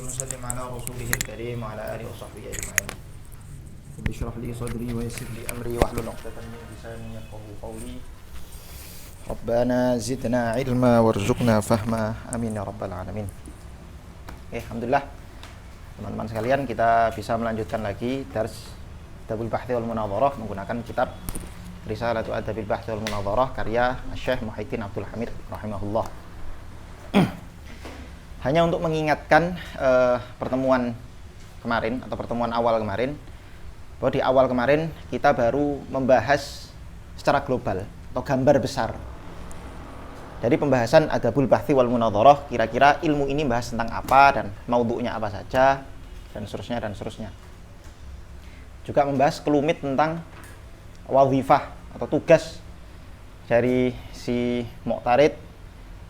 وسلم على رسوله الكريم وعلى آله وصحبه أجمعين. رب اشرح لي صدري ويسر لي أمري واحلل عقدة من لساني يفقهوا قولي. ربنا زدنا علما وارزقنا فهما amin ya rabbal alamin. Alhamdulillah teman-teman sekalian, kita bisa melanjutkan lagi dars Adabil Bahthi wal Munadharah menggunakan kitab Risalatu Adabil Bahthi wal Munadharah karya Syekh Muhyiddin Abdul Hamid rahimahullah. Hanya untuk mengingatkan pertemuan kemarin atau pertemuan awal kemarin, bahwa di awal kemarin kita baru membahas secara global atau gambar besar. Jadi pembahasan Adabul Bahthi wal Munadharah, kira-kira ilmu ini bahas tentang apa dan maudhu'nya apa saja dan seterusnya dan seterusnya. Juga membahas kelumit tentang wazifah atau tugas dari si mu'tarid.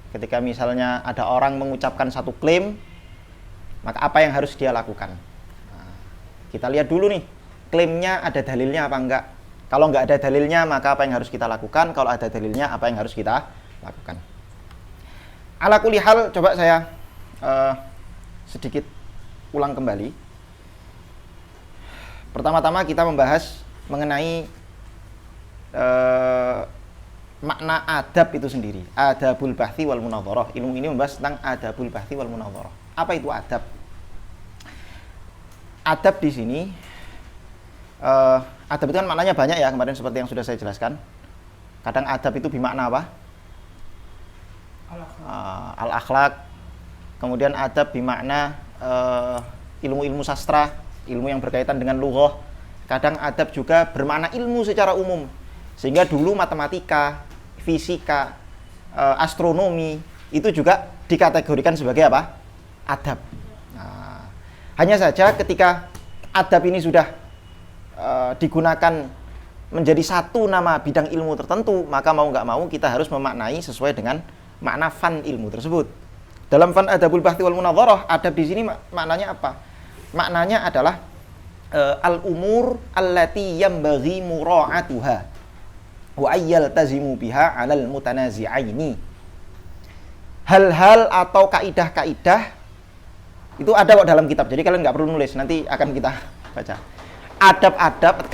Ketika misalnya ada orang mengucapkan satu klaim, maka apa yang harus dia lakukan? Nah, kita lihat dulu nih, klaimnya ada dalilnya apa enggak. Kalau enggak ada dalilnya, maka apa yang harus kita lakukan? Kalau ada dalilnya, apa yang harus kita lakukan? Ala kulli hal, coba saya sedikit ulang kembali. Pertama-tama kita membahas mengenai makna adab itu sendiri. Adabul Bahthi wal Munadharah. Ilmu ini membahas tentang Adabul Bahthi wal Munadharah. Apa itu adab? Adab di sini, adab itu kan maknanya banyak ya, kemarin seperti yang sudah saya jelaskan. Kadang adab itu bermakna apa? Al-akhlak. Kemudian adab bermakna ilmu-ilmu sastra, ilmu yang berkaitan dengan lughah. Kadang adab juga bermakna ilmu secara umum. Sehingga dulu matematika, fisika, astronomi itu juga dikategorikan sebagai apa? Adab. Nah, hanya saja ketika adab ini sudah digunakan menjadi satu nama bidang ilmu tertentu, maka mau nggak mau kita harus memaknai sesuai dengan makna fan ilmu tersebut. Dalam fan Adabul Bahthi wal Munadharah, adab di sini maknanya apa? Maknanya adalah al-umur allati yanbaghi mura'atuha wa ayyal tazimu biha 'alal mutanazi'aini. Hal-hal atau kaidah-kaidah itu ada kok dalam kitab. Jadi kalian nggak perlu nulis, nanti akan kita baca. Adab-adab,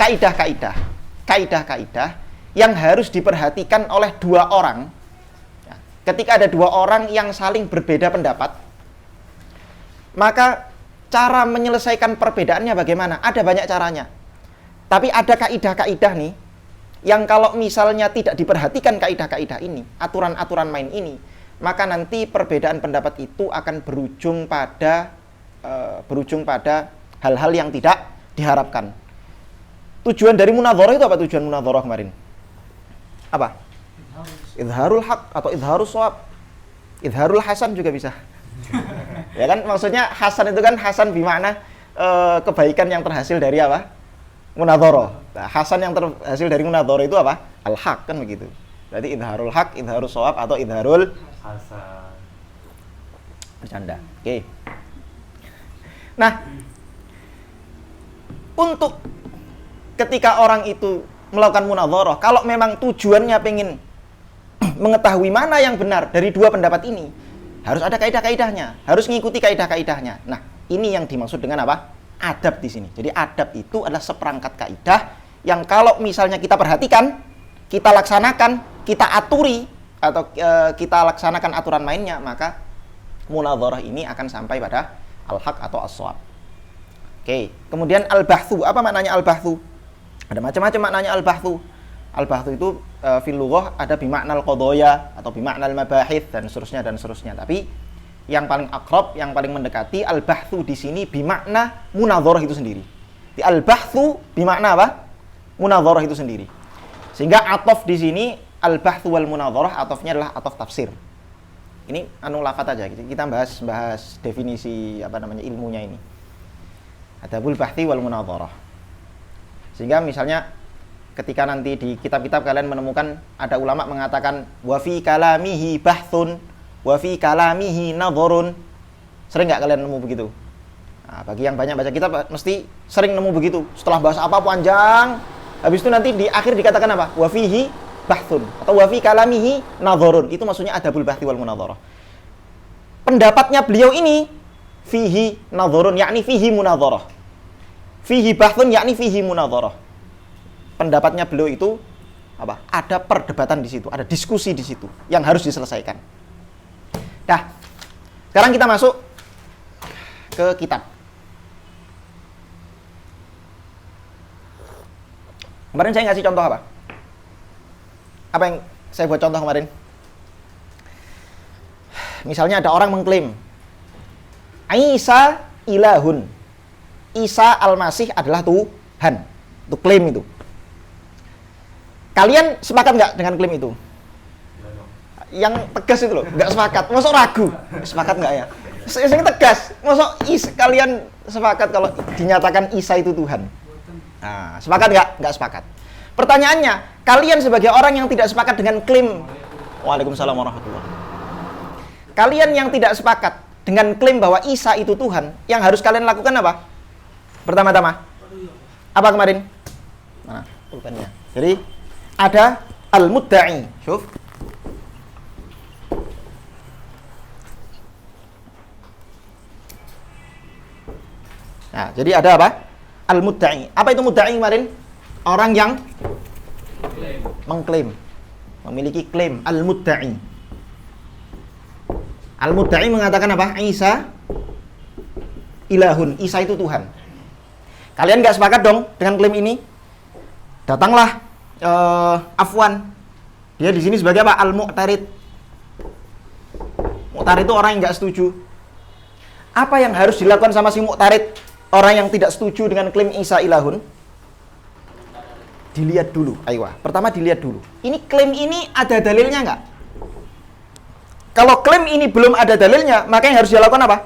kaidah-kaidah yang harus diperhatikan oleh dua orang. Ketika ada dua orang yang saling berbeda pendapat, maka cara menyelesaikan perbedaannya bagaimana? Ada banyak caranya. Tapi ada kaidah-kaidah nih yang kalau misalnya tidak diperhatikan kaidah-kaidah ini, aturan-aturan main ini, maka nanti perbedaan pendapat itu akan berujung pada hal-hal yang tidak diharapkan. Tujuan dari munadharah itu apa? Tujuan munadharah kemarin apa? Idharul haq atau idharus shawab. Idharul hasan juga bisa. Ya kan, maksudnya hasan itu kan hasan bermakna kebaikan yang terhasil dari apa? Munadharah. Nah, hasan yang terhasil dari munadharah itu apa? Al-haq, kan begitu. Berarti idharul haq, idharus shawab atau idharul hasan. Bercanda. Oke. Nah, untuk ketika orang itu melakukan munadharah, kalau memang tujuannya pengen mengetahui mana yang benar dari dua pendapat ini, harus ada kaidah-kaidahnya, harus mengikuti kaidah-kaidahnya. Nah, ini yang dimaksud dengan apa? Adab di sini. Jadi adab itu adalah seperangkat kaidah yang kalau misalnya kita perhatikan, kita laksanakan, kita aturi atau kita laksanakan aturan mainnya, maka munadharah ini akan sampai pada al-haq atau as-shawab. Oke, kemudian al-bahthu. Apa maknanya al-bahthu? Ada macam-macam maknanya al-bahthu. Al-bahthu itu fil lughah ada bimaknal qadaya atau bimaknal mabahith dan seterusnya. Tapi yang paling akrab, yang paling mendekati al-bahthu di sini bimakna munadharah itu sendiri. Di al-bahthu bimakna apa? Munadharah itu sendiri. Sehingga ataf di sini al-bahthu wal munadharah, atafnya adalah ataf tafsir. Ini lafaz aja, kita bahas definisi ilmunya ini. Adabul Bahthi wal Munadharah. Sehingga misalnya ketika nanti di kitab-kitab kalian menemukan ada ulama mengatakan wa fi kalamihi bahthun wa fi kalamihi nadharun. Sering nggak kalian nemu begitu? Nah, bagi yang banyak baca kitab mesti sering nemu begitu. Setelah bahas apa panjang, habis itu nanti di akhir dikatakan apa? Wa fihi bahthun atau wa fi kalamihi nadharun. Itu maksudnya Adabul Bahthi wal Munadharah. Pendapatnya beliau ini fihi nadhurun, yakni fihi munadharah. Fihi bahthun, yakni fihi munadharah. Pendapatnya beliau itu apa? Ada perdebatan di situ, ada diskusi di situ yang harus diselesaikan. Dah. Sekarang kita masuk ke kitab. Kemarin saya ngasih contoh apa? Apa yang saya buat contoh kemarin? Misalnya ada orang mengklaim Isa ilahun. Isa al-Masih adalah Tuhan. Itu klaim itu. Kalian sepakat nggak dengan klaim itu? Yang tegas itu loh, nggak sepakat. Masuk ragu? Sepakat nggak ya? Yang tegas. Masuk kalian sepakat kalau dinyatakan Isa itu Tuhan? Nah, sepakat nggak? Nggak sepakat. Pertanyaannya, kalian sebagai orang yang tidak sepakat dengan klaim, Waalaikumsalam warahmatullahi. Kalian yang tidak sepakat dengan klaim bahwa Isa itu Tuhan, yang harus kalian lakukan apa? Pertama-tama, apa kemarin? Mana pulpennya? Jadi ada al-mudda'i. Syuf. Nah, jadi ada apa? Al-mudda'i. Apa itu mudda'i kemarin? Orang yang mengklaim, memiliki klaim. Al-mudda'i. Al-mudda'i mengatakan apa? Isa ilahun. Isa itu Tuhan. Kalian nggak sepakat dong dengan klaim ini? Datanglah Afwan. Dia di sini sebagai apa? Al-mu'tarid. Mu'tarid itu orang yang nggak setuju. Apa yang harus dilakukan sama si mu'tarid? Orang yang tidak setuju dengan klaim Isa ilahun? Dilihat dulu, ayo. Pertama dilihat dulu. Ini klaim ini ada dalilnya nggak? Kalau klaim ini belum ada dalilnya, maka yang harus dilakukan apa?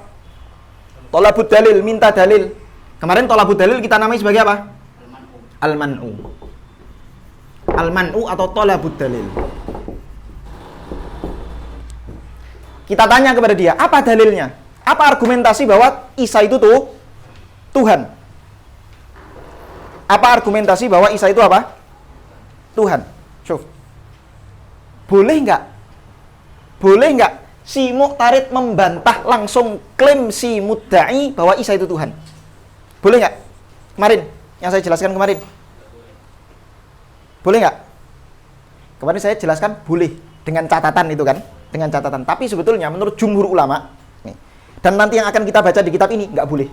Tolabud dalil, minta dalil. Kemarin tolabud dalil kita namai sebagai apa? Al-man'u. Al-man'u atau tolabud dalil. Kita tanya kepada dia, apa dalilnya? Apa argumentasi bahwa Isa itu tuh Tuhan? Apa argumentasi bahwa Isa itu apa? Tuhan. Syuf. Boleh nggak? Boleh nggak si mu'tarid membantah langsung klaim si mudda'i bahwa Isa itu Tuhan? Boleh nggak? Kemarin, yang saya jelaskan kemarin. Boleh nggak? Kemarin saya jelaskan boleh. Dengan catatan itu kan. Dengan catatan. Tapi sebetulnya menurut jumhur ulama, nih, dan nanti yang akan kita baca di kitab ini, nggak boleh.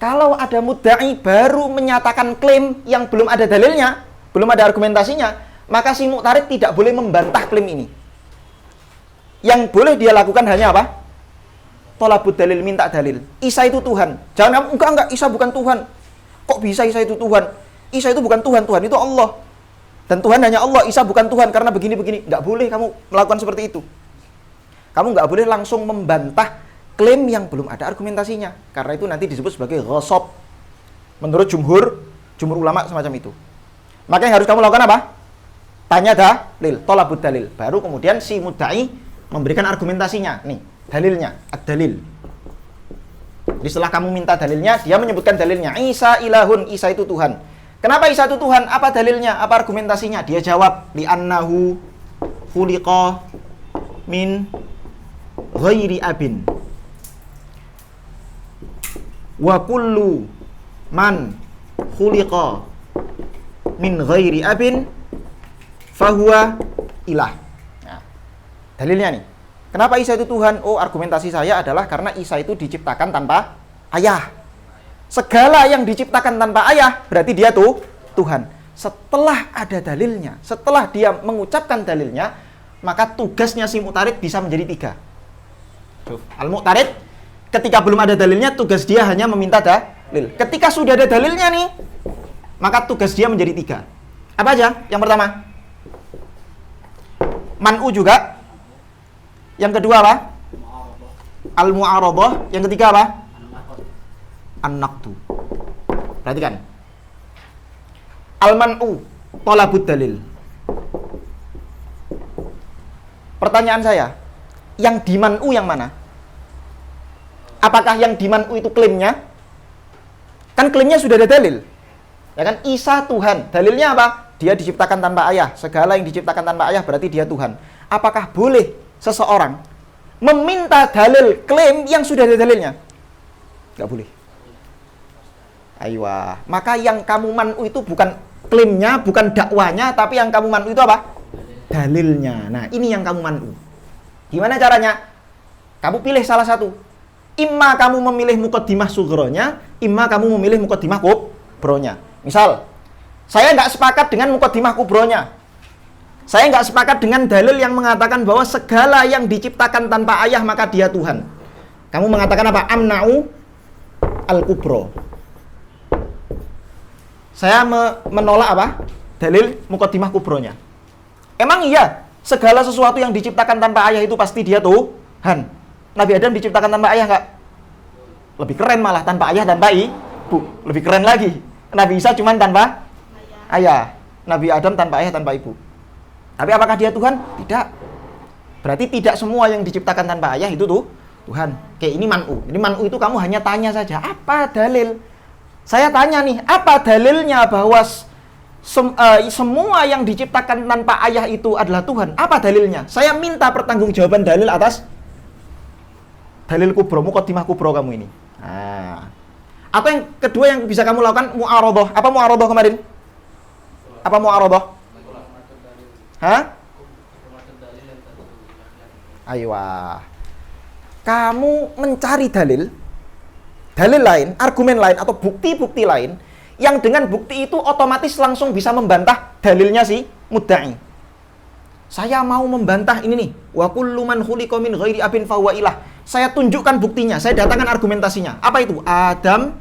Kalau ada mudda'i baru menyatakan klaim yang belum ada dalilnya, belum ada argumentasinya, maka si mu'tarid tidak boleh membantah klaim ini. Yang boleh dia lakukan hanya apa? Tolabud dalil, minta dalil. Isa itu Tuhan. Jangan, enggak, Isa bukan Tuhan. Kok bisa Isa itu Tuhan? Isa itu bukan Tuhan, Tuhan itu Allah. Dan Tuhan hanya Allah, Isa bukan Tuhan karena begini-begini. Enggak boleh kamu melakukan seperti itu. Kamu enggak boleh langsung membantah klaim yang belum ada argumentasinya, karena itu nanti disebut sebagai ghasab menurut jumhur ulama semacam itu. Maka yang harus kamu lakukan apa? Tanya dalil, tolabud dalil. Baru kemudian si mudda'i memberikan argumentasinya. Nih, dalilnya, ad-dalil. Jadi setelah kamu minta dalilnya, dia menyebutkan dalilnya. Isa ilahun, Isa itu Tuhan. Kenapa Isa itu Tuhan? Apa dalilnya? Apa argumentasinya? Dia jawab, li'annahu khuliqa min ghairi abin. Wa kullu man khuliqa min ghairi abin fahuwa ilah. Nah, dalilnya nih. Kenapa Isa itu Tuhan? Oh, argumentasi saya adalah karena Isa itu diciptakan tanpa ayah. Segala yang diciptakan tanpa ayah berarti dia tuh Tuhan. Setelah ada dalilnya, setelah dia mengucapkan dalilnya, maka tugasnya si mu'tarid bisa menjadi 3. Al-mu'tarid ketika belum ada dalilnya, tugas dia hanya meminta dalil. Ketika sudah ada dalilnya nih, maka tugas dia menjadi 3. Apa aja? Yang pertama, man'u juga. Yang kedua apa? Al-mu'aradah. Yang ketiga apa? An-naqdu. Perhatikan. Al-man'u, tolabud dalil. Pertanyaan saya, yang diman'u yang mana? Apakah yang diman'u itu klaimnya? Kan klaimnya sudah ada dalil. Ya kan? Isa Tuhan. Dalilnya apa? Dia diciptakan tanpa ayah. Segala yang diciptakan tanpa ayah berarti dia Tuhan. Apakah boleh seseorang meminta dalil klaim yang sudah ada dalilnya. Nggak boleh. Aywa. Maka yang kamu man'u itu bukan klaimnya, bukan dakwanya, tapi yang kamu man'u itu apa? Dalilnya. Nah, ini yang kamu man'u. Gimana caranya? Kamu pilih salah satu. Imma kamu memilih muqaddimah sughronya, imma kamu memilih muqaddimah kubronya. Misal, saya nggak sepakat dengan muqaddimah kubronya. Saya nggak sepakat dengan dalil yang mengatakan bahwa segala yang diciptakan tanpa ayah maka dia Tuhan. Kamu mengatakan apa? Amna'u al-kubro. Saya menolak apa? Dalil muqaddimah kubronya. Emang iya, segala sesuatu yang diciptakan tanpa ayah itu pasti dia Tuhan. Nabi Adam diciptakan tanpa ayah nggak? Lebih keren malah, tanpa ayah, tanpa ibu. Lebih keren lagi. Nabi Isa cuman tanpa ayah. Nabi Adam tanpa ayah, tanpa ibu. Tapi apakah dia Tuhan? Tidak. Berarti tidak semua yang diciptakan tanpa ayah itu Tuhan. Kayak ini man'u. Ini man'u itu kamu hanya tanya saja, apa dalil? Saya tanya nih, apa dalilnya bahwa semua yang diciptakan tanpa ayah itu adalah Tuhan? Apa dalilnya? Saya minta pertanggungjawaban dalil atas dalil kubro, muqaddimah kubro kamu ini. Nah. Atau yang kedua yang bisa kamu lakukan, mu'aradhah. Apa mu'aradhah kemarin? Apa mu'aradhah? Hah? Aywa. Kamu mencari dalil lain, argumen lain, atau bukti-bukti lain, yang dengan bukti itu otomatis langsung bisa membantah dalilnya si mudda'i. Saya mau membantah ini nih, wa kullu man khuliqa min ghairi abin fahuwa ilah. Saya tunjukkan buktinya, saya datangkan argumentasinya. Apa itu? Adam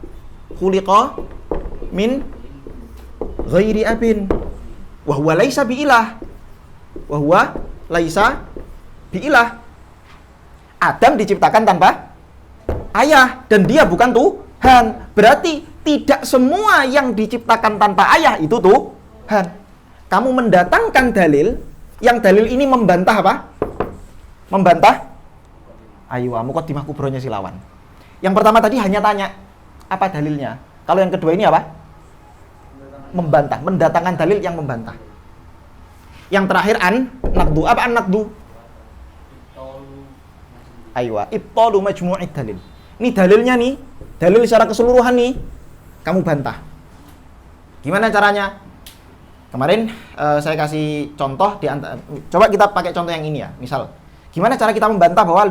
khuliqa min ghairi abin wa huwa laisa bi ilah. Wa huwa laisa bi ilah. Adam diciptakan tanpa ayah dan dia bukan Tuhan. Berarti tidak semua yang diciptakan tanpa ayah itu Tuhan. Kamu mendatangkan dalil yang dalil ini membantah apa? Membantah aywa muqaddimah kubronya si lawan. Yang pertama tadi hanya tanya apa dalilnya. Kalau yang kedua ini apa? Membantah, mendatangkan dalil yang membantah. Yang terakhir an-naqdu. Apa an-naqdu? Aywa, ibtalu majmu'id dalil. Ini dalilnya nih, dalil secara keseluruhan nih, kamu bantah. Gimana caranya? Kemarin saya kasih contoh coba kita pakai contoh yang ini ya. Misal, gimana cara kita membantah bahwa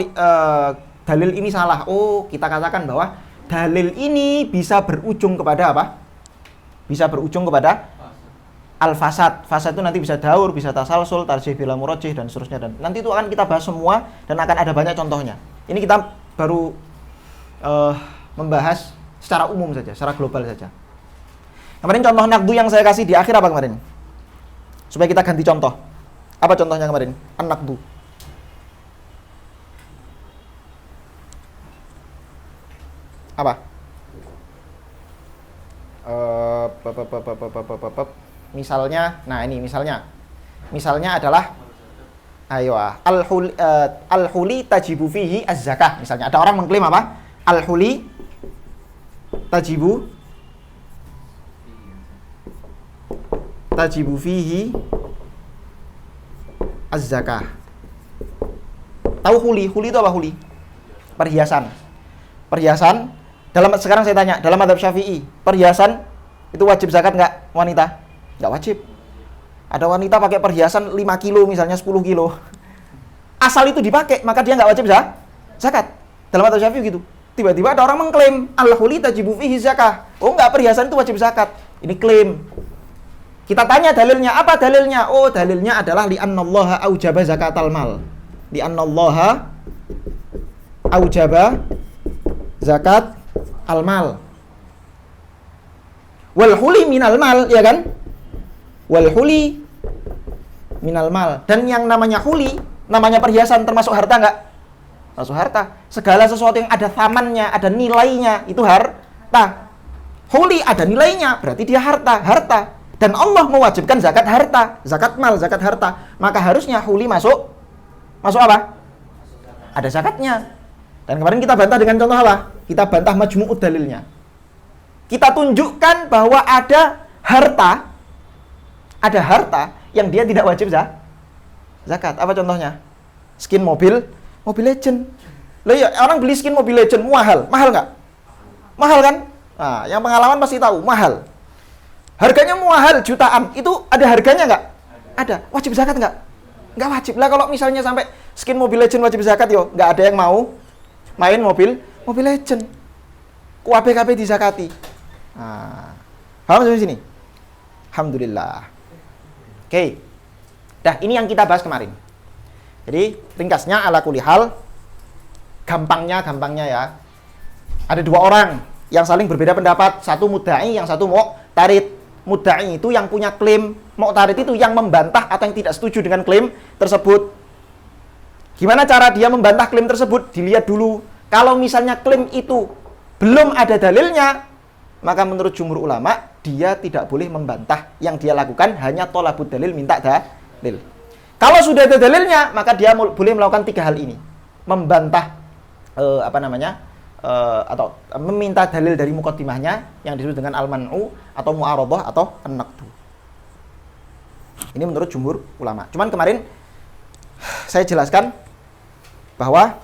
dalil ini salah? Oh, kita katakan bahwa dalil ini bisa berujung kepada apa? Bisa berujung kepada al-fasad. Fasad itu nanti bisa daur, bisa tasalsul, tarjih bila murajih dan seterusnya, dan nanti itu akan kita bahas semua dan akan ada banyak contohnya. Ini kita baru membahas secara umum saja, secara global saja. Kemarin contoh naqdu yang saya kasih di akhir apa kemarin? Supaya kita ganti contoh. Apa contohnya kemarin? An-naqdu. Apa? Misalnya, nah ini misalnya adalah al-huli tajibu fihi az-zakah. Misalnya ada orang mengklaim apa? Al-huli tajibu fihi az-zakah. Tahu huli? Huli itu apa huli? Perhiasan. Sekarang saya tanya, dalam mazhab Syafi'i, perhiasan itu wajib zakat nggak wanita? Nggak wajib. Ada wanita pakai perhiasan 5 kilo misalnya 10 kilo. Asal itu dipakai, maka dia nggak wajib zakat. Dalam mazhab Syafi'i gitu. Tiba-tiba ada orang mengklaim al-huli tajibu fihi zakah. Oh enggak, perhiasan itu wajib zakat. Ini klaim. Kita tanya dalilnya, apa dalilnya? Oh, dalilnya adalah li'annallaha aujaba zakatal mal. Li'annallaha aujaba zakat al-mal. Wal huli minal mal, ya kan? Wal huli minal mal. Dan yang namanya huli, namanya perhiasan, termasuk harta enggak? Termasuk harta. Segala sesuatu yang ada thamannya, ada nilainya, itu harta. Huli ada nilainya, berarti dia harta. Dan Allah mewajibkan zakat harta, zakat mal, zakat harta. Maka harusnya huli masuk apa? Ada zakatnya. Dan kemarin kita bantah dengan contoh apa? Kita bantah majmu'ud dalilnya. Kita tunjukkan bahwa ada harta yang dia tidak wajib zakat. Apa contohnya? Skin mobil Mobile Legend. Lah ya, orang beli skin Mobile Legend mahal. Mahal nggak? Mahal kan? Nah, yang pengalaman pasti tahu, mahal. Harganya mahal jutaan. Itu ada harganya nggak? Ada. Wajib zakat nggak? Nggak wajib. Lah kalau misalnya sampai skin Mobile Legend wajib zakat yo, nggak ada yang mau main Mobile Legend. KP dizakati. Nah, paham sampai sini? Alhamdulillah. Oke. Dah, ini yang kita bahas kemarin. Jadi, ringkasnya ala kulli hal, gampangnya ya. Ada dua orang yang saling berbeda pendapat, satu mudda'i, yang satu mu'tarid. Mudda'i itu yang punya klaim, mu'tarid itu yang membantah atau yang tidak setuju dengan klaim tersebut. Gimana cara dia membantah klaim tersebut? Dilihat dulu. Kalau misalnya klaim itu belum ada dalilnya, maka menurut jumhur ulama, dia tidak boleh membantah. Yang dia lakukan hanya tolabud dalil, minta dalil. Kalau sudah ada dalilnya, maka dia boleh melakukan tiga hal ini. Membantah, atau meminta dalil dari muqaddimahnya, yang disebut dengan al-man'u, atau mu'aradhah, atau an-naqdu. Ini menurut jumhur ulama. Cuman kemarin, saya jelaskan bahwa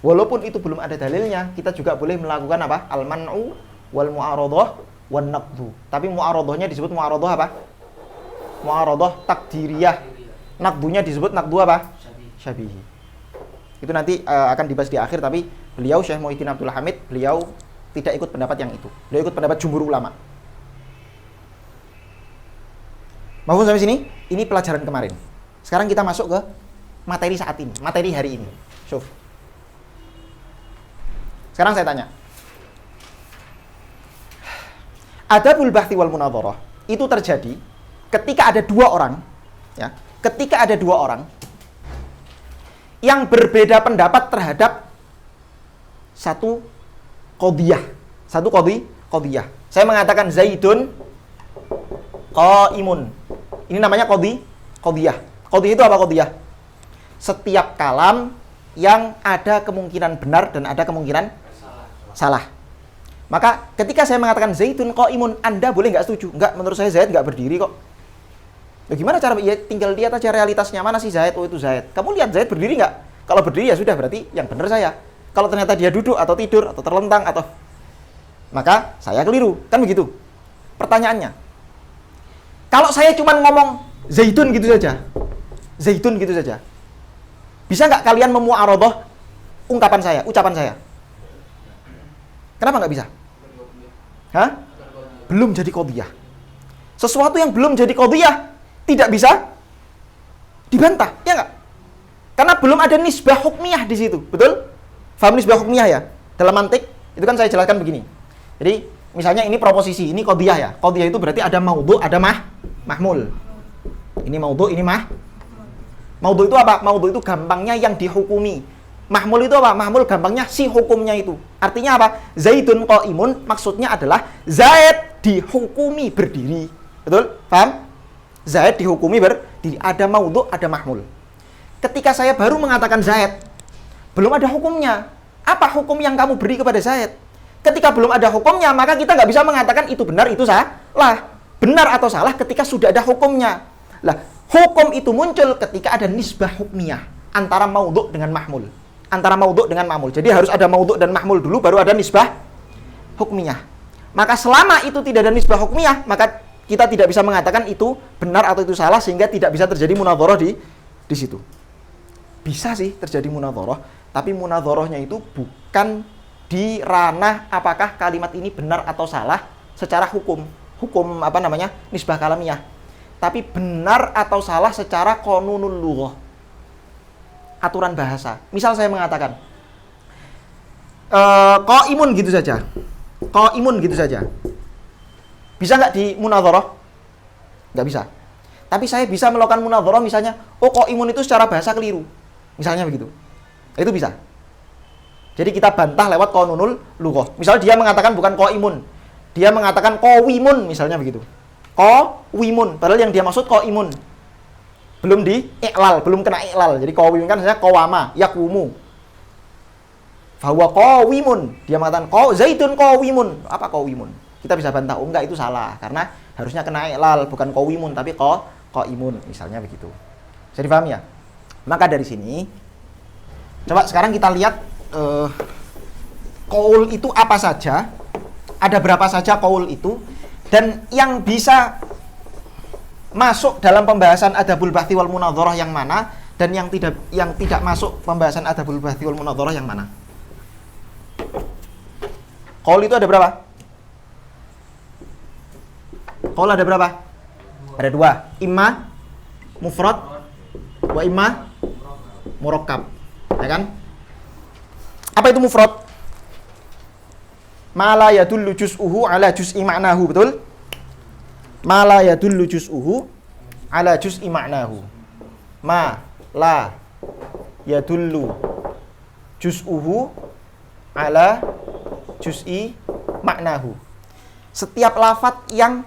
walaupun itu belum ada dalilnya, kita juga boleh melakukan apa? Al-man'u, wal mu'aradhah, wan naqdu. Tapi mu'aradhahnya disebut mu'aradhah apa? Mu'aradhah takdiriyah. Naqdunya disebut naqdu apa? Syabihi. Itu nanti akan dibahas di akhir, tapi beliau Syekh Muhyiddin Abdul Hamid, beliau tidak ikut pendapat yang itu. Beliau ikut pendapat jumhur ulama. Mahfum sampai sini? Ini pelajaran kemarin. Sekarang kita masuk ke materi saat ini, materi hari ini. Syuf. Sekarang saya tanya. Adabul bahthi wal munadharah itu terjadi ketika ada dua orang, ya. Ketika ada dua orang yang berbeda pendapat terhadap satu qadhiyah. Satu qadhiyah. Saya mengatakan Zaidun qaimun. Ini namanya qadhiyah. Qadhiyah itu apa qadhiyah? Setiap kalam yang ada kemungkinan benar dan ada kemungkinan salah. Maka ketika saya mengatakan Zaidun qaimun, Anda boleh nggak setuju? Enggak, menurut saya Zaid nggak berdiri kok. Ya gimana cara? Ya tinggal lihat aja realitasnya, mana sih Zaid? Oh itu Zaid. Kamu lihat Zaid berdiri nggak? Kalau berdiri ya sudah, berarti yang benar saya. Kalau ternyata dia duduk atau tidur atau terlentang atau, maka saya keliru. Kan begitu pertanyaannya. Kalau saya cuma ngomong Zaidun gitu saja, Zaidun gitu saja, bisa nggak kalian memu'aradhah ucapan saya? Kenapa nggak bisa? Hah? Belum jadi qadhiyah. Sesuatu yang belum jadi qadhiyah tidak bisa dibantah, ya nggak? Karena belum ada nisbah hukmiyah di situ, betul? Faham nisbah hukmiyah ya? Dalam mantik itu kan saya jelaskan begini. Jadi misalnya ini proposisi, ini qadhiyah ya. Qadhiyah itu berarti ada maudhu, ada mahmul. Ini maudhu, ini maudhu itu apa? Maudhu itu gampangnya yang dihukumi. Mahmul itu apa? Mahmul gampangnya si hukumnya itu. Artinya apa? Zaidun qaimun maksudnya adalah Zaid dihukumi berdiri. Betul? Paham? Zaid dihukumi berdiri. Ada maudhu, ada mahmul. Ketika saya baru mengatakan Zaid, belum ada hukumnya. Apa hukum yang kamu beri kepada Zaid? Ketika belum ada hukumnya, maka kita nggak bisa mengatakan itu benar, itu salah. Benar atau salah ketika sudah ada hukumnya. Lah, hukum itu muncul ketika ada nisbah hukmiyah antara maudhu dengan mahmul. Antara maudhu dengan mahmul. Jadi harus ada maudhu dan mahmul dulu, baru ada nisbah hukmiyah. Maka selama itu tidak ada nisbah hukmiyah, maka kita tidak bisa mengatakan itu benar atau itu salah, sehingga tidak bisa terjadi munadharah di situ. Bisa sih terjadi munadharah, tapi munadharahnya itu bukan di ranah apakah kalimat ini benar atau salah secara hukum nisbah kalamiyah, tapi benar atau salah secara qanunul lughah, aturan bahasa. Misal saya mengatakan qaimun gitu saja, bisa nggak di munadharah? Nggak bisa. Tapi saya bisa melakukan munadharah misalnya, qaimun itu secara bahasa keliru, misalnya begitu. Itu bisa. Jadi kita bantah lewat qanunul lughah. Misal dia mengatakan bukan qaimun, dia mengatakan qawimun, misalnya begitu. Qawimun, padahal yang dia maksud qaimun. Belum di i'lal, belum kena i'lal. Jadi qawimun kan sebenarnya qawama, yaqumu. Fahuwa qawimun. Dia mengatakan Zaidun qawimun. Apa qawimun? Kita bisa bantah, enggak, itu salah, karena harusnya kena i'lal, bukan qawimun tapi qaimun, misalnya begitu. Bisa dipahami ya? Maka dari sini Coba sekarang kita lihat qaul itu apa saja, ada berapa saja qaul itu, dan yang bisa masuk dalam pembahasan adabul bahthi wal munadharah yang mana, dan yang tidak masuk pembahasan adabul bahthi wal munadharah yang mana. Qaul itu ada berapa? Qaul ada berapa? Ada dua. Imma mufrad wa imma murakkab. Ya kan? Apa itu mufrad? Ma la yadullu juz'uhu ala juz'i ma'nahu, betul? Ma la yadullu juz'uhu ala juz'i ma'nahu. Ma la yadullu juz'uhu ala juz'i ma'nahu. Setiap lafadz yang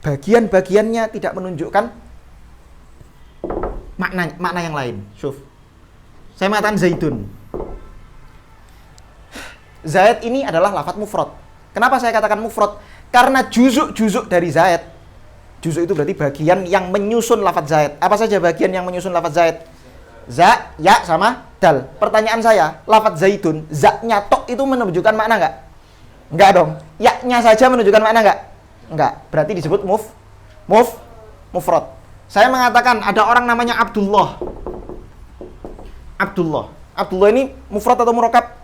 bagian-bagiannya tidak menunjukkan makna yang lain. Syuf. Saya mengatakan Zaidun. Zaid ini adalah lafadz mufrad. Kenapa saya katakan mufrad? Karena juzuk dari Zaid. Juzuk itu berarti bagian yang menyusun lafadz Zaid. Apa saja bagian yang menyusun lafadz Zaid? Za, ya, sama dal. Pertanyaan saya, lafadz Zaidun, za-nya tok itu menunjukkan makna enggak? Enggak dong. Ya-nya saja menunjukkan makna enggak? Enggak. Berarti disebut mufrad. Saya mengatakan ada orang namanya Abdullah. Abdullah ini mufrad atau murakkab?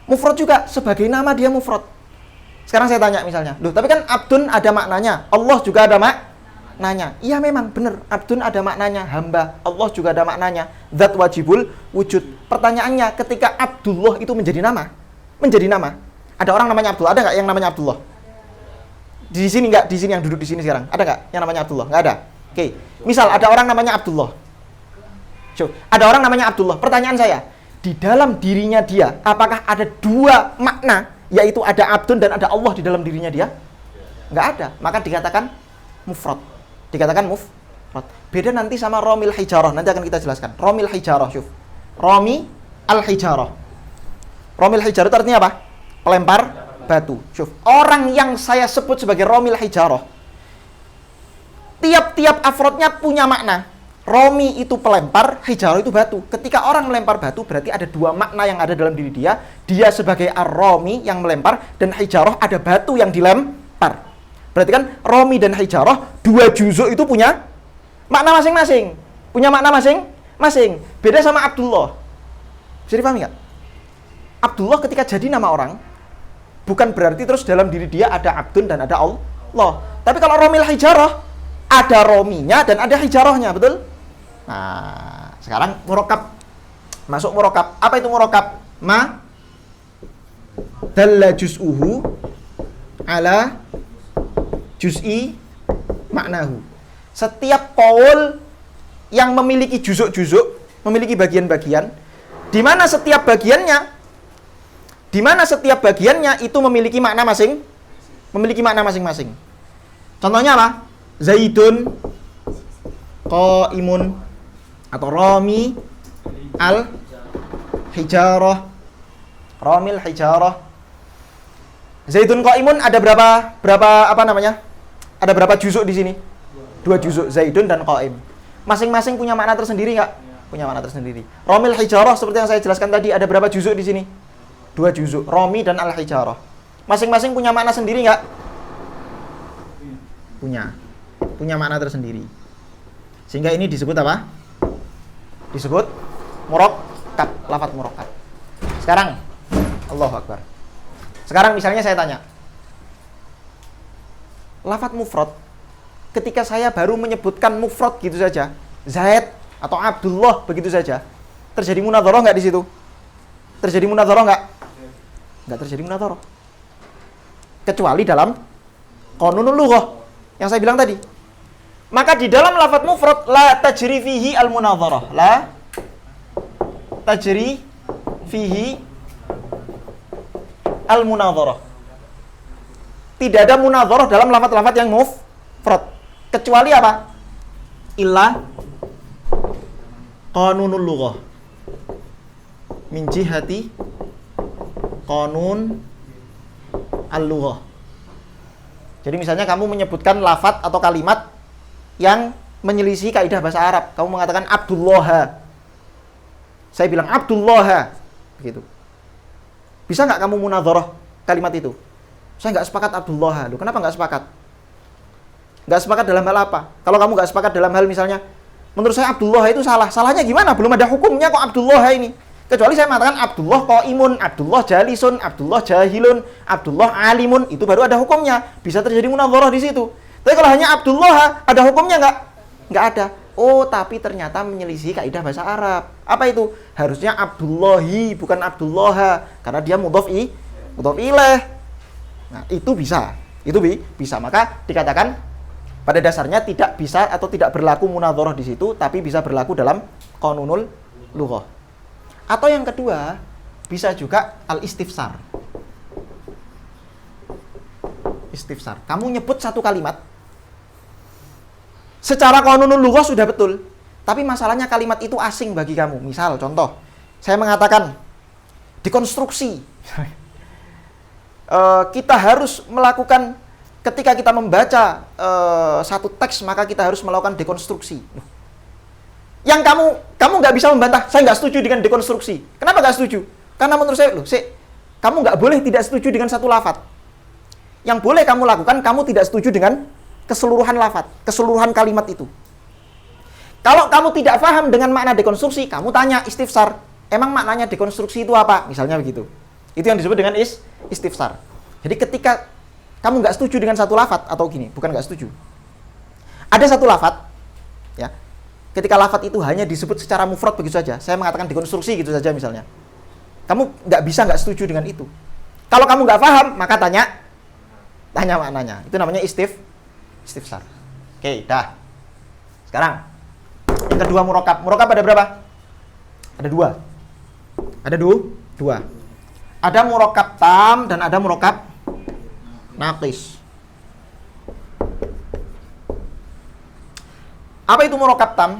Mufrad juga, sebagai nama dia mufrad. Sekarang saya tanya misalnya, loh tapi kan Abdun ada maknanya, Allah juga ada maknanya. Iya memang benar, Abdun ada maknanya, hamba. Allah juga ada maknanya, zat wajibul wujud. Pertanyaannya, ketika Abdullah itu menjadi nama, ada orang namanya Abdullah, ada nggak yang namanya Abdullah? Di sini nggak? Di sini yang duduk di sini sekarang, ada nggak yang namanya Abdullah? Nggak ada. Oke, misal ada orang namanya Abdullah. Ada orang namanya Abdullah. Pertanyaan saya, di dalam dirinya dia, apakah ada dua makna, yaitu ada Abdun dan ada Allah di dalam dirinya dia? Nggak ada. Maka dikatakan mufrad. Beda nanti sama Romil Hijarah. Nanti akan kita jelaskan. Romil Hijarah, syuf. Romi al-Hijarah. Romil Hijarah itu artinya apa? Pelempar batu. Syuf. Orang yang saya sebut sebagai Romil Hijarah, tiap-tiap afrodnya punya makna. Romi itu pelempar, hijarah itu batu. Ketika orang melempar batu, berarti ada dua makna yang ada dalam diri dia. Dia sebagai ar-Romi yang melempar, dan hijarah ada batu yang dilempar. Berarti kan Romi dan hijarah, dua juzuk itu punya makna masing-masing. Beda sama Abdullah. Bisa dipahami nggak? Abdullah ketika jadi nama orang, bukan berarti terus dalam diri dia ada Abdun dan ada Allah. Tapi kalau Romil hijarah, ada Rominya dan ada hijarahnya, betul? Nah, sekarang murakkab. Masuk murakkab. Apa itu murakkab? Ma dalla juz'uhu ala juz'i ma'nahu. Setiap qaul yang memiliki juzuk-juzuk, memiliki bagian-bagian, di mana setiap bagiannya itu memiliki makna masing-masing. Contohnya apa? Zaidun qaimun, atau Romi al-Hijarah. Romil Hijarah. Zaidun qaimun ada berapa Ada berapa juzuk di sini? 2 juzuk, Zaidun dan qaim. Masing-masing punya makna tersendiri enggak? Punya makna tersendiri. Romil Hijarah seperti yang saya jelaskan tadi, ada berapa juzuk di sini? 2 juzuk, Romi dan al-Hijarah. Masing-masing punya makna sendiri enggak? Punya makna tersendiri. Sehingga ini disebut apa? Disebut murakkab, lafadz murakkab. Sekarang Allahu Akbar. Sekarang misalnya saya tanya, lafadz mufrad, ketika saya baru menyebutkan mufrad gitu saja, Zaid atau Abdullah begitu saja, terjadi munadharah enggak di situ? Terjadi munadharah enggak? Enggak terjadi munadharah. Kecuali dalam qanunul lughah yang saya bilang tadi. Maka di dalam lafadz mufrad la tajri fihi al-munadharah. La tajri fihi al-munadharah. Tidak ada munadharah dalam lafadz-lafadz yang mufrad. Kecuali apa? Illa qanunul lughah. Min jihati qanun al-lughah. Jadi misalnya kamu menyebutkan lafadz atau kalimat yang menyelisih kaidah bahasa Arab. Kamu mengatakan Abdullah. Saya bilang Abdullah, begitu. Bisa nggak kamu munadharah kalimat itu? Saya nggak sepakat Abdullah. Loh, kenapa nggak sepakat? Nggak sepakat dalam hal apa? Kalau kamu nggak sepakat dalam hal misalnya, menurut saya Abdullah itu salah. Salahnya gimana? Belum ada hukumnya kok Abdullah ini. Kecuali saya mengatakan Abdullah qaimun, Abdullah jalisun, Abdullah jahilun, Abdullah alimun, itu baru ada hukumnya. Bisa terjadi munadharah di situ. Tapi kalau hanya Abdullah, ada hukumnya nggak? Nggak ada. Oh, tapi ternyata menyelisih kaidah bahasa Arab. Apa itu? Harusnya Abdullahi, bukan Abdullah, karena dia mudhof ilaih. Nah, itu bisa. Itu bisa. Maka dikatakan pada dasarnya tidak bisa atau tidak berlaku munadharah di situ, tapi bisa berlaku dalam qanunul lughah. Atau yang kedua, bisa juga al-istifsar. Istifsar. Kamu nyebut satu kalimat, secara qanunul lughah sudah betul, tapi masalahnya kalimat itu asing bagi kamu. Misal, contoh, saya mengatakan dekonstruksi. Kita harus melakukan, ketika kita membaca satu teks, maka kita harus melakukan dekonstruksi. Yang kamu nggak bisa membantah, saya nggak setuju dengan dekonstruksi. Kenapa nggak setuju? Karena menurut saya, kamu nggak boleh tidak setuju dengan satu lafadz. Yang boleh kamu lakukan, kamu tidak setuju dengan keseluruhan lafadz, keseluruhan kalimat itu. Kalau kamu tidak paham dengan makna dekonstruksi, kamu tanya istifsar. Emang maknanya dekonstruksi itu apa? Misalnya begitu. Itu yang disebut dengan istifsar. Jadi ketika kamu nggak setuju dengan satu lafadz, atau gini, bukan nggak setuju. Ada satu lafadz, ya. Ketika lafadz itu hanya disebut secara mufrad begitu saja, saya mengatakan dekonstruksi gitu saja misalnya. Kamu nggak setuju dengan itu. Kalau kamu nggak paham, maka tanya maknanya. Itu namanya istifsar. Oke, dah. Sekarang yang kedua murokab. Murokab ada berapa? Ada dua. Ada dua. Ada murokab tam dan ada murokab naqis. Apa itu murokab tam?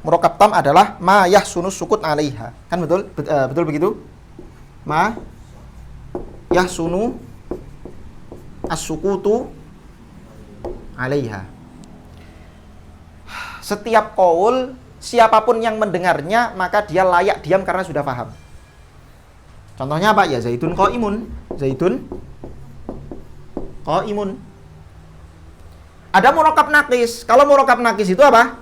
Murokab tam adalah ma yahsunu sukut 'alaiha. Kan betul? Betul begitu? Ma yahsunu as-sukutu 'alaiha. Setiap qaul, siapapun yang mendengarnya, maka dia layak diam karena sudah paham. Contohnya apa? Ya zaitun qaimun. Zaitun qaimun. Ada murokab nakis. Kalau murokab nakis itu apa?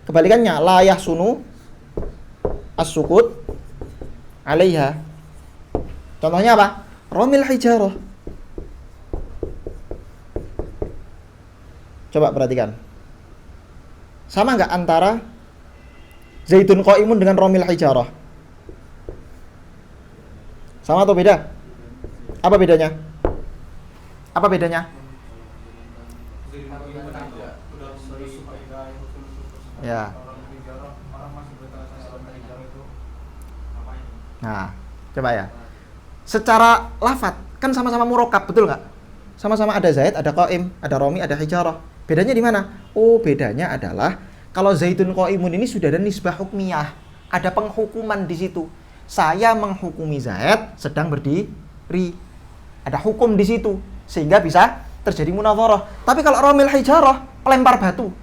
Kebalikannya, la yahsunu as-sukut 'alaiha. Contohnya apa? Ramil hijarah. Coba perhatikan. Sama nggak antara zaitun qaimun dengan ramil hijarah? Sama atau beda? Apa bedanya? Apa bedanya? Ya. Nah, coba ya. Secara lafadz kan sama-sama murokab, betul nggak? Sama-sama ada zaid, ada qaim, ada romi, ada hijarah. Bedanya di mana? Oh, bedanya adalah kalau zaitun qaimun ini sudah ada nisbah hukmiyah, ada penghukuman di situ. Saya menghukumi zaid sedang berdiri. Ada hukum di situ sehingga bisa terjadi munadharah. Tapi kalau romil hijarah, pelempar batu.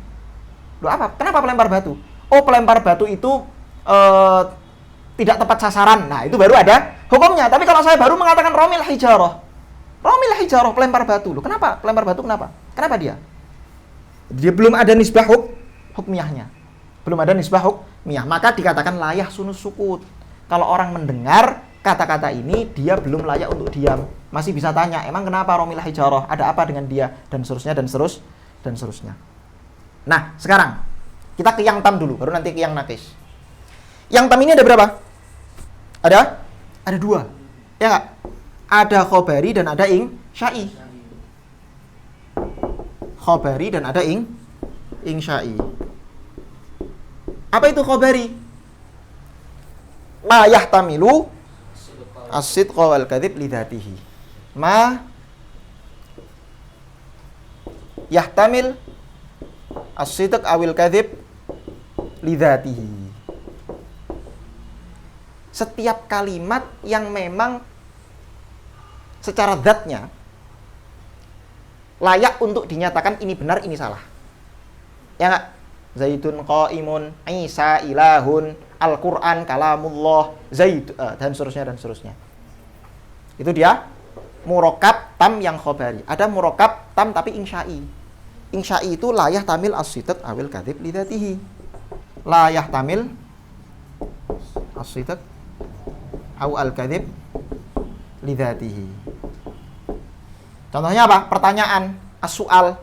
Loh apa? Kenapa pelempar batu? Oh, pelempar batu itu tidak tepat sasaran. Nah, itu baru ada hukumnya. Tapi kalau saya baru mengatakan romil hijarah, pelempar batu. Loh, kenapa? Pelempar batu kenapa? Kenapa dia? Dia belum ada nisbah hukmiyahnya. Belum ada nisbah hukmiyah. Maka dikatakan layah sunus sukut. Kalau orang mendengar kata-kata ini, dia belum layak untuk diam. Masih bisa tanya, emang kenapa romil hijarah? Ada apa dengan dia? Dan seterusnya, dan seterusnya. Nah, sekarang kita ke yang tam dulu, baru nanti ke yang nakis. Yang tam ini ada berapa? Ada dua. Ya nggak? Ada khobari dan ada insya'i. Khobari dan ada insya'i. Apa itu khobari? Ma yahtamilu as-sidqa wal kadhib li dhatihi. Ma yahtamil as-sidq awil kadhib li dhatihi. Setiap kalimat yang memang secara zatnya layak untuk dinyatakan ini benar, ini salah. Ya enggak? Zaidun qa'imun, Isa ilahun, Al-Qur'an kalamullah, Zaid dan seterusnya. Itu dia murakkab tam yang khabari. Ada murakkab tam tapi insya'i. Insya'i itu la yahtamil as-sidq awil kadzib li dzatihi. La yahtamil as-sidq aw al-kadzib li dzatihi. Contohnya apa? Pertanyaan, as-su'al.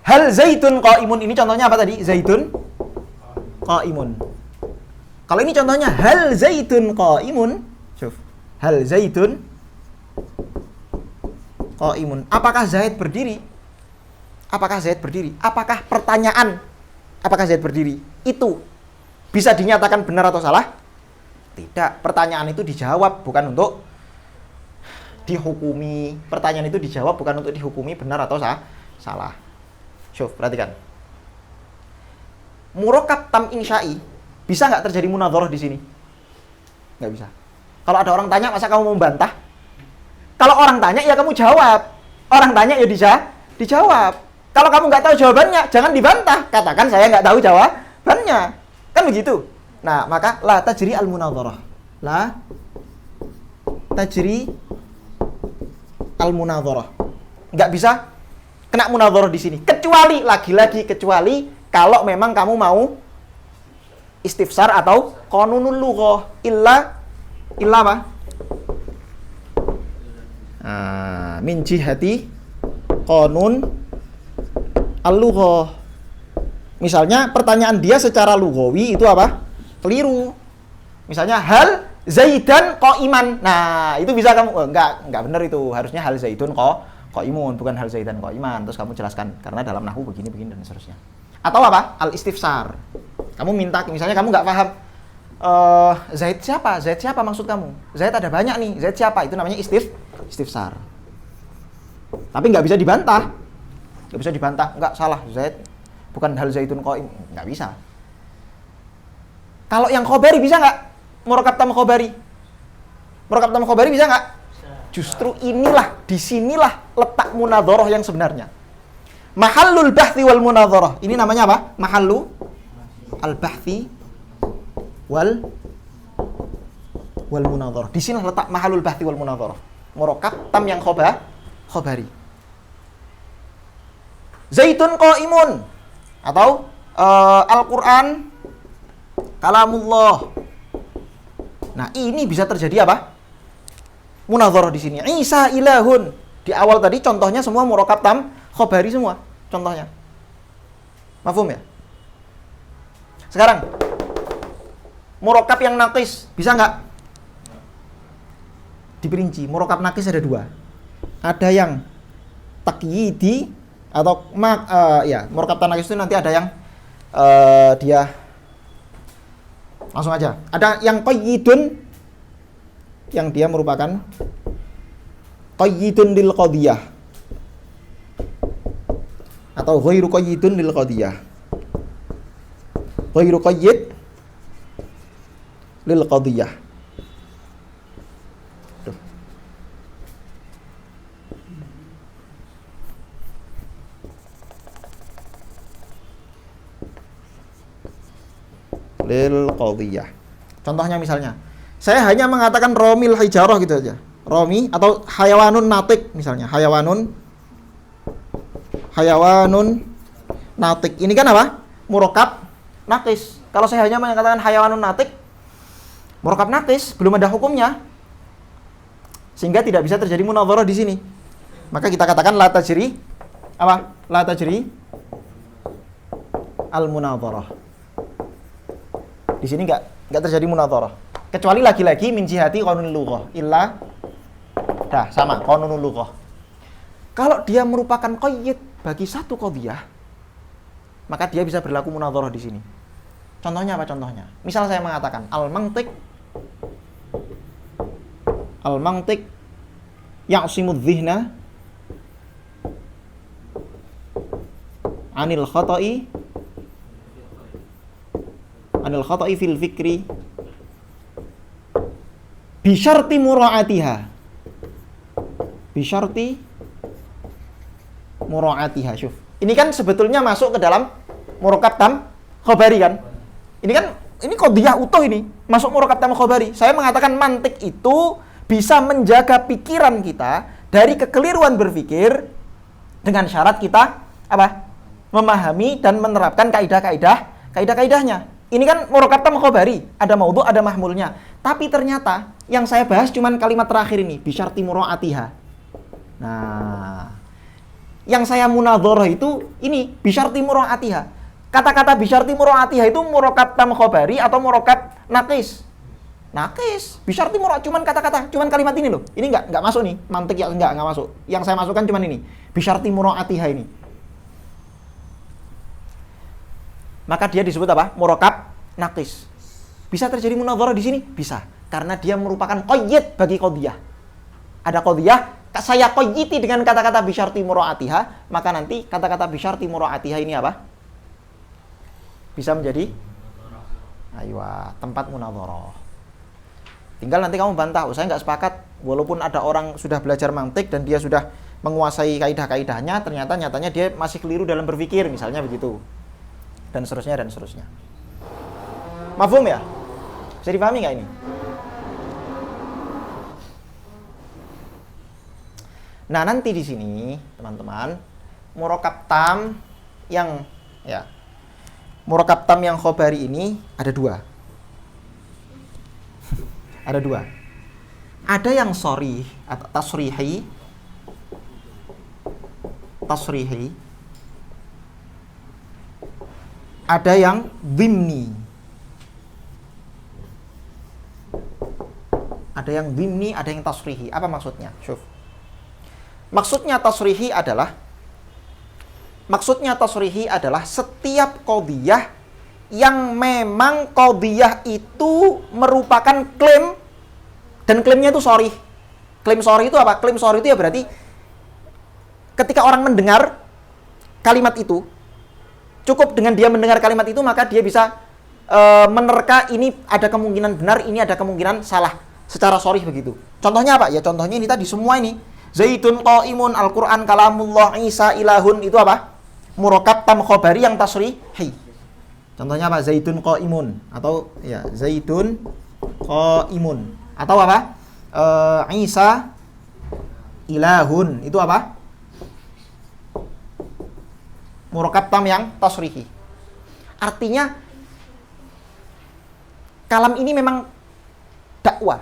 Hal Zaidun qa'imun, ini contohnya apa tadi? Zaidun qa'imun. Kalau ini contohnya hal Zaidun qa'imun. Syuf. Hal Zaidun qa'imun. Apakah Zaid berdiri? Apakah Zaid berdiri? Apakah pertanyaan apakah Zaid berdiri itu bisa dinyatakan benar atau salah? Tidak. Pertanyaan itu dijawab bukan untuk dihukumi. Pertanyaan itu dijawab bukan untuk dihukumi benar atau salah. Syuf, perhatikan. Murakkab tam insya'i bisa nggak terjadi munadharah di sini? Nggak bisa. Kalau ada orang tanya, masa kamu mau membantah? Kalau orang tanya, ya kamu jawab. Orang tanya, ya dijawab. Kalau kamu nggak tahu jawabannya, jangan dibantah. Katakan saya nggak tahu jawabannya. Kan begitu. Nah, maka la tajri al-munadharah. La tajri al-munadharah. Nggak bisa kena munadharah di sini. Kecuali, lagi-lagi kecuali kalau memang kamu mau istifsar atau qanunul lughah. Illa apa? Min jihati qanun al-lughah. Misalnya pertanyaan dia secara lughawi itu apa? Keliru. Misalnya hal Zaidan qa'iman. Nah, itu bisa kamu enggak benar itu. Harusnya hal Zaidun qa'imun, bukan hal Zaidan qa'iman. Terus kamu jelaskan karena dalam nahwu begini dan seterusnya. Atau apa? Al-istifsar. Kamu minta, misalnya kamu nggak paham Zaid siapa? Zaid siapa maksud kamu? Zaid ada banyak nih. Zaid siapa? Itu namanya istifsar. Tapi nggak bisa dibantah. Nggak bisa dibantah. Nggak, salah. Zaid bukan hal Zaidun qaim. Nggak bisa. Kalau yang khabari bisa nggak? Murakkab tam khabari. Murakkab tam khabari bisa nggak? Justru disinilah letak munadharah yang sebenarnya. Mahallul bahthi wal munadharah. Ini namanya apa? Mahallu al-bahthi wal munadharah. Di sini letak mahallul bahthi wal munadharah. Murakkab tam yang khabari. Zaidun qa'imun atau Al-Qur'an kalamullah. Nah, ini bisa terjadi apa? Munadharah di sini. Isa ilahun. Di awal tadi contohnya semua murakkab tam khabari semua contohnya. Mafhum ya? Sekarang murakkab yang naqis bisa nggak? Diperinci. Murakkab naqis ada dua. Ada yang taqyidi atau murakkab naqis itu nanti ada yang dia langsung aja. Ada yang qayyidun yang dia merupakan qayyidun lil qadiyah atau ghairu qayyidun lil qadiyah. Ghairu qayyid lil qadiyah. Lil qadiyah. Contohnya misalnya, saya hanya mengatakan romil hijarah gitu aja. Romi atau hayawanun natik misalnya. Hayawanun natik. Ini kan apa? Murakkab naqis. Kalau saya hanya mengatakan hayawanun natik, murakkab naqis, belum ada hukumnya. Sehingga tidak bisa terjadi munadharah di sini. Maka kita katakan la tajri apa? La tajri al-munadharah. Di sini enggak terjadi munadharah. Kecuali lagi-lagi min jihati qanunul lughah. Illa dah sama qanunul lughah. Kalau dia merupakan qayyid bagi satu qadhiyah, maka dia bisa berlaku munadharah di sini. Contohnya apa contohnya? Misal saya mengatakan al-mantiq ya'simudz dzihna anil khata'i fil fikri bi syarti mura'atiha. Syuf. Ini kan sebetulnya masuk ke dalam Murokab tam khobari kan? Ini kan ini qadhiyah utuh ini, masuk murokab tam khobari. Saya mengatakan mantik itu bisa menjaga pikiran kita dari kekeliruan berpikir dengan syarat kita apa? Memahami dan menerapkan kaidah-kaidahnya. Ini kan murokab tam khobari, ada maudhu, ada mahmulnya. Tapi ternyata yang saya bahas cuman kalimat terakhir ini, bisyarti mura'atiha. Nah, yang saya munadharah itu ini bisyarti mura'atiha. Kata-kata bisyarti mura'atiha itu murokab tam khobari atau murokab nakis? Nakis. Bisyarti mura'ah cuman kata-kata, cuman kalimat ini loh. Ini enggak masuk nih, mantik ya enggak masuk. Yang saya masukkan cuman ini, bisyarti mura'atiha ini. Maka dia disebut apa? Murokab nakis. Bisa terjadi munadharah di sini? Bisa. Karena dia merupakan qayyid bagi qadhiyah. Ada qadhiyah, saya qayyiti dengan kata-kata bisyarti mura'atiha, maka nanti kata-kata bisyarti mura'atiha ini apa? Bisa menjadi tempat munadharah. Tinggal nanti kamu bantah, saya nggak sepakat, walaupun ada orang sudah belajar mantik dan dia sudah menguasai kaidah-kaidahnya, ternyata nyatanya dia masih keliru dalam berpikir, misalnya begitu. Dan seterusnya dan seterusnya. Mafhum ya? Bisa dipahami nggak ini? Nah, nanti di sini, teman-teman, murokab tam yang murokab tam yang khobari ini ada dua. Ada dua. Ada yang sorih atau tasrihi. Ada yang dhimni. Ada yang dhimni, ada yang tasrihi. Apa maksudnya? Syuf. Maksudnya tasrihi adalah setiap qadhiyah yang memang qadhiyah itu merupakan klaim dan klaimnya itu sharih. Klaim sharih itu apa? Klaim sharih itu ya berarti ketika orang mendengar kalimat itu, cukup dengan dia mendengar kalimat itu maka dia bisa menerka ini ada kemungkinan benar, ini ada kemungkinan salah secara sharih begitu. Contohnya apa? Ya contohnya ini tadi semua ini. Zaidun qaimun, Al-Qur'an kalamullah, Isa ilahun, itu apa? Murokab tam khobari yang tasrihi. Contohnya apa? Zaidun qaimun atau ya Zaidun qaimun atau apa? Isa ilahun, itu apa? Murokab tam yang tasrihi. Artinya kalam ini memang dakwah.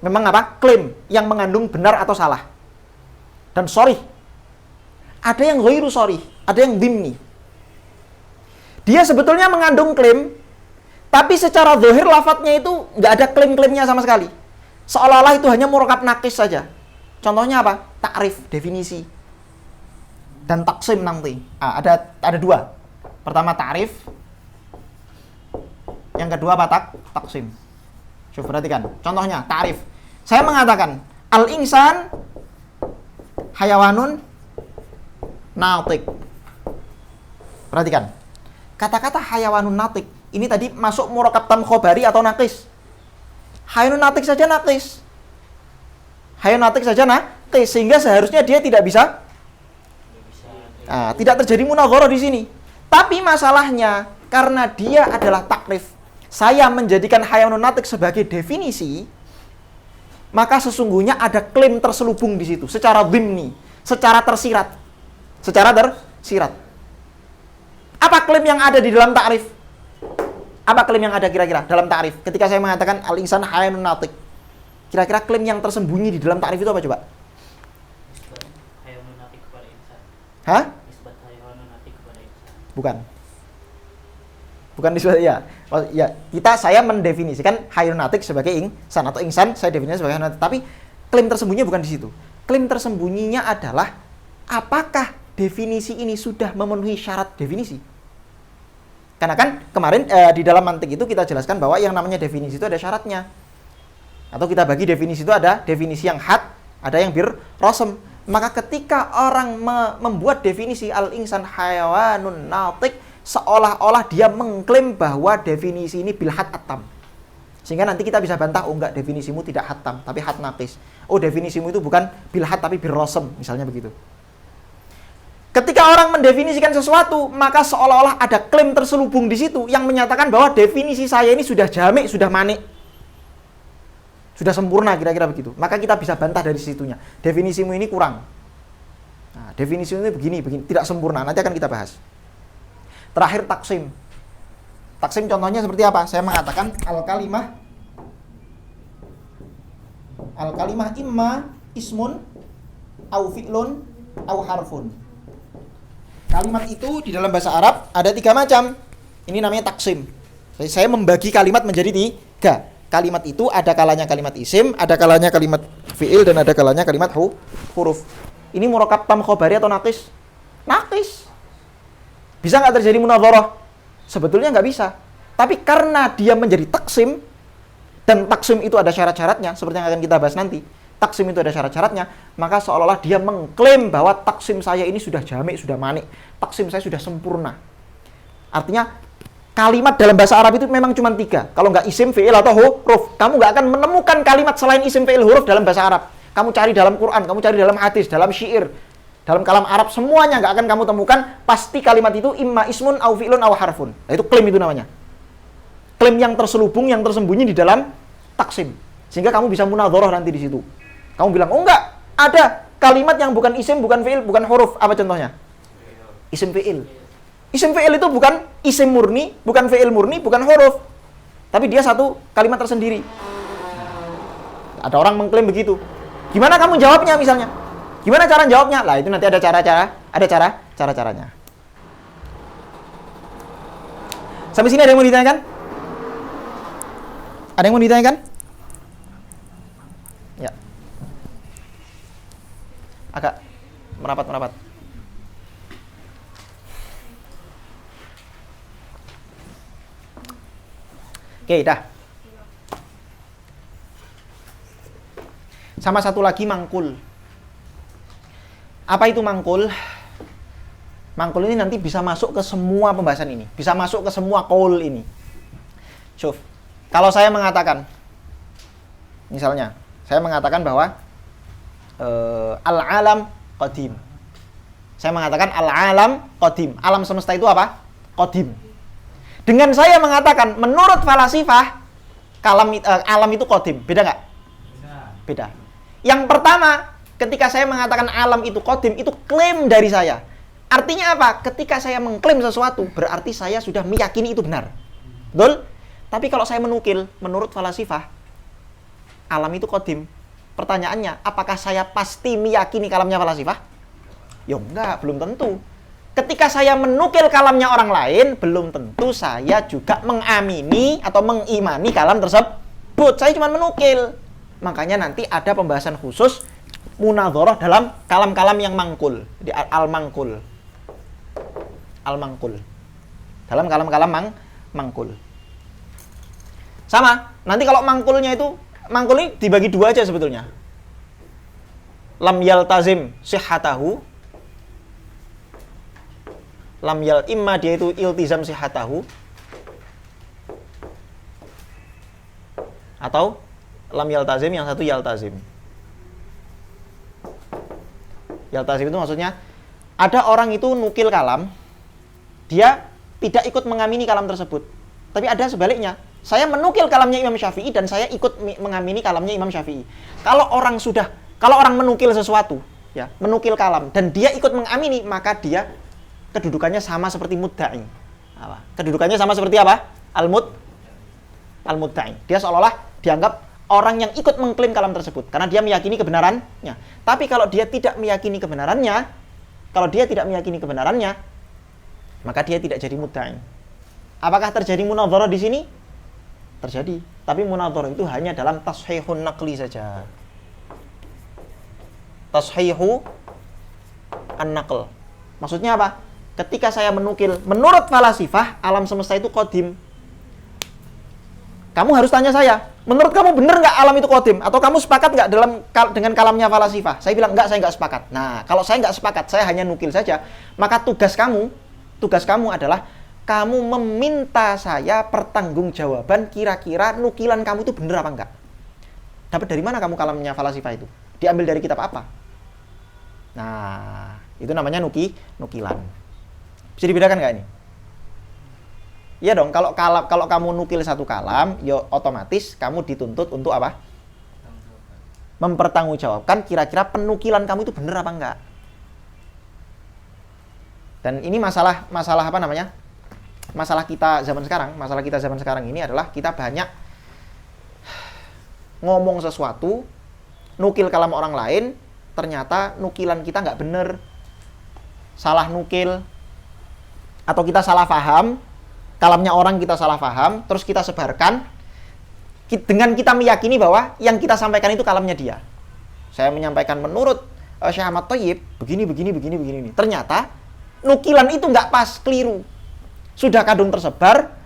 Memang apa? Klaim yang mengandung benar atau salah. Dan sharih. Ada yang ghairu sharih, ada yang dhimni. Dia sebetulnya mengandung klaim, tapi secara zahir lafadznya itu nggak ada klaim-klaimnya sama sekali. Seolah-olah itu hanya murokab nakis saja. Contohnya apa? Ta'rif, definisi. Dan taksim nanti. Ada dua. Pertama ta'rif. Yang kedua apa? Taksim. Coba perhatikan. Contohnya ta'rif. Saya mengatakan al-insan hayawanun natik. Perhatikan. Kata-kata hayawanun natik ini tadi masuk murokab tam khobari atau nakis? Hayawanun natik saja nakis. Hayawanun natik saja nakis, sehingga seharusnya dia tidak bisa tidak terjadi munadharah di sini. Tapi masalahnya karena dia adalah takrif, saya menjadikan hayawanun natik sebagai definisi, maka sesungguhnya ada klaim terselubung di situ secara dhimni, secara tersirat. Apa klaim yang ada di dalam ta'rif? Apa klaim yang ada kira-kira dalam ta'rif? Ketika saya mengatakan al-insan hayawanun natik, kira-kira klaim yang tersembunyi di dalam ta'rif itu apa coba? Hayawanun natik kepada insan. Hah? Nisbat hayawanun natik kepada insan. Bukan nisbat ya. Saya mendefinisikan hayawanun natik sebagai insan atau insan saya definisikan sebagai hayawanun natik. Tapi klaim tersembunyinya bukan di situ. Klaim tersembunyinya adalah apakah definisi ini sudah memenuhi syarat definisi? Karena kan kemarin di dalam mantik itu kita jelaskan bahwa yang namanya definisi itu ada syaratnya. Atau kita bagi definisi itu ada definisi yang had, ada yang bir rosem. Maka ketika orang membuat definisi al-insan hayawanun natik, seolah-olah dia mengklaim bahwa definisi ini bil had atam. Sehingga nanti kita bisa bantah, oh enggak, definisimu tidak hatam, tapi had naqis. Oh, definisimu itu bukan bil had tapi bir rosem, misalnya begitu. Ketika orang mendefinisikan sesuatu, maka seolah-olah ada klaim terselubung di situ yang menyatakan bahwa definisi saya ini sudah jamik, sudah manik, sudah sempurna, kira-kira begitu. Maka kita bisa bantah dari situnya. Definisimu ini kurang. Nah, definisimu ini begini, tidak sempurna. Nanti akan kita bahas. Terakhir taksim. Taksim contohnya seperti apa? Saya mengatakan al-kalimah imma ismun au fi'lun au harfun. Kalimat itu di dalam bahasa Arab ada 3 macam. Ini namanya taksim. Saya membagi kalimat menjadi 3. Kalimat itu ada kalanya kalimat isim, ada kalanya kalimat fi'il, dan ada kalanya kalimat huruf. Ini murakkab tam khobari atau nakis? Nakis. Bisa nggak terjadi munadharah? Sebetulnya nggak bisa. Tapi karena dia menjadi taksim, dan taksim itu ada syarat-syaratnya, seperti yang akan kita bahas nanti. Taksim itu ada syarat-syaratnya, maka seolah-olah dia mengklaim bahwa taksim saya ini sudah jamik, sudah manik. Taksim saya sudah sempurna. Artinya, kalimat dalam bahasa Arab itu memang cuma 3. Kalau nggak isim, fi'il, atau huruf. Kamu nggak akan menemukan kalimat selain isim, fi'il, huruf dalam bahasa Arab. Kamu cari dalam Quran, kamu cari dalam hadis, dalam syair, dalam kalam Arab, semuanya nggak akan kamu temukan. Pasti kalimat itu imma ismun, au fi'lun, au harfun. Nah, itu klaim itu namanya. Klaim yang terselubung, yang tersembunyi di dalam taksim. Sehingga kamu bisa munadharah nanti di situ. Kamu bilang, oh enggak, ada kalimat yang bukan isim, bukan fi'il, bukan huruf. Apa contohnya? Isim fi'il. Isim fi'il itu bukan isim murni, bukan fi'il murni, bukan huruf. Tapi dia satu kalimat tersendiri. Ada orang mengklaim begitu. Gimana kamu jawabnya misalnya? Gimana cara jawabnya? Lah itu nanti ada cara-caranya. Sampai sini ada yang mau ditanyakan? Ada yang mau ditanyakan? Ya. Agak merapat. Oke, dah. Sama satu lagi mangkul. Apa itu mangkul? Mangkul ini nanti bisa masuk ke semua pembahasan ini. Bisa masuk ke semua qaul ini. Syuf. Kalau saya mengatakan, misalnya, saya mengatakan bahwa al-alam qadim. Saya mengatakan al-alam qadim. Alam semesta itu apa? Qadim. Dengan saya mengatakan, menurut falasifah, alam itu qadim. Beda nggak? Beda. Yang pertama, ketika saya mengatakan alam itu qadim, itu klaim dari saya. Artinya apa? Ketika saya mengklaim sesuatu, berarti saya sudah meyakini itu benar. Betul? Tapi kalau saya menukil, menurut falasifah, alam itu qadim. Pertanyaannya, apakah saya pasti meyakini kalamnya falasifah? Ya enggak, belum tentu. Ketika saya menukil kalamnya orang lain, belum tentu saya juga mengamini atau mengimani kalam tersebut. Saya cuma menukil. Makanya nanti ada pembahasan khusus munadharah dalam kalam-kalam yang mangkul. Di al-mangkul. Al-mangkul. Dalam kalam-kalam mangkul. Sama, nanti kalau mangkulnya itu, mangkul ini dibagi 2 aja sebetulnya. Lam yaltazim sihhatahu. Imma dia itu iltizam sihhatahu. Atau lam yaltazim, yang satu yaltazim. Yaltazim itu maksudnya, ada orang itu nukil kalam, dia tidak ikut mengamini kalam tersebut. Tapi ada sebaliknya. Saya menukil kalamnya Imam Syafi'i dan saya ikut mengamini kalamnya Imam Syafi'i. Kalau orang menukil sesuatu, ya, menukil kalam dan dia ikut mengamini, maka dia kedudukannya sama seperti mudda'i. Kedudukannya sama seperti apa? Al-mudda'i. Dia seolah-olah dianggap orang yang ikut mengklaim kalam tersebut karena dia meyakini kebenarannya. Tapi kalau dia tidak meyakini kebenarannya, maka dia tidak jadi mudda'i. Apakah terjadi munadharah di sini? Terjadi, tapi munadharah itu hanya dalam tashihun naqli saja. Tashihu an-naql. Maksudnya apa? Ketika saya menukil, menurut falasifah, alam semesta itu qadim. Kamu harus tanya saya, menurut kamu benar nggak alam itu qadim? Atau kamu sepakat nggak dengan kalamnya falasifah? Saya bilang, enggak, saya nggak sepakat. Nah, kalau saya nggak sepakat, saya hanya nukil saja, maka tugas kamu adalah kamu meminta saya pertanggungjawaban kira-kira nukilan kamu itu benar apa enggak. Dapat dari mana kamu kalamnya falasifah itu? Diambil dari kitab apa? Nah, Itu namanya nukilan. Bisa dibedakan nggak ini? Iya dong, kalau kamu nukil satu kalam, ya otomatis kamu dituntut untuk apa? Mempertanggungjawabkan kira-kira penukilan kamu itu benar apa enggak. Dan ini masalah apa namanya? Masalah kita zaman sekarang ini adalah kita banyak ngomong sesuatu, nukil kalam orang lain, ternyata nukilan kita nggak benar, salah nukil, atau kita salah paham, kalamnya orang kita salah paham, terus kita sebarkan, dengan kita meyakini bahwa yang kita sampaikan itu kalamnya dia. Saya menyampaikan menurut Syekh Ahmad Thayyib, begini. Ternyata, nukilan itu nggak pas, keliru. Sudah kadung tersebar,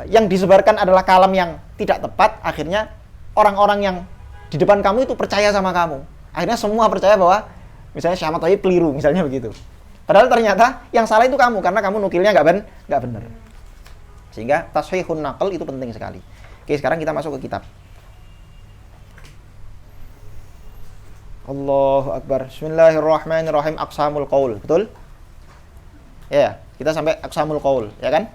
yang disebarkan adalah kalam yang tidak tepat, akhirnya orang-orang yang di depan kamu itu percaya sama kamu. Akhirnya semua percaya bahwa, misalnya Syekh Ahmad Thayyib keliru, misalnya begitu. Padahal ternyata yang salah itu kamu, karena kamu nukilnya nggak benar. Sehingga tashihun naql itu penting sekali. Oke, sekarang kita masuk ke kitab. Allahu Akbar. Bismillahirrahmanirrahim. Aqsamul qaul. Betul? Ya, kita sampai aqsamul qaul, ya kan?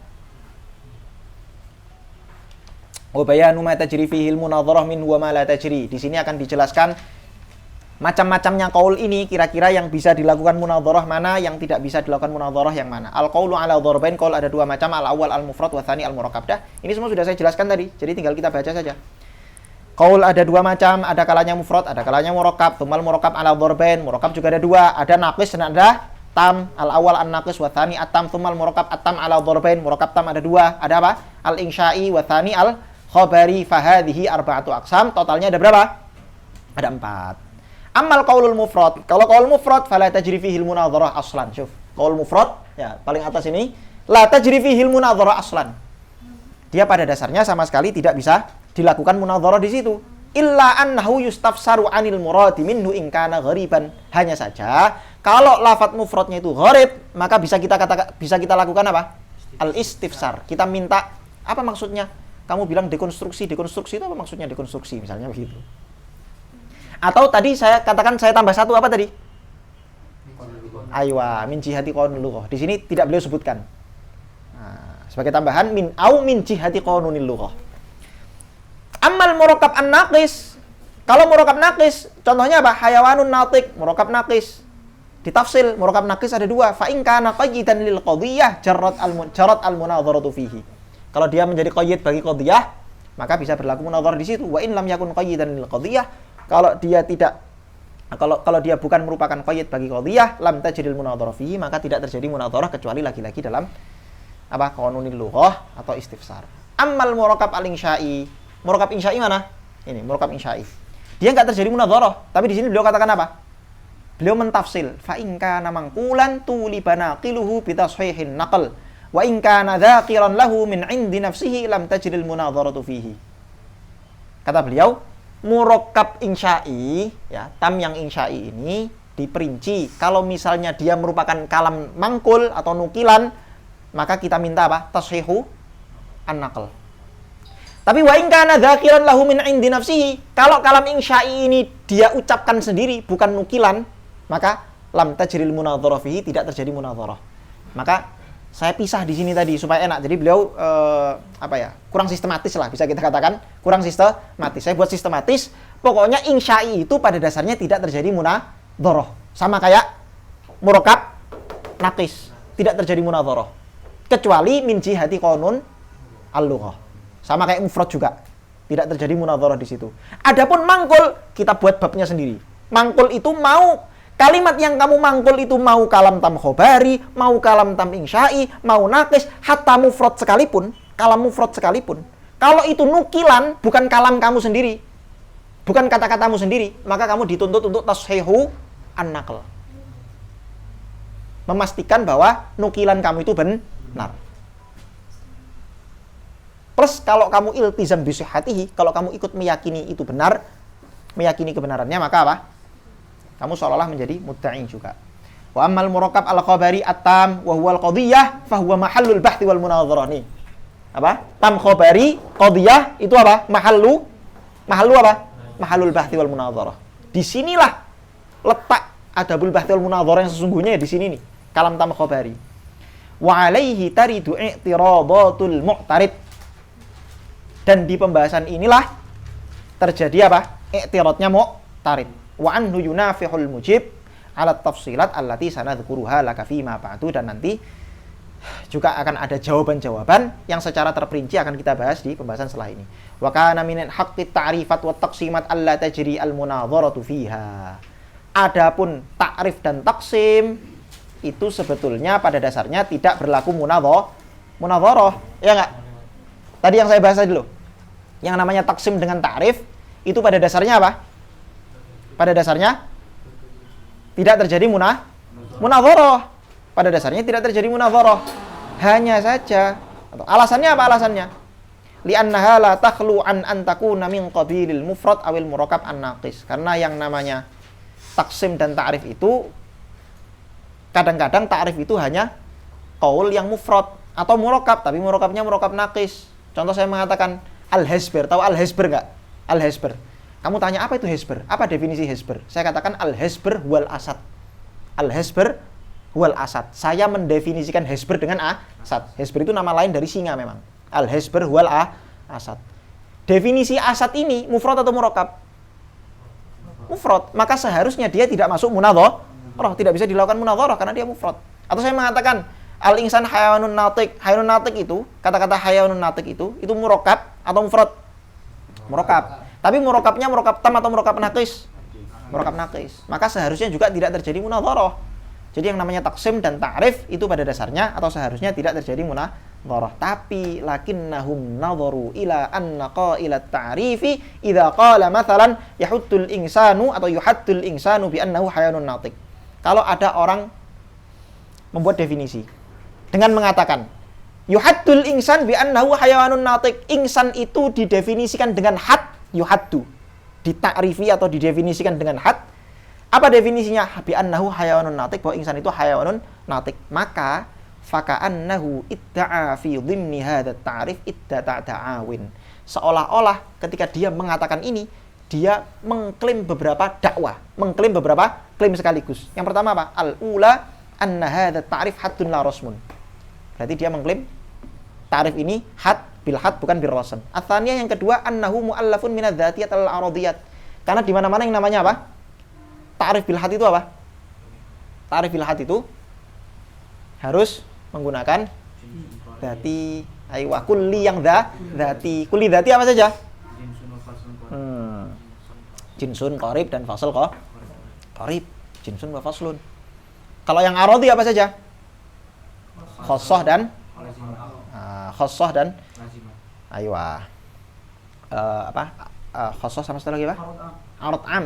Wa bayanu ma tajri fihi al-munadharah min wa ma la tajri. Di sini akan dijelaskan macam-macamnya qaul ini, kira-kira yang bisa dilakukan munadharah mana, yang tidak bisa dilakukan munadharah yang mana. Al-qaulu ala dharbain, qaul ada dua macam, al-awwal al-mufrad wa tsani al-murakkab. Ini semua sudah saya jelaskan tadi, jadi tinggal kita baca saja. Qaul ada dua macam, ada kalanya mufrad, ada kalanya murakkab. Tsumal murakkab ala dharbain, murakkab juga ada dua, ada naqis dan ada tam. Al-awwal an-naqis wa tsani at-tam, tsumal murakkab at-tam ala dharbain, murakkab tam ada dua, ada apa? Al-insya'i wa tsani al-khabari, fa hadhihi arba'atu aqsam. Totalnya ada berapa? Ada 4. Amal qaulul mufrad. Kalau qaul mufrad fala tajri fihi al-munadharah aslan. Syuf. Qaul mufrad ya paling atas ini la tajri fihi al-munadharah aslan. Dia pada dasarnya sama sekali tidak bisa dilakukan munadharah di situ. Illa annahu yustafsaru 'anil muradi minhu in kana ghariban. Hanya saja kalau lafaz mufradnya itu gharib, maka bisa kita lakukan apa? Al-istifsar. Kita minta apa maksudnya? Kamu bilang dekonstruksi itu apa maksudnya dekonstruksi misalnya begitu. Atau tadi saya katakan saya tambah satu apa tadi? Aywa, min jihati qanunil lughah. Di sini tidak beliau sebutkan. Nah, sebagai tambahan min jihati qanunil lughah. Amal murakkab an-naqis. Kalau murakkab naqis, contohnya apa? Hayawanun natiq, murakkab naqis. Ditafsil, murakkab naqis ada dua. Fa in kana qayyidan lil qadhiyah jarrat al-munadharatu fihi. Kalau dia menjadi qayyid bagi qadhiyah, maka bisa berlaku munadharah di situ. Wa in lam yakun qayyidan lil qadhiyah, kalau dia bukan merupakan qayyid bagi qadhiyah, lam tajril munadharah fihi, maka tidak terjadi munadharah kecuali lagi-lagi dalam apa? Qanunil lughah atau istifsar. Ammal murakkab al-insya'i. Murakkab insya'i mana? Ini murakkab insya'i. Dia enggak terjadi munadharah, tapi di sini beliau katakan apa? Beliau mentafsil, fa in kana manqulan tulibana qiluhu bi tashihin naql wa in kana dzakiran lahu min 'indi nafsihi lam tajril munadharatu fihi. Kata beliau, murakkab insya'i, ya, tam yang insya'i ini diperinci. Kalau misalnya dia merupakan kalam mangkul atau nukilan, maka kita minta apa? Tashihu an-naql. Tapi wa in kana dzakiran lahu min 'indi nafsihi, kalau kalam insya'i ini dia ucapkan sendiri, bukan nukilan, maka lam tajril munadharah fihi, tidak terjadi munadharah. Maka saya pisah di sini tadi supaya enak. Jadi beliau kurang sistematis lah, bisa kita katakan kurang sistematis. Saya buat sistematis. Pokoknya insya'i itu pada dasarnya tidak terjadi munadharah. Sama kayak murakkab naqis, tidak terjadi munadharah. Kecuali min jihati qanun al-lughah. Sama kayak mufrad juga, tidak terjadi munadharah di situ. Adapun mangkul, kita buat babnya sendiri. Mangkul itu mau kalimat yang kamu mangkul itu mau kalam tam khobari, mau kalam tam insya'i, mau naqis, hatta mufrad sekalipun, kalam mufrad sekalipun. Kalau itu nukilan, bukan kalam kamu sendiri, bukan kata-katamu sendiri, maka kamu dituntut untuk tashihu an-naql. Memastikan bahwa nukilan kamu itu benar. Plus kalau kamu iltizam bisihhatihi, kalau kamu ikut meyakini itu benar, meyakini kebenarannya, maka apa? Kamu seolah-olah menjadi mudda'i juga. Wa ammal murakkab al-khabari at-tam wa huwa al-qadhiyah fa huwa mahallul bahthi wal munadharah. Nih. Apa? Tam khabari, qadhiyah itu apa? Mahallu apa? Mahallul bahthi wal munadharah. Disinilah letak adabul bahthi wal munadharah yang sesungguhnya ya di sini nih, kalam tam khabari. Wa alaihi taridu i'tiradatul mu'tarid. Dan di pembahasan inilah terjadi apa? I'tiradnya mu'tarid. Wa anhu yunafihul mujib ala tafsilat allati sanadhkuruha laka fima ba'du, dan nanti juga akan ada jawaban-jawaban yang secara terperinci akan kita bahas di pembahasan setelah ini. Wa kana min haqqit ta'rifat wa taqsimat alla tajri al munadharatu fiha. Adapun ta'rif dan taksim itu sebetulnya pada dasarnya tidak berlaku munadharah, ya enggak? Tadi yang saya bahas dulu. Yang namanya taksim dengan ta'rif itu pada dasarnya apa? Pada dasarnya tidak terjadi munadharah. Pada dasarnya tidak terjadi munadharah. Hanya saja, atau alasannya apa alasannya? Li'annaha la takhlu an takuna min qabilil mufrad awil murakkab an-naqis. Karena yang namanya taksim dan ta'rif itu kadang-kadang ta'rif itu hanya qaul yang mufrad atau murakkab, tapi murakkabnya murakkab naqis. Contoh saya mengatakan al-hasbir. Tahu al-hasbir enggak? Al-hasbir. Kamu tanya apa itu hasbir? Apa definisi hasbir? Saya katakan al-hasbir huwal asad. Al-hasbir huwal asad. Saya mendefinisikan hasbir dengan asad. Hasbir itu nama lain dari singa memang. Al-hasbir huwal asad. Definisi asad ini mufrad atau murakkab? Mufrad. Maka seharusnya dia tidak masuk munadharah. Tidak bisa dilakukan munadharah karena dia mufrad. Atau saya mengatakan al-insan hayawanun natiq. Hayawanun natiq itu, kata-kata hayawanun natiq itu murakkab atau mufrad? Murakkab. Tapi murakkabnya murakkab tam atau murakkab naqis? Murakkab naqis. Maka seharusnya juga tidak terjadi munadharah. Jadi yang namanya taksim dan ta'rif itu pada dasarnya atau seharusnya tidak terjadi munadharah. Tapi lakinnahum nadharu ila anna qailat ta'rifi idza qala mathalan yahuttul insanu atau yuhattul insanu bi annahu hayawanun natiq. Kalau ada orang membuat definisi dengan mengatakan yuhattul insan bi annahu hayawanun natiq. Insan itu didefinisikan dengan had, yuhattu. Ditakrifi atau didefinisikan dengan had. Apa definisinya? Bi annahu hayawanun natiq, bahwa insan itu hayawanun natiq. Maka faka'annahu idda'a fi dhimni hadha ta'rif iddata ta'awin. Seolah-olah ketika dia mengatakan ini, dia mengklaim beberapa dakwah, mengklaim beberapa klaim sekaligus. Yang pertama apa? Al-ula anna hadha ta'rif haddun la rasmun. Berarti dia mengklaim ta'rif ini had bil had bukan bil rasm. Ats-tsaniyah yang kedua annahu muallafun min adz-dzatiyat al-aradiyat. Karena di mana-mana yang namanya apa? Ta'rif bil had itu apa? Ta'rif bil had itu harus menggunakan dzati. Aywa kulli yang dzati. Kulli dzati apa saja? Jinsun, qarib, dan fasl qarib. Jinsun wa faslun. Kalau yang aradi apa saja? Khassah dan aywa. Khassah sama satu lagi apa? Arad am.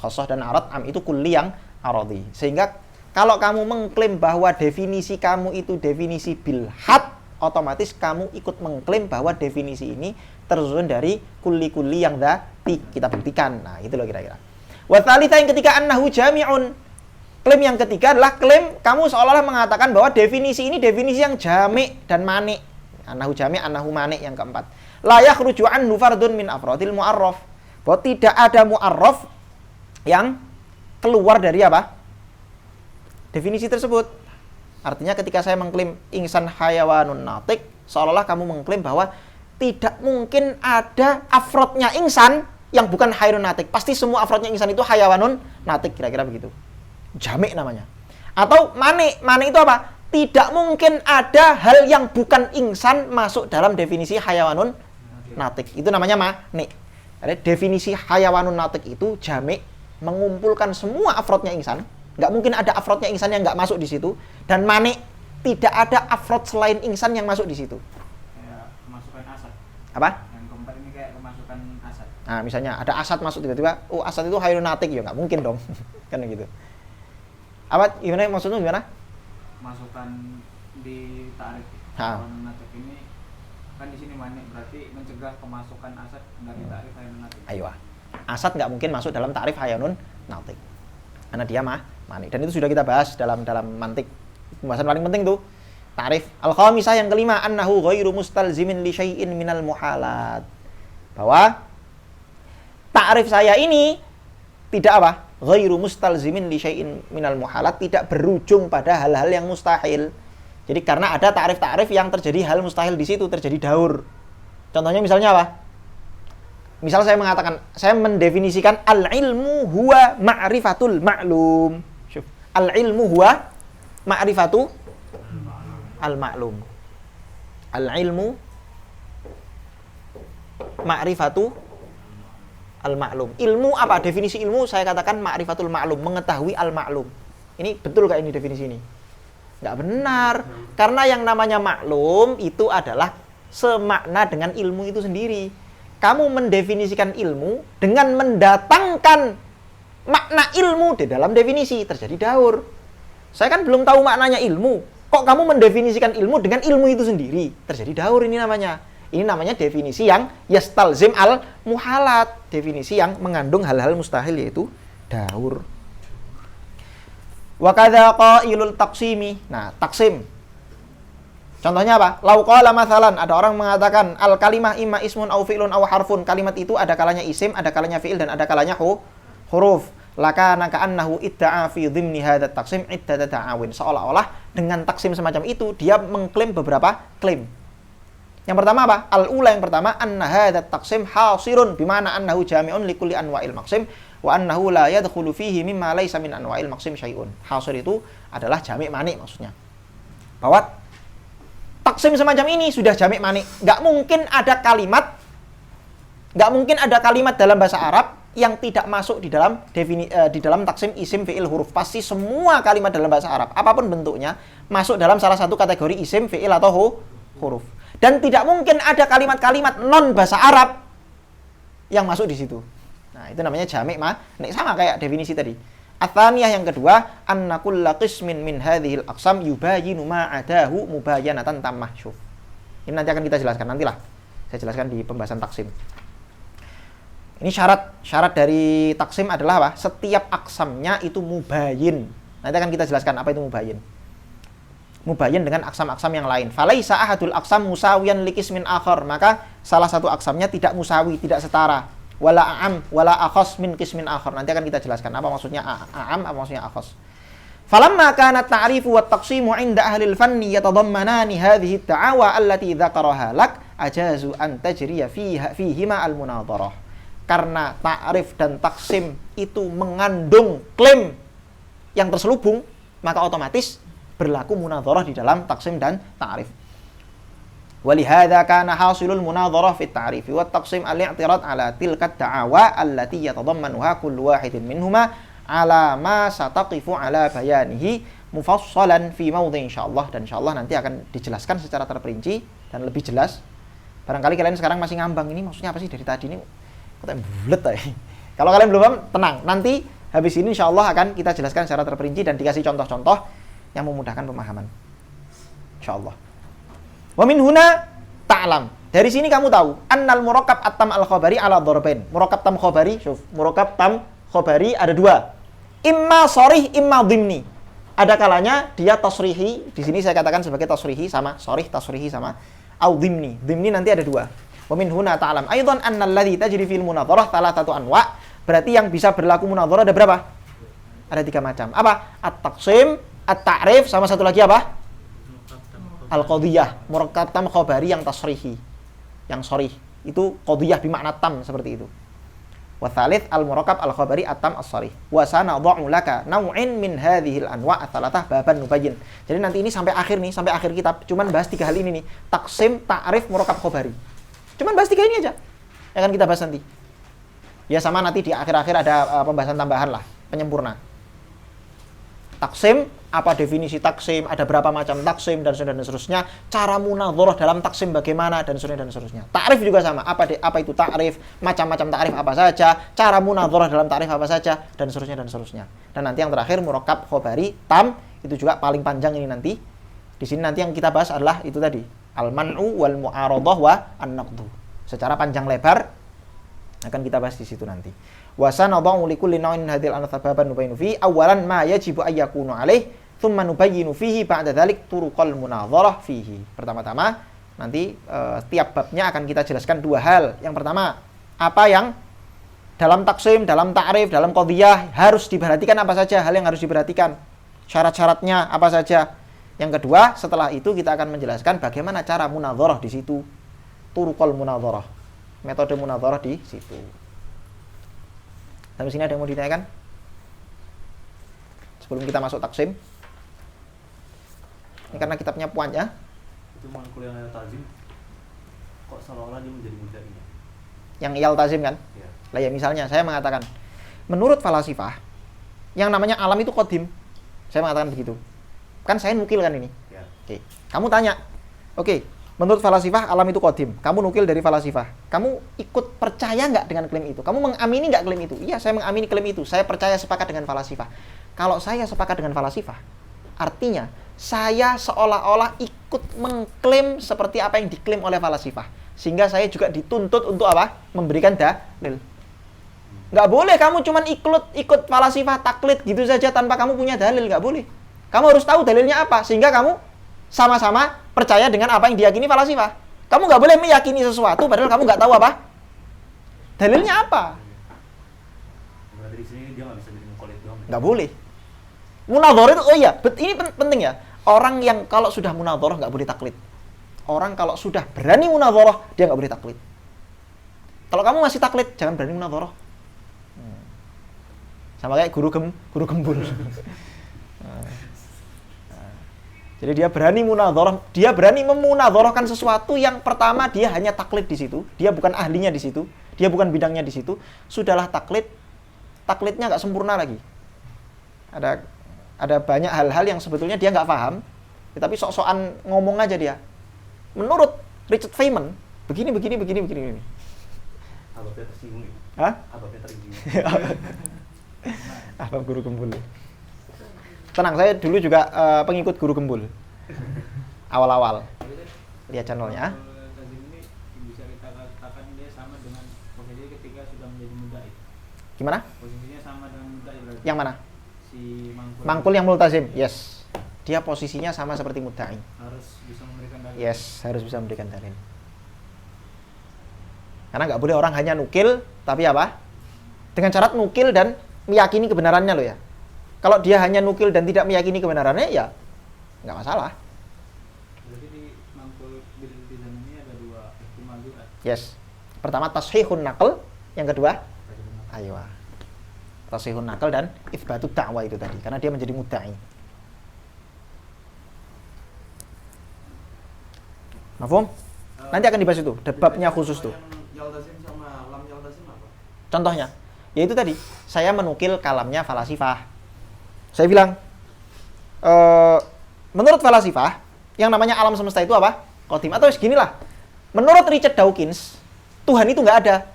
Khassah dan arad am itu kulli yang aradi. Sehingga kalau kamu mengklaim bahwa definisi kamu itu definisi bil had, otomatis kamu ikut mengklaim bahwa definisi ini tersusun dari kulli yang dzati. Kita buktikan. Nah, itu loh kira-kira. Wa tsalitsa yang ketiga annahu jami'un. Klaim yang ketiga adalah klaim kamu seolah-olah mengatakan bahwa definisi ini definisi yang jami' dan mani'. Annahu jami', annahu mani' yang keempat. La yakhruju anhu fardun min afradil mu'arraf. Bahwa tidak ada mu'arraf yang keluar dari apa? Definisi tersebut. Artinya ketika saya mengklaim insan hayawanun natiq, seolah-olah kamu mengklaim bahwa tidak mungkin ada afrodnya insan yang bukan hayawanun natiq. Pasti semua afrodnya insan itu hayawanun natiq, kira-kira begitu. Jami' namanya. Atau mani itu apa? Tidak mungkin ada hal yang bukan insan masuk dalam definisi hayawanun natiq. Itu namanya mani. Jadi definisi hayawanun natiq itu jami', mengumpulkan semua afrodnya insan. Nggak mungkin ada afrodnya insan yang nggak masuk di situ. Dan mani, tidak ada afrod selain insan yang masuk di situ. Kemasukan asad. Apa? Yang keempat ini kayak kemasukan asad. Nah, misalnya ada asad masuk tiba-tiba, oh asad itu hayawanun natiq, ya nggak mungkin dong. Kan gitu. Apa? Gimana maksudnya gimana? Masukan di ta'rif. Hayawanun natiq ini kan di sini mani, berarti mencegah kemasukan asad dari ta'rif hayawanun natiq. Ayo. Asad nggak mungkin masuk dalam ta'rif hayawanun natiq. Karena dia mani. Dan itu sudah kita bahas dalam mantik. Pembahasan paling penting tuh ta'rif. Al-khamisah yang kelima annahu ghairu mustalzimin li syai'in minal muhalat. Bahwa ta'rif saya ini tidak apa? ghairu mustalzimin li syai'in minal muhalat, tidak berujung pada hal-hal yang mustahil. Jadi karena ada ta'rif-ta'rif yang terjadi hal mustahil di situ, terjadi daur. Contohnya misalnya apa? Misal saya mengatakan, saya mendefinisikan al-ilmu huwa ma'rifatul ma'lum. Al-ilmu huwa ma'rifatu al-ma'lum. Al-ilmu ma'rifatu al-ma'lum. Ilmu apa? Definisi ilmu saya katakan ma'rifatul ma'lum, mengetahui al-ma'lum. Ini betul gak ini definisi ini? Nggak benar. Karena yang namanya maklum itu adalah semakna dengan ilmu itu sendiri. Kamu mendefinisikan ilmu dengan mendatangkan makna ilmu di dalam definisi, terjadi daur. Saya kan belum tahu maknanya ilmu. Kok kamu mendefinisikan ilmu dengan ilmu itu sendiri? Terjadi daur ini namanya. Ini namanya definisi yang yastalzim al-muhalat. Definisi yang mengandung hal-hal mustahil, yaitu daur. Wa kadza qailul taqsimi. Nah, taksim. Contohnya apa? Lau qala mathalan, ada orang mengatakan al kalimah imma ismun au fi'lun au harfun. Kalimat itu ada kalanya isim, ada kalanya fi'il, dan ada kalanya huruf. Lakana ka'annahu idda'a fi dhimni hadha taksim iddat ta'awin. Seolah-olah dengan taksim semacam itu dia mengklaim beberapa klaim. Yang pertama apa? Al-ula, yang pertama, anna hadha taksim hasirun, bimana annahu jami'un likulli anwa'il maqsim wa annahu la yadkhulu fihi mimma laysa min anwa'il maqsim syai'un. Hasir itu adalah jami' mani maksudnya. Bahwa taksim semacam ini sudah jami' mani. Nggak mungkin ada kalimat dalam bahasa Arab yang tidak masuk di dalam di dalam taksim isim fi'il huruf. Pasti semua kalimat dalam bahasa Arab, apapun bentuknya, masuk dalam salah satu kategori isim fi'il atau huruf. Dan tidak mungkin ada kalimat-kalimat non bahasa Arab yang masuk di situ. Nah, itu namanya jami' mani, sama kayak definisi tadi. Atsaniyah, yang kedua, anna kulla qismin min hadhil aqsam yubayinu ma adahu mubayanatan tammah. Syuf. Ini nanti akan kita jelaskan, nantilah saya jelaskan di pembahasan taksim. Ini syarat dari taksim adalah apa? Setiap aksamnya itu mubayin. Nanti akan kita jelaskan apa itu mubayin. Mubayin dengan aksam-aksam yang lain. Falaisa ahadul aksam musawiyan liqismin akhar, maka salah satu aksamnya tidak musawi, tidak setara. Wala a'am wala akhas min qismin akhar. Nanti akan kita jelaskan apa maksudnya a'am, apa maksudnya akhas. Falamma kana at-ta'rifu wat taqsimu 'inda ahli al-fanni yatadammanani hadhihi at-ta'awa allati dzakaraha lak ajazu an tajriya fihima al-munadharah. Karena ta'rif dan taksim itu mengandung klaim yang terselubung, maka otomatis berlaku munadharah di dalam taksim dan ta'rif. Walihada kana hasilul munadharah fi at-ta'rif wa at-taqsim al-i'tirad ala tilka ad-da'awa allati yatadammanuha kullu wahidin minhuma ala ma sataqifu ala bayanihi mufassalan fi mawdhi' insyaallah. Dan insyaallah nanti akan dijelaskan secara terperinci dan lebih jelas. Barangkali kalian sekarang masih ngambang, ini maksudnya apa sih dari tadi ini? Kok bulet ya. Kalau kalian belum paham, tenang. Nanti habis ini insyaallah akan kita jelaskan secara terperinci dan dikasih contoh-contoh yang memudahkan pemahaman. Insyaallah. Wa min huna ta'lam. Dari sini kamu tahu annal murakkab at-tam al-khabari ala dharbain. Murakkab tam khabari, syuf. Murakkab tam khabari ada dua. Imma sharih, imma dhimni. Ada kalanya dia tasrihi, di sini saya katakan sebagai tasrihi sama sharih, tasrihi sama au dhimni. Dhimni nanti ada dua. Wa min huna ta'lam aidan anna alladhi tajri fil munadharah thalathatu anwa'. Berarti yang bisa berlaku munadharah ada berapa? Ada 3 macam. Apa? At-taqsim, at-ta'rif, sama satu lagi apa? Al-qadiyah, murakkab tam khabari yang tasrihi, yang sharih. Itu qadiyah bimakna tam seperti itu. Wa tsalits al-murakkab al-khabari at-tam as-sharih. Wa sanadhu laka naw'in min hadhil anwa' ats-tsalatsah baban nubayyin. Jadi nanti ini sampai akhir nih, sampai akhir kitab cuman bahas 3 hal ini nih. Taksim, ta'rif, murakkab khabari. Cuman bahas 3 ini aja. Yang akan kita bahas nanti. Ya sama nanti di akhir-akhir ada pembahasan tambahan lah, penyempurna. Taksim, apa definisi taksim, ada berapa macam taksim dan seterusnya, cara munadharah dalam taksim bagaimana dan seterusnya. Ta'rif juga sama, apa itu ta'rif, macam-macam ta'rif apa saja, cara munadharah dalam ta'rif apa saja dan seterusnya. Dan nanti yang terakhir murakkab khabari tam, itu juga paling panjang ini nanti. Di sini nanti yang kita bahas adalah itu tadi, al-man'u wal mu'aradah wa an-naqdu. Secara panjang lebar akan kita bahas di situ nanti. Wa sanadhu likulli naw'in hadhil anathababan nubayinu fi awalan ma yajibu ayyakunu alaih thumma nubayyinu fihi ba'da dzalik turuqal munadharah fihi. Pertama-tama nanti tiap babnya akan kita jelaskan 2 hal. Yang pertama, apa yang Dalam taksim, dalam ta'rif, dalam qadhiyah harus diperhatikan apa saja hal yang harus diperhatikan. Syarat-syaratnya apa saja. Yang kedua, setelah itu kita akan menjelaskan bagaimana cara munadharah di situ. Turuqul munadharah. Metode munadharah di situ. Sampai sini ada yang mau ditanyakan? Sebelum kita masuk taksim. Ini karena kitabnya Puan ya. Itu mangkul yang tazim kok seolah-olah dia menjadi mudainya. Yang iyal tazim kan? Ya. Lah ya misalnya saya mengatakan menurut falasifah yang namanya alam itu qadim. Saya mengatakan begitu. Kan saya nukil kan ini. Ya. Oke. Kamu tanya. Oke, menurut falasifah alam itu qadim. Kamu nukil dari falasifah. Kamu ikut percaya nggak dengan klaim itu? Kamu mengamini nggak klaim itu? Iya, saya mengamini klaim itu. Saya percaya sepakat dengan falasifah. Kalau saya sepakat dengan falasifah, artinya saya seolah-olah ikut mengklaim seperti apa yang diklaim oleh falasifah. Sehingga saya juga dituntut untuk apa? Memberikan dalil. Nggak boleh kamu cuman ikut falasifah taklid gitu saja tanpa kamu punya dalil, nggak boleh. Kamu harus tahu dalilnya apa sehingga kamu sama-sama percaya dengan apa yang diyakini falasifah. Kamu nggak boleh meyakini sesuatu padahal kamu nggak tahu apa dalilnya apa. Berarti di sini dia nggak bisa jadi mukallid doang. Nggak boleh. Munadharah itu, oh iya, ini penting ya. Orang yang kalau sudah munadharah nggak boleh taklid. Orang kalau sudah berani munadharah dia nggak boleh taklid. Kalau kamu masih taklid, jangan berani munadharah. Sama kayak guru gembul. Jadi dia berani munadharah, dia berani memunadharahkan sesuatu yang pertama dia hanya taklid di situ, dia bukan ahlinya di situ, dia bukan bidangnya di situ, sudahlah taklidnya nggak sempurna lagi. Ada banyak hal-hal yang sebetulnya dia nggak paham, tapi sok-sokan ngomong aja dia. Menurut Richard Feynman, begini. Ababnya tersinggung ya? Hah? Ababnya tersinggung. Abang guru gembul. Tenang, saya dulu juga pengikut guru gembul. Awal-awal. Lihat channelnya. Tazim ini bisa kita katakan dia sama dengan posisi ketika sudah menjadi mudai. Gimana? Posisinya sama dengan mudai berarti. Yang mana? Si Mangkul yang multazim. Yes. Dia posisinya sama seperti mudda'i. harus bisa memberikan dalil. Yes, harus bisa memberikan dalil. Karena nggak boleh orang hanya nukil, tapi apa? Dengan syarat nukil dan meyakini kebenarannya loh ya. Kalau dia hanya nukil dan tidak meyakini kebenarannya, ya nggak masalah. Berarti di mangkul bil-iltizam ini ada dua ihtimal juga. Yes. Pertama tashihun naql, yang kedua aywa. Tashihun naql dan itsbatut da'wah itu tadi, karena dia menjadi mudda'i. Mafhum? Nanti akan dibahas itu, babnya khusus tuh. Yaltazim sama lam yaltazim apa? Contohnya, yaitu tadi, saya menukil kalamnya falasifah. Saya bilang, menurut falasifah, yang namanya alam semesta itu apa? Qadim. Atau seginilah, menurut Richard Dawkins, Tuhan itu nggak ada.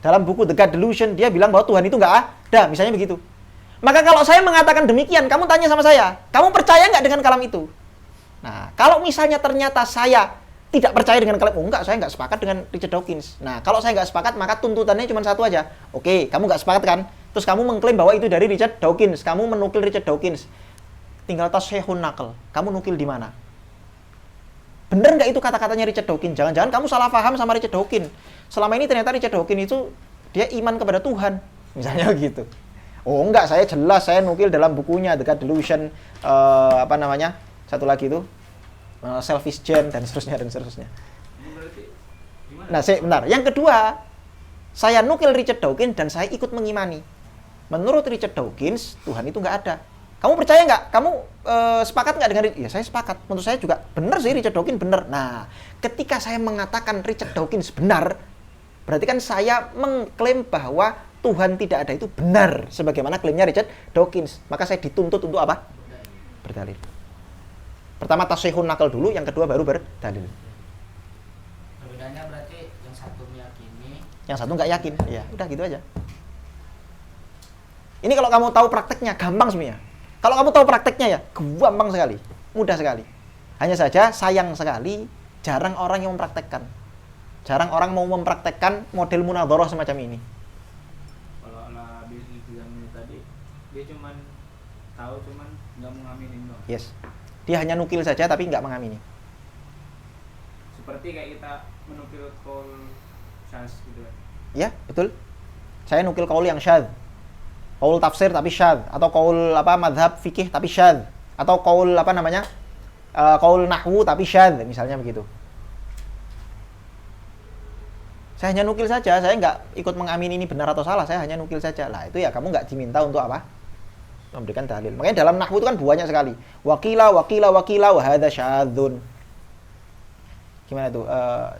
Dalam buku The God Delusion, dia bilang bahwa Tuhan itu nggak ada, misalnya begitu. Maka kalau saya mengatakan demikian, kamu tanya sama saya, kamu percaya nggak dengan kalam itu? Nah, kalau misalnya ternyata saya tidak percaya dengan kalam, oh enggak, saya nggak sepakat dengan Richard Dawkins. Nah, kalau saya nggak sepakat, maka tuntutannya cuma satu aja. Oke, kamu nggak sepakat kan? Terus kamu mengklaim bahwa itu dari Richard Dawkins, kamu menukil Richard Dawkins. Tinggal tashihun naql, kamu nukil di mana? Bener nggak itu kata-katanya Richard Dawkins? Jangan-jangan kamu salah paham sama Richard Dawkins. Selama ini ternyata Richard Dawkins itu dia iman kepada Tuhan, misalnya gitu. Oh enggak, saya jelas saya nukil dalam bukunya The God Delusion, satu lagi itu Selfish Gen dan seterusnya. Berarti gimana? Nah, bentar. Yang kedua, saya nukil Richard Dawkins dan saya ikut mengimani. Menurut Richard Dawkins, Tuhan itu nggak ada. Kamu percaya nggak? Kamu sepakat nggak dengan? Ya, saya sepakat. Menurut saya juga benar sih Richard Dawkins benar. Nah, ketika saya mengatakan Richard Dawkins benar, berarti kan saya mengklaim bahwa Tuhan tidak ada itu benar, sebagaimana klaimnya Richard Dawkins. Maka saya dituntut untuk apa? Berdalil. Pertama tashihun naql dulu, yang kedua baru berdalil. Perbedaannya berarti yang satu meyakini, Yang satu nggak yakin. Ya, udah gitu aja. Ini kalau kamu tahu prakteknya, gampang sebenarnya. Kalau kamu tahu prakteknya ya, gampang sekali, mudah sekali. Hanya saja sayang sekali, jarang orang yang mempraktekkan. Jarang orang mau mempraktekkan model munadharah semacam ini. Kalau ala bil-iltizam ini tadi, dia cuman tahu cuman nggak mengaminin doang. Yes. Dia hanya nukil saja tapi nggak mengamini. Seperti kayak kita menukil kol syas gitu. Ya, betul. Saya nukil qaul yang syadz. Qaul tafsir tapi syadz, atau qaul madhab fikih tapi syadz, atau qaul qaul nahwu tapi syadz, misalnya begitu. Saya hanya nukil saja, saya nggak ikut mengamini ini benar atau salah, saya hanya nukil saja. Lah itu ya kamu nggak diminta untuk apa? Memberikan dalil. Makanya dalam nahwu itu kan banyak sekali. Wakila, wa hadza syadzun. Gimana tuh?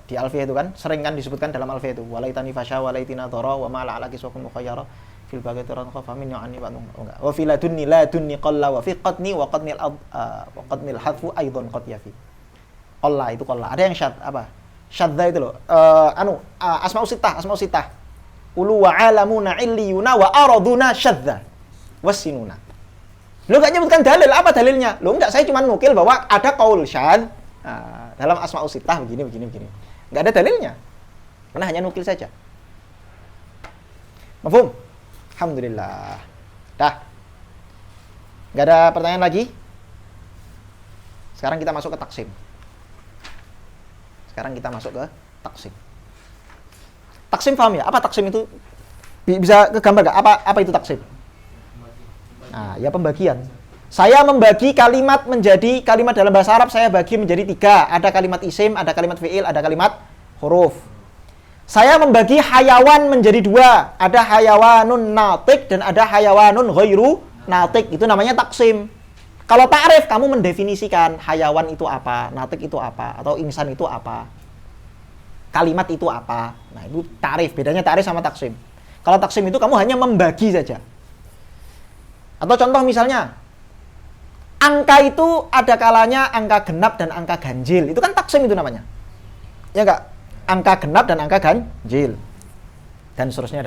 Di Alfiyah itu kan sering kan disebutkan dalam Alfiyah itu. Walaitani fasya walaitina dhara wa ma ala kiswakun mukhayyara fil bagati ran khafa min ya'ani wa enggak. Wa fi ladunni qalla wa fi qatni wa qatnil hadfu aidan qad yafi. Qalla itu qalla. Ada yang syadz apa? Syadza itu loh. Asma'us sittah. Ulu wa alamuna illiyuna wa araduna syadza wasinuna. Lo enggak nyebutkan dalil, apa dalilnya? Lo enggak, saya cuma nukil bahwa ada qaul syadz dalam asma'us sittah begini. Enggak ada dalilnya. Karena hanya nukil saja. Mafhum? Alhamdulillah. Dah. Enggak ada pertanyaan lagi? Sekarang kita masuk ke taksim. Taksim paham ya? Apa taksim itu? Bisa kegambar gak? Apa itu taksim? Nah, ya pembagian. Saya membagi kalimat menjadi kalimat dalam bahasa Arab, saya bagi menjadi 3. Ada kalimat isim, ada kalimat fi'il, ada kalimat huruf. Saya membagi hayawan menjadi 2. Ada hayawanun natik dan ada hayawanun ghairu natik. Itu namanya taksim. Kalau ta'rif, kamu mendefinisikan hayawan itu apa, natik itu apa, atau insan itu apa, kalimat itu apa. Nah, itu ta'rif. Bedanya ta'rif sama taksim. Kalau taksim itu kamu hanya membagi saja. Atau contoh misalnya, angka itu ada kalanya angka genap dan angka ganjil. Itu kan taksim itu namanya. Ya enggak? Angka genap dan angka ganjil. Dan seterusnya.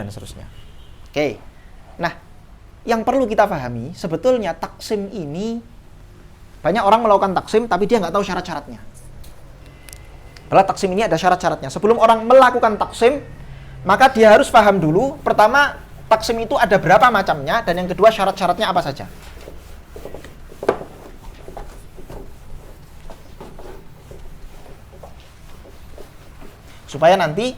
Oke. Nah, yang perlu kita pahami, sebetulnya taksim ini, banyak orang melakukan taksim tapi dia nggak tahu syarat-syaratnya. Padahal taksim ini ada syarat-syaratnya. Sebelum orang melakukan taksim, maka dia harus paham dulu, pertama, taksim itu ada berapa macamnya, dan yang kedua, syarat-syaratnya apa saja. Supaya nanti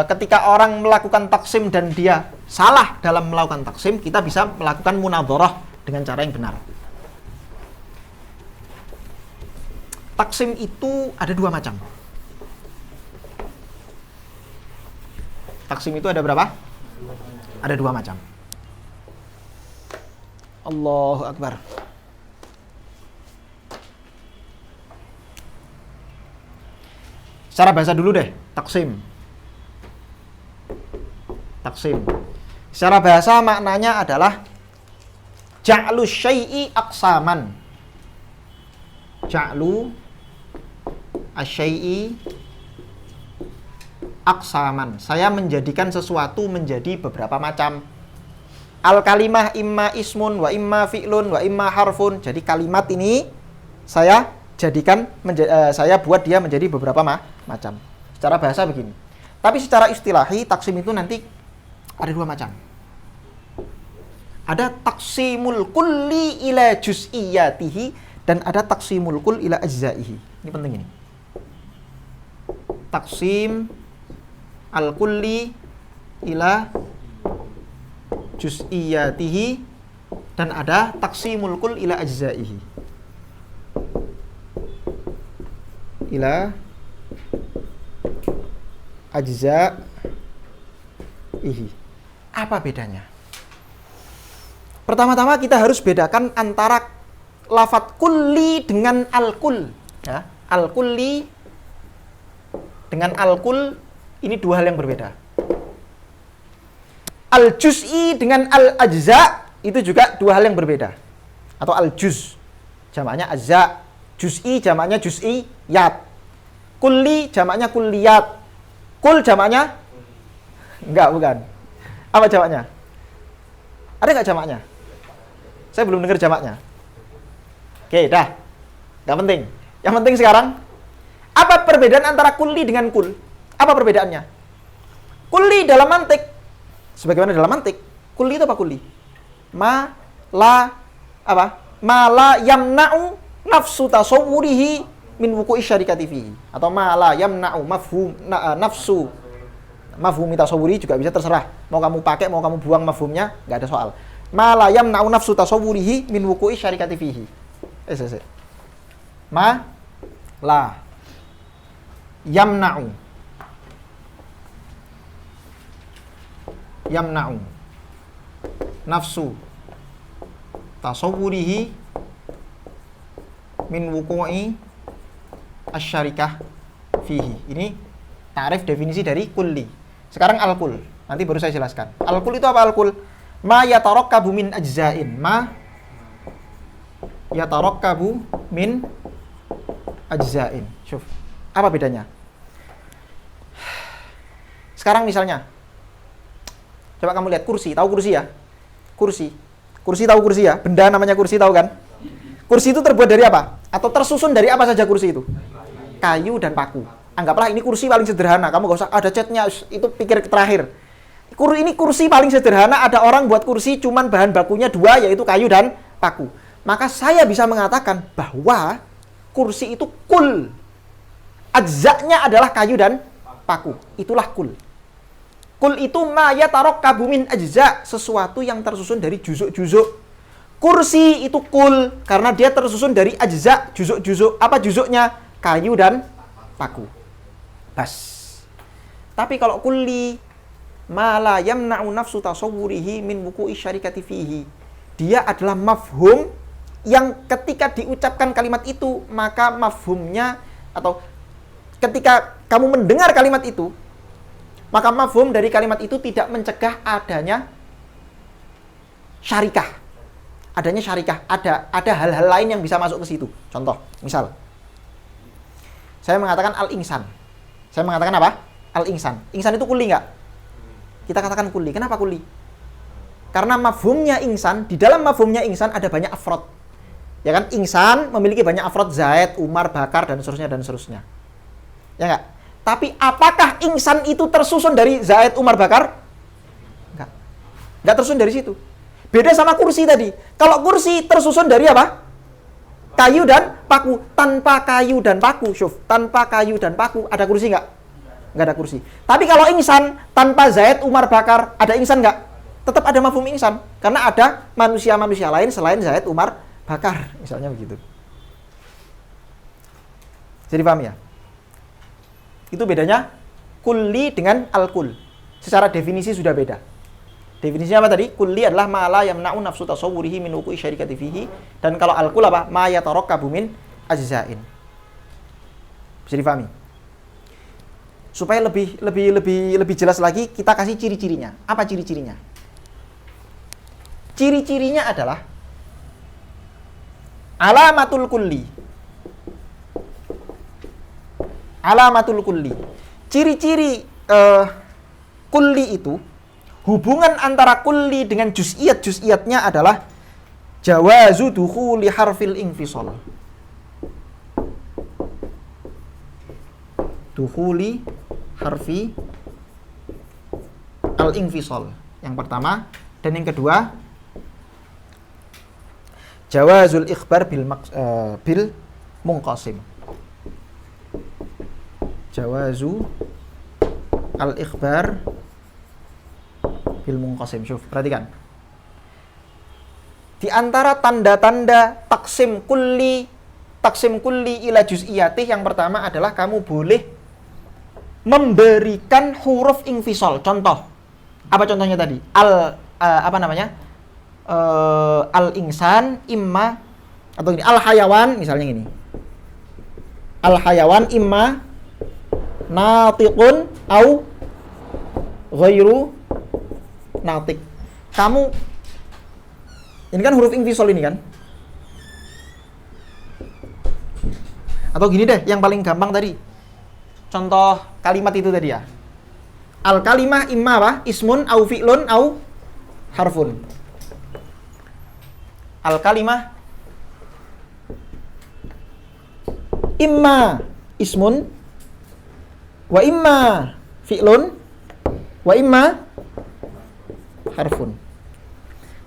ketika orang melakukan taksim dan dia salah dalam melakukan taksim, kita bisa melakukan munadharah dengan cara yang benar. Taksim itu ada 2 macam. Taksim itu ada berapa? Ada 2 macam. Allahu Akbar. Secara bahasa dulu deh, taksim. Secara bahasa maknanya adalah ja'lu syai'i aqsaman. Ja'lu asyai'i aqsaman. Saya menjadikan sesuatu menjadi beberapa macam. Al kalimah imma ismun wa imma fi'lun wa imma harfun. Jadi kalimat ini saya jadikan saya buat dia menjadi beberapa macam. Secara bahasa begini. Tapi secara istilahi taksim itu nanti ada 2 macam. Ada taksimul kulli ila juz'iyatihi dan ada taksimul kull ila ajza'ihi. Ini penting ini. Taksim al-kulli ila juz'iyatihi dan ada taksimul kull ila ajza'ihi. Ila ajza'ihi. Apa bedanya? Pertama-tama kita harus bedakan antara lafadz kulli dengan al-kull. Ya, al-kulli dengan al-kull ini 2 hal yang berbeda. Al-juz'i dengan al-ajza itu juga 2 hal yang berbeda. Atau al-juz jamaknya ajza, juz'i jamaknya juz'iyat, kulli jamaknya kulliyat. Kul jamaknya? Enggak, bukan. Apa jamaknya? Ada enggak jamaknya? Saya belum dengar jamaknya. Oke, dah. Enggak penting. Yang penting sekarang, apa perbedaan antara kulli dengan kul? Apa perbedaannya? Kulli dalam mantik, sebagaimana dalam mantik, kulli itu apa kulli? Ma la yamna'u nafsu tasawwurihi min wuqu'i syarikati fihi. Atau ma la yamna'u mafhum nafsu mafhumi tasawuri juga bisa, terserah. Mau kamu pakai, mau kamu buang mafhumnya, nggak ada soal. Ma la yamna'u nafsu tasawwurihi min wuqu'i syarikati fihi. Ma la yamna'u nafsu tasawwurihi min wuqu'i asyarikah fihi. Ini ta'rif definisi dari kulli. Sekarang al-kul. Nanti baru saya jelaskan. Al-kul itu apa al-kul? Ma yatarakkabu min ajza'in. Ma yatarakkabu min ajza'in. Syuf. Apa bedanya? Sekarang misalnya, coba kamu lihat kursi. Tahu kursi ya? Kursi. Kursi tahu kursi ya? Benda namanya kursi, tahu kan? Kursi itu terbuat dari apa? Atau tersusun dari apa saja kursi itu? Kayu dan paku. Anggaplah ini kursi paling sederhana. Kamu gak usah ada catnya, itu pikir terakhir. Ini kursi paling sederhana, ada orang buat kursi cuman bahan bakunya dua, yaitu kayu dan paku. Maka saya bisa mengatakan bahwa kursi itu kul. Ajza'nya adalah kayu dan paku. Itulah kul. Kul itu ma yatarakkabu min ajza', sesuatu yang tersusun dari juzuk-juzuk. Kursi itu kul karena dia tersusun dari ajza', juzuk-juzuk. Apa juzuknya? Kayu dan paku. Bas. Tapi kalau kulli ma la yamna'u nafsu tasawwurihi min wuqu'i syarikati fihi, dia adalah mafhum yang ketika diucapkan kalimat itu, maka mafhumnya, atau ketika kamu mendengar kalimat itu, maka mafhum dari kalimat itu tidak mencegah adanya syarikah. Adanya syarikah, ada hal-hal lain yang bisa masuk ke situ. Contoh, misal saya mengatakan al-insan. Saya mengatakan apa? Al-insan. Insan itu kuli nggak? Kita katakan kuli. Kenapa kuli? Karena mafhumnya insan, di dalam mafhumnya insan ada banyak afrod. Ya kan? Insan memiliki banyak afrod, Zaid, Umar, Bakar, dan seterusnya, dan seterusnya. Ya nggak? Tapi apakah insan itu tersusun dari Zaid, Umar, Bakar? Nggak. Nggak tersusun dari situ. Beda sama kursi tadi. Kalau kursi tersusun dari apa? Kayu dan paku. Tanpa kayu dan paku, syuf. Tanpa kayu dan paku, ada kursi nggak? Nggak ada kursi. Tapi kalau insan, tanpa Zaid, Umar, Bakar, ada insan nggak? Tetap ada mafhum insan. Karena ada manusia-manusia lain selain Zaid, Umar, Bakar. Misalnya begitu. Jadi paham ya? Itu bedanya kulli dengan al-kul. Secara definisi sudah beda. Definisinya apa tadi? Kulli adalah ma la yamna'u nafsu tasawwurihi min wuqu'i syarikati fihi. Dan kalau al-kul apa? Ma yatarakkabu min ajza'in. Bisa difahami? Supaya lebih jelas lagi, kita kasih ciri-cirinya. Apa ciri-cirinya? Ciri-cirinya adalah alamatul kulli. Alamatul kulli. Ciri-ciri kulli itu, hubungan antara kulli dengan juz'iyat-juz'iyatnya adalah jawazu dukhuli harfil infisal. Dukhuli harfi al-infisal. Yang pertama, dan yang kedua, jawazul ikhbar bil munqasim. Jawazu al-ikhbar bil munqasim. Syuf, perhatikan. Di antara tanda-tanda taksim kulli ila juz'iyatih, yang pertama adalah kamu boleh memberikan huruf infisal. Contoh. Apa contohnya tadi? Al-insan imma, atau gini, al-hayawan misalnya gini. Al-hayawan imma natiqun au ghairu natik. Kamu, ini kan huruf infisal ini kan? Atau gini deh, yang paling gampang tadi. Contoh kalimat itu tadi ya. Al-kalimah imma apa? Ismun au fi'lun au harfun. Al-kalimah imma ismun wa imma fi'lun wa imma harfun.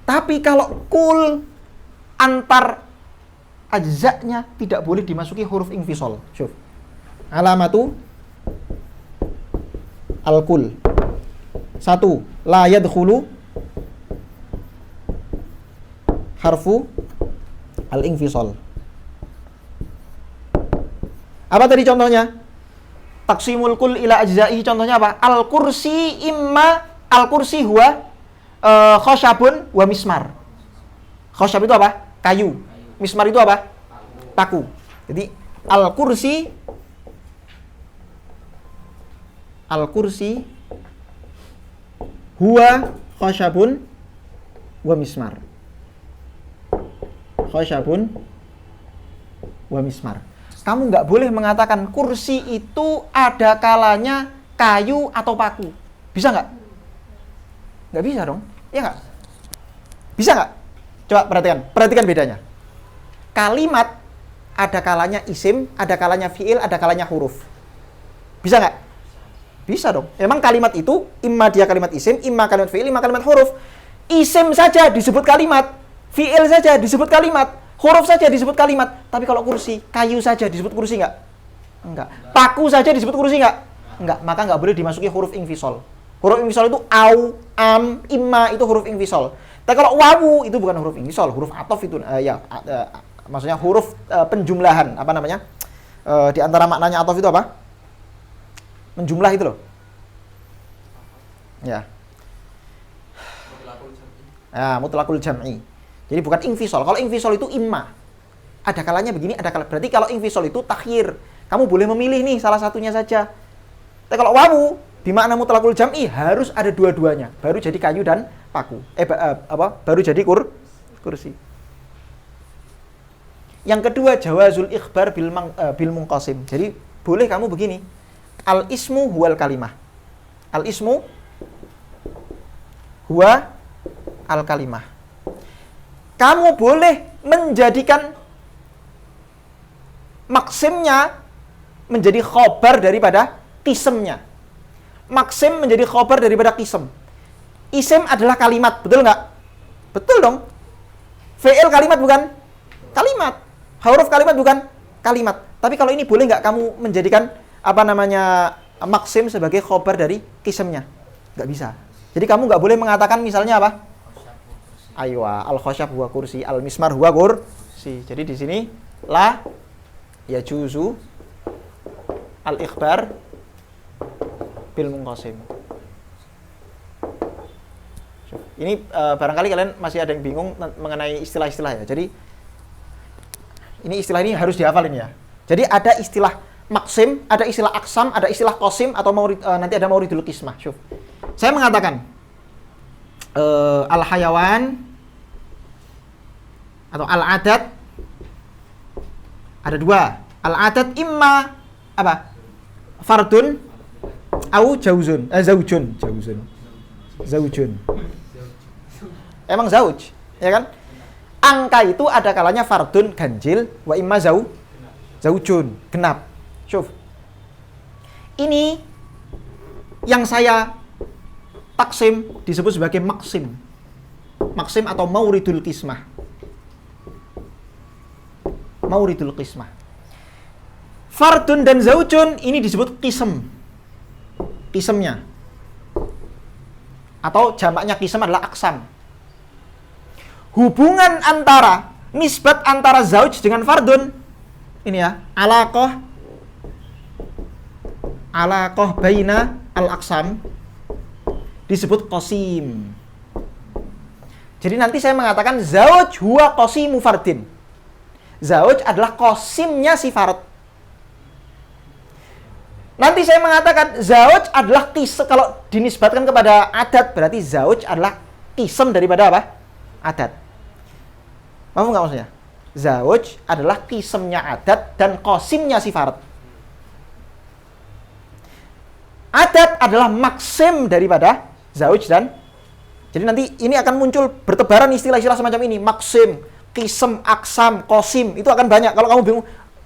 Tapi kalau kul, antar ajza'nya tidak boleh dimasuki huruf infisal. Syuf. Alamatu al-kul. Satu, la yadkhulu harfu al-infisal. Apa tadi contohnya? Taqsimul kull ila ajza'ihi, contohnya apa? Al-kursi imma, al-kursi huwa khosyabun wa mismar. Khosyab itu apa? Kayu. Mismar itu apa? Paku. Jadi al-kursi huwa khosyabun wa mismar. Khosyabun wa mismar. Kamu nggak boleh mengatakan kursi itu ada kalanya kayu atau paku. Bisa nggak? Nggak bisa dong. Ya nggak? Bisa nggak? Coba perhatikan bedanya. Kalimat ada kalanya isim, ada kalanya fiil, ada kalanya huruf. Bisa nggak? Bisa dong. Emang kalimat itu imma dia kalimat isim, imma kalimat fiil, imma kalimat huruf. Isim saja disebut kalimat, fiil saja disebut kalimat, huruf saja disebut kalimat. Tapi kalau kursi, kayu saja disebut kursi nggak? Enggak. Paku saja disebut kursi nggak? Enggak. Maka nggak boleh dimasuki huruf infisal. Huruf infisal itu au, am, imma itu huruf infisal. Tapi kalau wawu itu bukan huruf infisal, huruf atof itu maksudnya huruf penjumlahan, apa namanya? Di antara maknanya atof itu apa? Menjumlah itu loh. Ya. Mutlaqul jam'i. Jadi bukan infisal. Kalau infisal itu imma. Ada kalanya begini, ada kalanya. Berarti kalau infisal itu takhir. Kamu boleh memilih nih salah satunya saja. Tapi kalau wawu di makna mutlaqul jam'i harus ada dua-duanya. Baru jadi kayu dan paku. Baru jadi kursi. Yang kedua jawazul ikhbar bil munqasim. Jadi boleh kamu begini. Al ismu huwal kalimah. Al ismu huwa al kalimah. Kamu boleh menjadikan maksimnya menjadi khobar daripada kisemnya. Maksim menjadi khobar daripada kisem. Isim adalah kalimat, betul nggak? Betul dong. Fi'il kalimat bukan? Kalimat. Huruf kalimat bukan? Kalimat. Tapi kalau ini boleh nggak kamu menjadikan maksim sebagai khobar dari kisemnya? Nggak bisa. Jadi kamu nggak boleh mengatakan misalnya apa? Aywa, al-khosyab huwa kursi, al-mismar huwa kursi. Jadi di sini la yajuzu al-ikhbar bil munqasim. Ini barangkali kalian masih ada yang bingung mengenai istilah-istilah ya. Jadi ini istilah ini harus dihafalin ya. Jadi ada istilah maksim, ada istilah aksam, ada istilah qasim atau nanti ada mauridul qismah. Syuf. Saya mengatakan al-hayawan atau al-adat ada dua. Al-adat imma apa? Fardun au zaujun. Zaujun. Emang zauj, ya kan? Angka itu ada kalanya fardun ganjil wa imma zaujun genap. Syuf. Ini yang saya taksim disebut sebagai maksim. Maksim atau mauridul qismah. Mauridul qismah. Fardun dan zaujun ini disebut qism. Qismnya. Atau jamaknya qism adalah aksam. Hubungan antara nisbat antara zauj dengan fardun ini ya, alaqah baina al-aqsam disebut qasim. Jadi nanti saya mengatakan zauj huwa qasimu fardin. Zauj adalah qasimnya si fard. Nanti saya mengatakan zauj adalah kalau dinisbatkan kepada adat berarti zauj adalah qism daripada apa? Adat. Paham nggak maksudnya? Zauj adalah qismnya adat dan qasimnya si fard. Adat adalah maksim daripada zauj dan jadi nanti ini akan muncul bertebaran istilah-istilah semacam ini. Maksim, qism, aksam, qasim itu akan banyak. Kalau kamu bingung,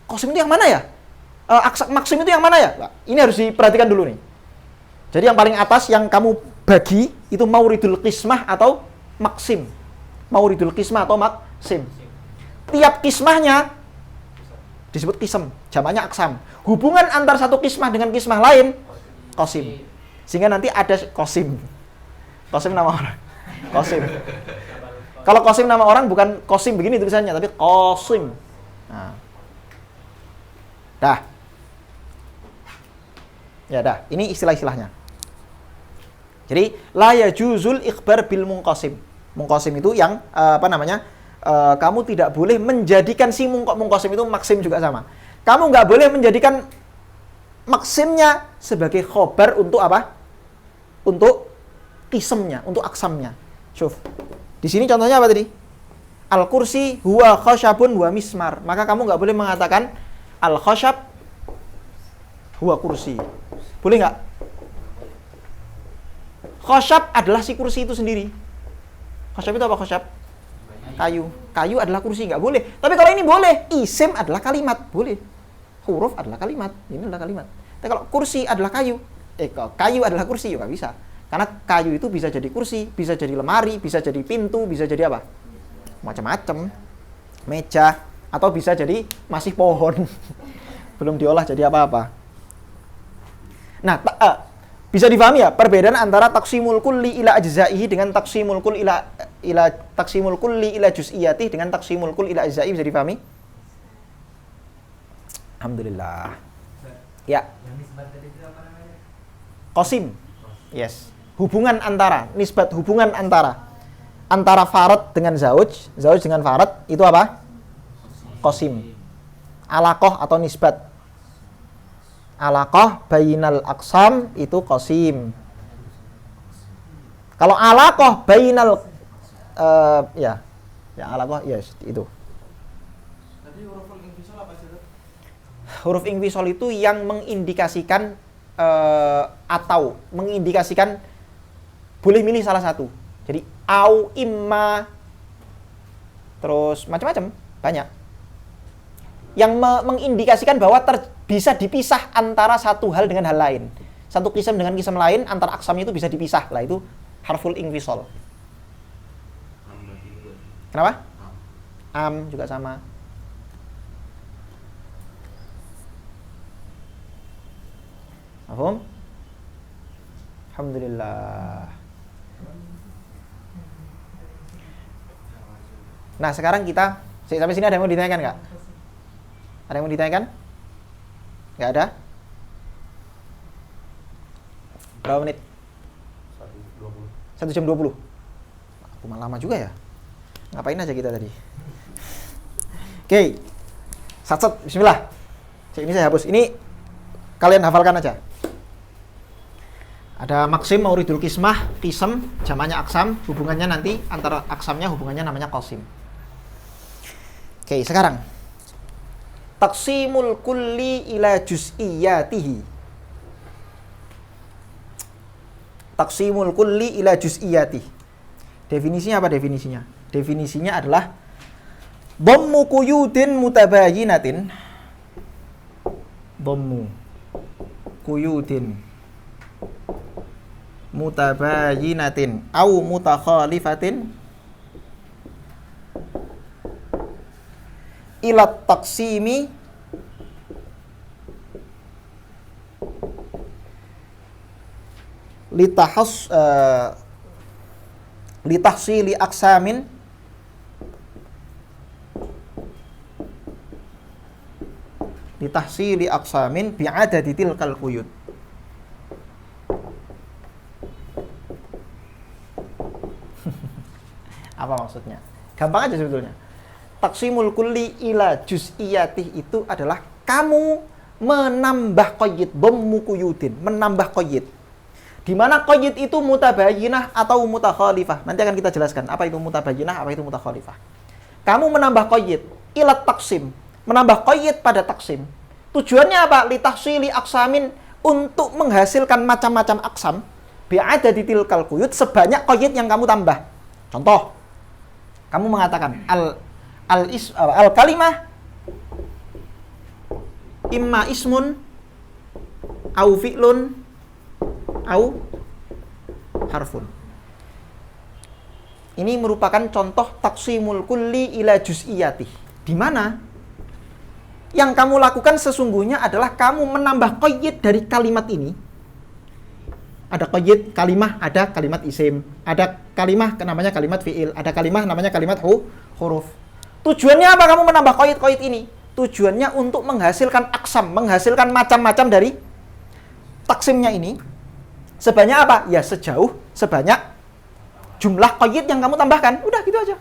qasim itu yang mana ya? Maksim itu yang mana ya? Nah, ini harus diperhatikan dulu nih. Jadi yang paling atas yang kamu bagi itu mauridul qismah atau maksim. Mauridul qismah atau maksim. Tiap kismahnya disebut qism, jamaknya aksam. Hubungan antar satu kismah dengan kismah lain qasim. Sehingga nanti ada qasim. Qasim nama orang. Qasim. Kalau Qasim nama orang bukan Qasim begini tulisannya, tapi Qasim. Nah. Dah. Ya dah, ini istilah-istilahnya. Jadi la yajuzul ikhbar bil munqasim. Munqasim itu yang kamu tidak boleh menjadikan si munqasim itu maksim juga sama. Kamu nggak boleh menjadikan maksimnya sebagai khobar untuk apa? Untuk kisemnya, untuk aksamnya. Syuf. Di sini contohnya apa tadi? Al-kursi huwa khasyabun wa mismar. Maka kamu nggak boleh mengatakan al-khasyab huwa kursi. Boleh nggak? Khasyab adalah si kursi itu sendiri. Khasyab itu apa khasyab? Kayu. Kayu adalah kursi, nggak boleh. Tapi kalau ini boleh. Isim adalah kalimat, boleh. Huruf adalah kalimat, ini adalah kalimat. Tapi kalau kursi adalah kayu, kayu adalah kursi, ya nggak bisa. Karena kayu itu bisa jadi kursi, bisa jadi lemari, bisa jadi pintu, bisa jadi apa? Macam-macam. Meja, atau bisa jadi masih pohon. Belum diolah jadi apa-apa. Nah, bisa difahami ya perbedaan antara taqsimul kulli ila ajza'ihi dengan taqsimul kulli ila taqsimul kulli ila juz'iyatihi dengan taqsimul kulli ila ajza'ihi, bisa difahami? Alhamdulillah. Ya. Yang nisbat tadi itu apa namanya? Qasim. Yes. Hubungan antara, nisbat hubungan antara farad dengan zauj dengan farad itu apa? Qasim. Alaqah atau nisbat. Alaqah bainal aqsam itu qasim. Kalau alaqah bainal ya alaqah yes itu. Tadi huruf invisal apa sih? Huruf invisal itu yang mengindikasikan atau mengindikasikan boleh milih salah satu. Jadi au, imma, terus macam-macam, banyak. Yang mengindikasikan bahwa bisa dipisah antara satu hal dengan hal lain. Satu kisam dengan kisam lain, antara aksamnya itu bisa dipisah. Lah itu harful invisal. Kenapa? Am juga sama. Paham? Alhamdulillah. Nah, sekarang kita sampai sini ada yang mau ditanyakan nggak? Ada yang mau ditanyakan? Nggak ada? Berapa menit? 1 jam 20. Cuma lama juga ya? Ngapain aja kita tadi? Oke. Sat-sat, bismillah. Ini saya hapus. Ini kalian hafalkan aja. Ada maksim, mauridul kismah, kisem, jamannya aksam, hubungannya nanti antara aksamnya hubungannya namanya qasim. Oke, sekarang taqsimul kulli ila juz'iyatihi. Taqsimul kulli ila juz'iyatihi. Definisinya apa definisinya? Definisinya adalah dhammu quyudin mutabayinatin. Dhammu quyudin mutabayinatin au mutakhalifatin ila taqsimi litahsili aksamin bi'adadi tilkal quyud. Apa maksudnya? Gampang aja sebetulnya. Taqsimul kulli ila juz'iyatih itu adalah kamu menambah qayyid, dhammu quyudin, menambah qayyid. Di mana qayyid itu mutabayyinah atau mutakhalifah. Nanti akan kita jelaskan apa itu mutabayyinah, apa itu mutakhalifah. Kamu menambah qayyid ila taqsim, menambah qayyid pada taqsim. Tujuannya apa? Litahsili aksamin, untuk menghasilkan macam-macam aksam bi'adadi tilkal quyud, sebanyak qayyid yang kamu tambah. Contoh, kamu mengatakan al kalimah imma ismun au fi'lun au harfun. Ini merupakan contoh taqsimul kulli ila juz'iyatih, di mana yang kamu lakukan sesungguhnya adalah kamu menambah qayyid dari kalimat ini Ada qayyid kalimah, ada kalimat isim, ada kalimah namanya kalimat fi'il, ada kalimah namanya kalimat huruf. Tujuannya apa kamu menambah qayyid ini? Tujuannya untuk menghasilkan aksam, menghasilkan macam-macam dari taksimnya ini. Sebanyak apa? Ya sejauh sebanyak jumlah qayyid yang kamu tambahkan. Udah gitu aja.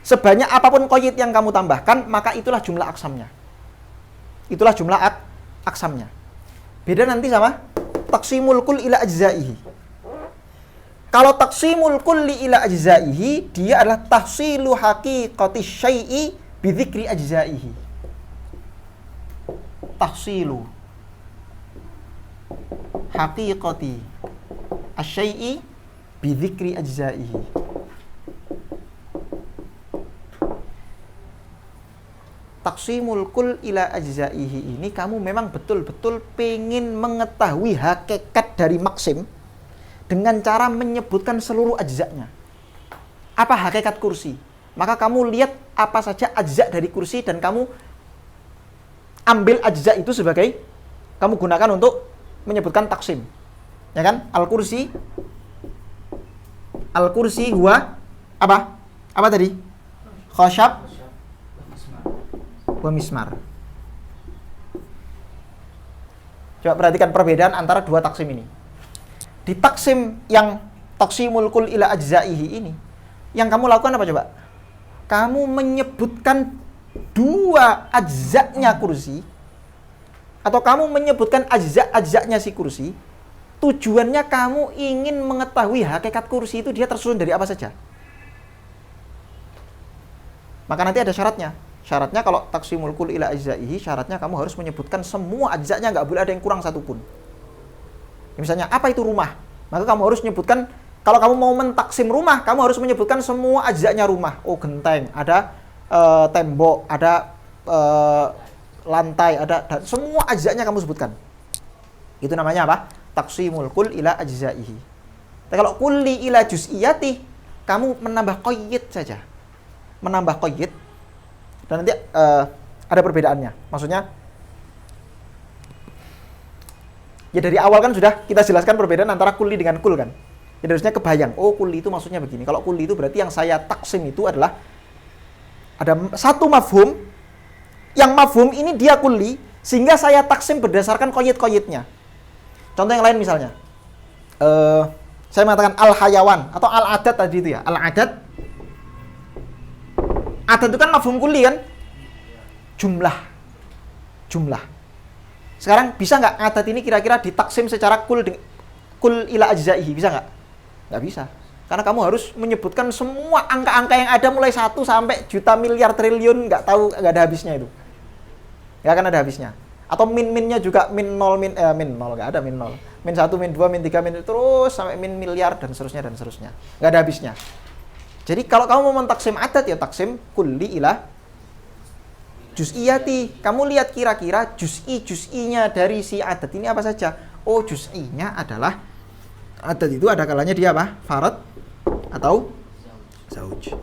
Sebanyak apapun qayyid yang kamu tambahkan, maka itulah jumlah aksamnya. Itulah jumlah aksamnya. Beda nanti sama taqsimul kull ila ajzaihi. Kalau taqsimul kulli ila ajzaihi, dia adalah tahsilu haqiqati syai'i bi dzikri ajzaihi. Tahsilu haqiqati asy-syai'i bi dzikri ajzaihi. Taqsimul kull ila ajzaihi ini kamu memang betul-betul pengen mengetahui hakikat dari maksim dengan cara menyebutkan seluruh ajzanya. Apa hakikat kursi? Maka kamu lihat apa saja ajza dari kursi dan kamu ambil ajza itu sebagai kamu gunakan untuk menyebutkan taksim. Ya kan? Al-kursi huwa apa? Apa tadi? Khasyab wa mismar. Coba perhatikan perbedaan antara dua taksim ini. Di taksim yang taqsimul kull ila ajzaihi ini, yang kamu lakukan apa coba? Kamu menyebutkan dua ajzanya kursi, atau kamu menyebutkan ajzanya si kursi. Tujuannya kamu ingin mengetahui hakikat kursi itu dia tersusun dari apa saja. Maka nanti ada syaratnya. Syaratnya kalau taqsimul kull ila ajzaihi, syaratnya kamu harus menyebutkan semua ajzanya, nggak boleh ada yang kurang satupun. Misalnya, apa itu rumah? Maka kamu harus menyebutkan, kalau kamu mau mentaksim rumah, kamu harus menyebutkan semua ajzanya rumah. Oh, genteng, ada tembok, ada lantai, ada semua ajzanya kamu sebutkan. Itu namanya apa? Taqsimul kull ila ajzaihi. Tapi kalau kulli ila juz'iyati, kamu menambah qayyid saja. Menambah qayyid. Dan nanti ada perbedaannya. Maksudnya, ya dari awal kan sudah kita jelaskan perbedaan antara kulli dengan kul kan. Jadi harusnya kebayang, oh kulli itu maksudnya begini. Kalau kulli itu berarti yang saya taksim itu adalah ada satu mafhum, yang mafhum ini dia kulli, sehingga saya taksim berdasarkan qayyid-qayyidnya. Contoh yang lain misalnya, saya mengatakan al-hayawan atau al-adat tadi itu ya. Al-adat, adat itu kan mafhum kulli kan? Jumlah. Sekarang bisa nggak adat ini kira-kira ditaksim secara kul ila ajzaihi? Bisa nggak? Nggak bisa. Karena kamu harus menyebutkan semua angka-angka yang ada mulai 1 sampai juta miliar triliun, nggak ada habisnya itu. Nggak akan ada habisnya. Atau min-minnya juga min 0, nggak ada min 0. Min 1, min 2, min 3, min terus sampai min miliar dan seterusnya. Nggak ada habisnya. Jadi kalau kamu mau mentaksim adat ya taksim kulli ila juz'iyati. Kamu lihat kira-kira juz'inya dari si adat ini apa saja. Oh, juz'inya adalah adat itu ada kalanya dia apa? Farad atau zauj.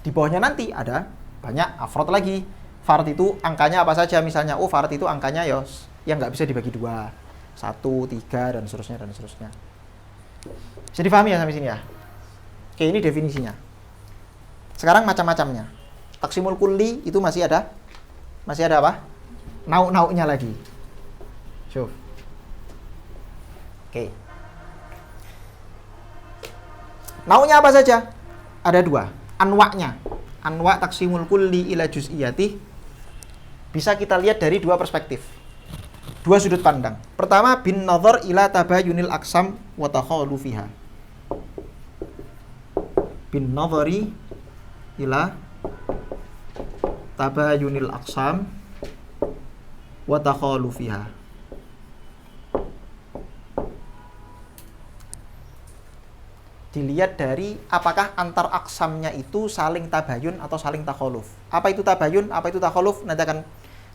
Di bawahnya nanti ada banyak afrod lagi. Farad itu angkanya apa saja misalnya. Oh, farad itu angkanya yang nggak bisa dibagi 2. 1, 3 dan seterusnya. Bisa difahami ya sampai sini ya? Oke, ini definisinya. Sekarang macam-macamnya. Taqsimul kulli itu masih ada apa? Nauk-nauknya lagi. Syuf. Oke. Nauknya apa saja? Ada 2. Anwa'nya. Anwa' taqsimul kulli ila juz'iyati bisa kita lihat dari 2 perspektif. 2 sudut pandang. Pertama, bin nazar ila tabayunil aqsam wa takhalu fiha. Bin nazari ila tabayunil aqsam wa takhalu fiha. Dilihat dari apakah antar aksamnya itu saling tabayun atau saling takhaluf. Apa itu tabayun, apa itu takhaluf, nanti akan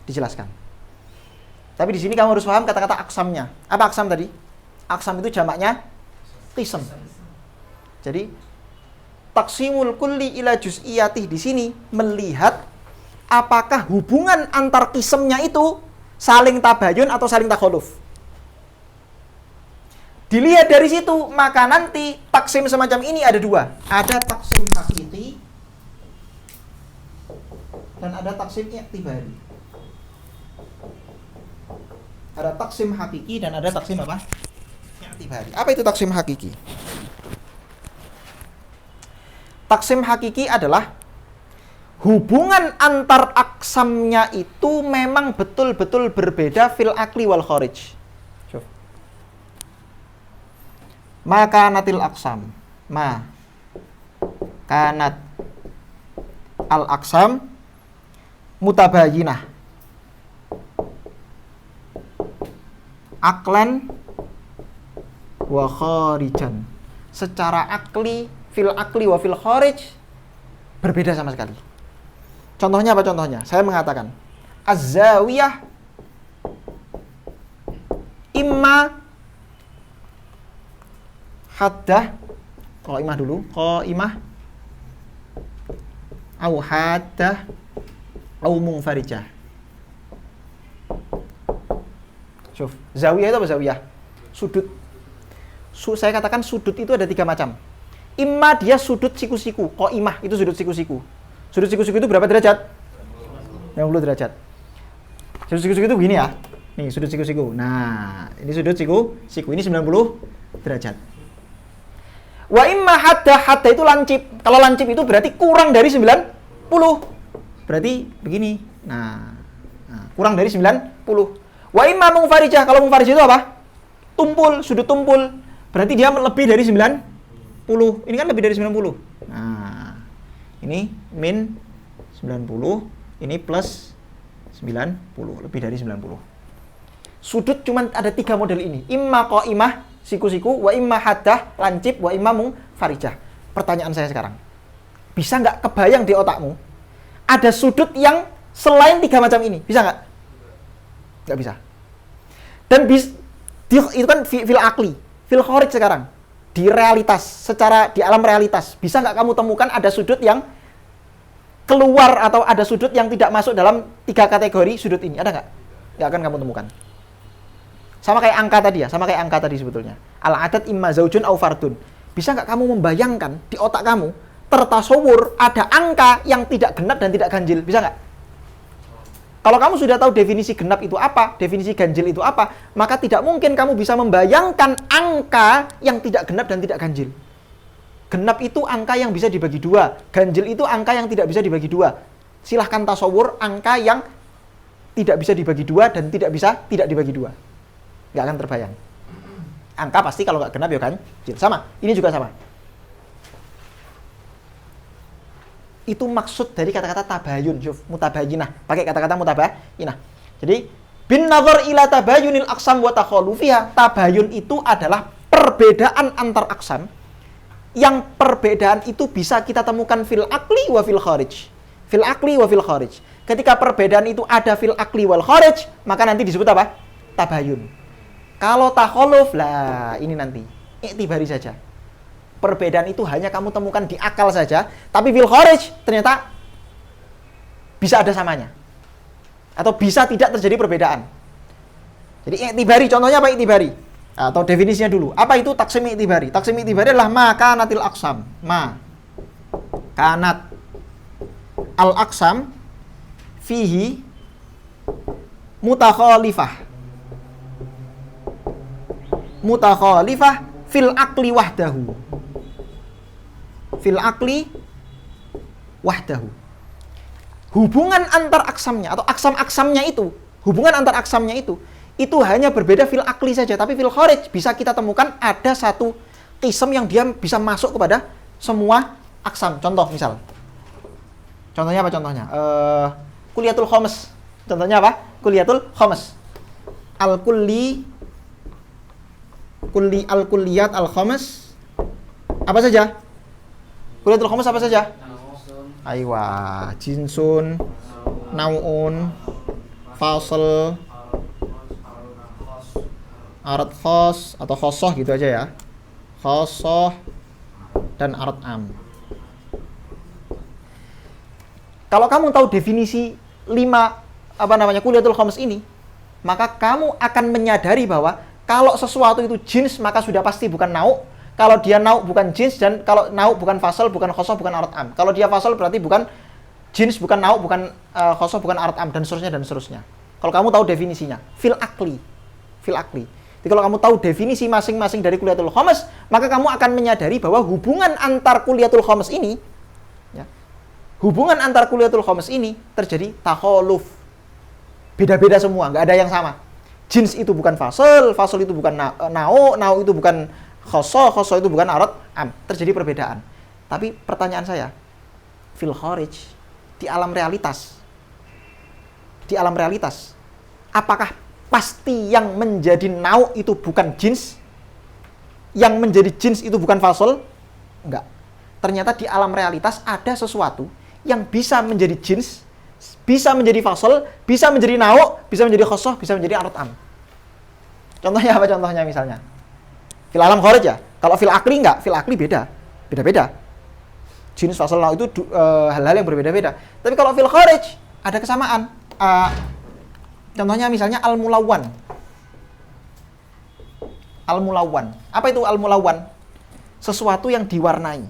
dijelaskan. Tapi di sini kamu harus paham kata-kata aksamnya. Apa aksam tadi? Aksam itu jamaknya qism. Jadi taqsimul kulli ila juz'iyatih di sini melihat apakah hubungan antar qismnya itu saling tabayun atau saling takhaluf. Dilihat dari situ, maka nanti taksim semacam ini ada dua. Ada taksim hakiki dan ada taksim i'tibari. Ada taksim hakiki dan ada taksim apa? I'tibari. Apa itu taksim hakiki? Taksim hakiki adalah hubungan antar aksamnya itu memang betul-betul berbeda fil akli wal kharij. Maka natil aksam, kanat al aksam mutabayinah aklan wa kharijan. Secara akli, fil akli wa fil kharij berbeda sama sekali. Contohnya apa contohnya? Saya mengatakan az-zawiyah imma haddah, kalau imah dulu, qaimah au haddah au munfarijah. Syuf, zawiyah itu apa zawiyah? Sudut. Saya katakan sudut itu ada 3 macam. Imma dia sudut siku-siku, qaimah itu sudut siku-siku. Sudut siku-siku itu berapa derajat? 90 derajat. Sudut siku-siku itu begini ya. Nih sudut siku-siku. Nah, ini sudut siku-siku ini 90 derajat. Wa imma hadda itu lancip. Kalau lancip itu berarti kurang dari 90. Berarti begini. Nah, kurang dari 90. Wa imma munfarijah. Kalau munfarijah itu apa? Tumpul, sudut tumpul. Berarti dia lebih dari 90. Ini kan lebih dari 90. Nah, ini min 90, ini plus 90, lebih dari 90. Sudut cuman ada 3 model ini. Imma qaimah, siku-siku, wa imma haddah, lancip, wa imma munfarijah. Pertanyaan saya sekarang, bisa nggak kebayang di otakmu ada sudut yang selain 3 macam ini? Bisa nggak? Nggak bisa. Dan itu kan fil akli, fil kharij sekarang. Di realitas, secara di alam realitas, bisa nggak kamu temukan ada sudut yang keluar atau ada sudut yang tidak masuk dalam 3 kategori sudut ini? Ada nggak? Nggak akan kamu temukan. Sama kayak angka tadi ya, sama kayak angka tadi sebetulnya. Al-adad imma zaujun au fardun. Bisa nggak kamu membayangkan di otak kamu tertasawur ada angka yang tidak genap dan tidak ganjil? Bisa nggak? Kalau kamu sudah tahu definisi genap itu apa, definisi ganjil itu apa, maka tidak mungkin kamu bisa membayangkan angka yang tidak genap dan tidak ganjil. Genap itu angka yang bisa dibagi 2, ganjil itu angka yang tidak bisa dibagi 2. Silahkan tasawur angka yang tidak bisa dibagi 2 dan tidak bisa tidak dibagi 2. Nggak akan terbayang. Angka pasti kalau nggak genap ya ganjil. Sama, ini juga sama. Itu maksud dari kata-kata tabayun, mutabayinah. Pakai kata-kata mutabayinah. Jadi, bin nazar ila tabayunil aqsam wa takhalufiha. Tabayun itu adalah perbedaan antar aqsam. Yang perbedaan itu bisa kita temukan fil akli wa fil kharij. Fil akli wa fil kharij. Ketika perbedaan itu ada fil akli wal kharij, maka nanti disebut apa? Tabayun. Kalau takhaluf, lah ini nanti i'tibari saja. Perbedaan itu hanya kamu temukan di akal saja, tapi fil kharij ternyata bisa ada samanya. Atau bisa tidak terjadi perbedaan. Jadi i'tibari, contohnya apa i'tibari? Atau definisinya dulu. Apa itu taksim i'tibari? Taksim i'tibari adalah ma kanatil aqsam. Ma kanat al aqsam fihi mutakhalifah. Mutakhalifah fil akli wahdahu. Fil akli wahdahu. Hubungan antar aksamnya atau aksam-aksamnya itu, hubungan antar aksamnya itu hanya berbeda fil akli saja, tapi fil kharij bisa kita temukan ada satu qism yang dia bisa masuk kepada semua aksam. Contoh misal. Contohnya apa contohnya? Kuliyatul khamas. Contohnya apa? Kuliyatul khamas. Al-kulliyat al-khamas. Apa saja? Kuliyatul khamas apa saja? Aywa, jinsun, nau'un, fasl, arad khos atau khosoh gitu aja ya. Khosoh dan arad am. Kalau kamu tahu definisi 5 kuliyatul khamas ini, maka kamu akan menyadari bahwa Kalau sesuatu itu jins, maka sudah pasti bukan nau'. Kalau dia nau' bukan jins, dan kalau nau' bukan fasal, bukan khosoh, bukan arad am. Kalau dia fasal berarti bukan jins, bukan nau', bukan khosoh, bukan arad am, dan seterusnya, dan seterusnya. Kalau kamu tahu definisinya, fil akli. Jadi kalau kamu tahu definisi masing-masing dari kuliatul khomas, maka kamu akan menyadari bahwa hubungan antar kuliatul khomas ini, ya, hubungan antar kuliatul khomas ini terjadi takholuf. Beda-beda semua, nggak ada yang sama. Jins itu bukan fasal itu bukan nau' itu bukan khosoh itu bukan arad am. Terjadi perbedaan. Tapi pertanyaan saya, fil kharij, di alam realitas, apakah pasti yang menjadi nau' itu bukan jins, yang menjadi jins itu bukan fasal? Enggak. Ternyata di alam realitas ada sesuatu yang bisa menjadi jins, bisa menjadi fasal, bisa menjadi nau', bisa menjadi khosoh, bisa menjadi arad am. Contohnya apa? Contohnya misalnya fil alam kharij ya. Kalau fil akli enggak, fil akli beda-beda. Jins, fasal, nau' itu hal-hal yang berbeda-beda. Tapi kalau fil kharij ada kesamaan. Contohnya misalnya al-mulawwan. Apa itu al-mulawwan? Sesuatu yang diwarnai.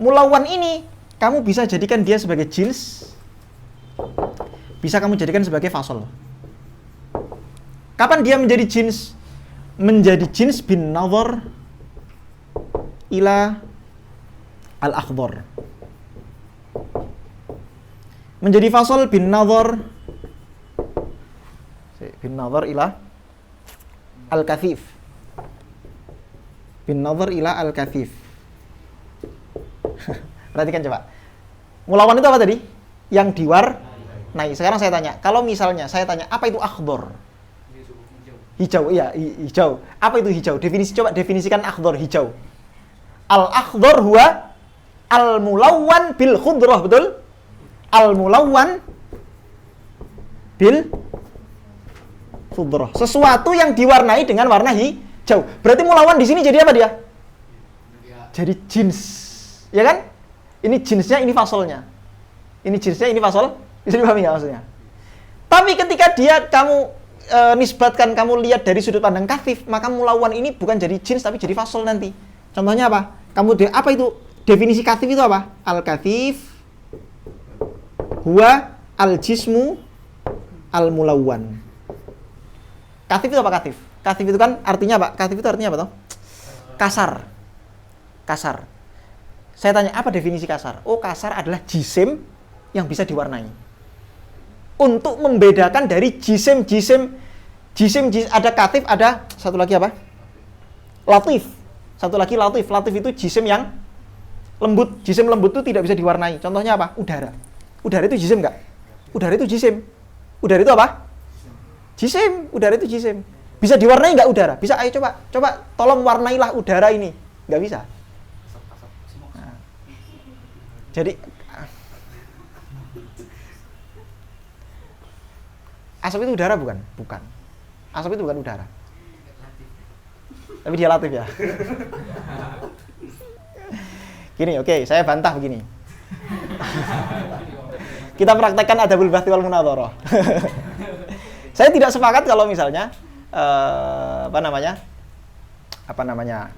Mulawwan ini kamu bisa jadikan dia sebagai jins, bisa kamu jadikan sebagai fasal. Kapan dia menjadi jins? Menjadi jins bin nazar ila al-akhdar. Menjadi fasal bin nazar ila al-kathif. Perhatikan coba. Mulawan itu apa tadi? Yang diwarnai. Sekarang saya tanya, kalau misalnya saya tanya, apa itu akhdar? Hijau, iya, hijau. Apa itu hijau? Coba definisikan akhdar, hijau. Al-akhdar huwa al-mulawwan bil khudrah, betul? Al-mulawwan bil khudrah. Sesuatu yang diwarnai dengan warna hijau. Berarti mulawwan di sini jadi apa dia? Jadi jins. Ya kan? Ini jinsnya, ini fasolnya. Ini jinsnya, ini fasol. Bisa dipahami nggak maksudnya? Tapi ketika kamu nisbatkan, kamu lihat dari sudut pandang kathif, maka mulawwan ini bukan jadi jins tapi jadi fasol nanti. Contohnya apa? Apa itu definisi kathif itu apa? Al-kathif huwa al-jismu al-mulawwan. Kathif itu apa kathif? Kathif itu kan artinya apa? Kathif itu artinya apa toh? Kasar. Saya tanya, apa definisi kasar? Oh, kasar adalah jisim yang bisa diwarnai. Untuk membedakan dari jisim ada kathif, ada satu lagi apa? Latif. Satu lagi latif. Latif itu jisim yang lembut. Jisim lembut itu tidak bisa diwarnai. Contohnya apa? Udara. Udara itu jisim nggak? Udara itu jisim. Udara itu apa? Jisim. Udara itu jisim. Bisa diwarnai nggak udara? Bisa. Ayo coba tolong warnailah udara ini. Nggak bisa. Nah. Jadi asap itu udara bukan? Bukan. Asap itu bukan udara. Tapi dia latif ya. Gini, oke, saya bantah begini. Kita praktekkan adabul bahthi wal munadharah. Saya tidak sepakat kalau misalnya apa namanya?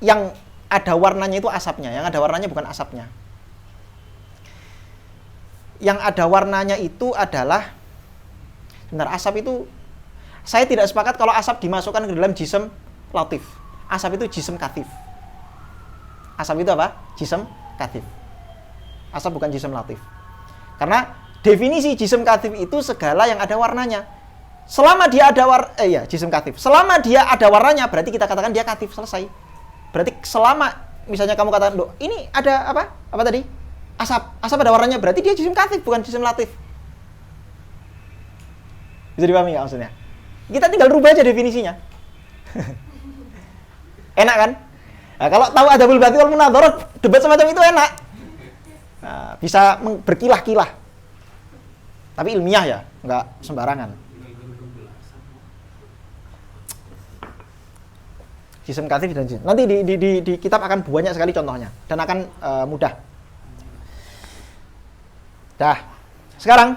Yang ada warnanya itu asapnya, yang ada warnanya bukan asapnya. Yang ada warnanya itu adalah asap itu, saya tidak sepakat kalau asap dimasukkan ke dalam jisim latif. Asap itu jisim kathif. Asap itu apa? Jisim kathif. Asap bukan jisim latif. Karena definisi jisim kathif itu segala yang ada warnanya. Selama dia ada jisim kathif. Selama dia ada warnanya, berarti kita katakan dia kathif, selesai. Berarti selama misalnya kamu katakan, "Loh, ini ada apa? Apa tadi? Asap. Asap ada warnanya, berarti dia jisim kathif, bukan jisim latif." Bisa dipahami nggak maksudnya? Kita tinggal rubah aja definisinya. Enak kan? Nah, kalau tahu adabul bahthi wal munadharah, debat semacam itu enak. Nah, bisa berkilah-kilah. Tapi ilmiah ya, nggak sembarangan. Jisim kathif dan jisim. Nanti di kitab akan banyak sekali contohnya dan akan mudah. Dah. Sekarang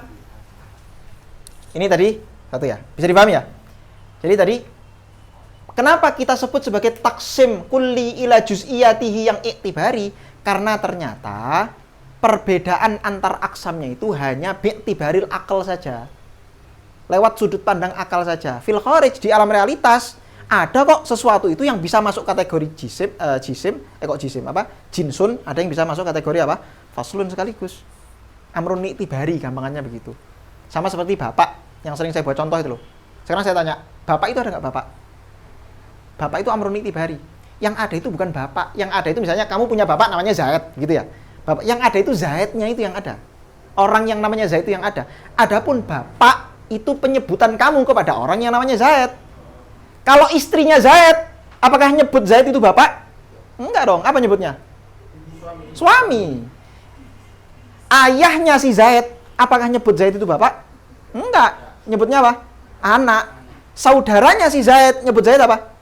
ini tadi Satu ya. Bisa dipahami ya? Jadi tadi kenapa kita sebut sebagai taksim kulli ila juz'iyatihi yang iktibari? Karena ternyata perbedaan antar aksamnya itu hanya bi'tibaril akal saja. Lewat sudut pandang akal saja. Fil kharij, di alam realitas, ada kok sesuatu itu yang bisa masuk kategori jinsun, ada yang bisa masuk kategori apa? Faslun sekaligus. Amrun iktibari, gampangannya begitu. Sama seperti bapak, yang sering saya buat contoh itu loh. Sekarang saya tanya, bapak itu ada nggak bapak? Bapak itu amrun iktibari. Yang ada itu bukan bapak. Yang ada itu misalnya kamu punya bapak namanya Zaid, gitu ya. Bapak, yang ada itu Zaidnya itu yang ada. Orang yang namanya Zaid itu yang ada. Adapun bapak itu penyebutan kamu kepada orang yang namanya Zaid. Kalau istrinya Zaid, apakah nyebut Zaid itu bapak? Enggak dong. Apa nyebutnya? Suami. Ayahnya si Zaid, apakah nyebut Zaid itu bapak? Enggak. Nyebutnya apa? Anak. Saudaranya si Zaid, nyebut Zaid apa?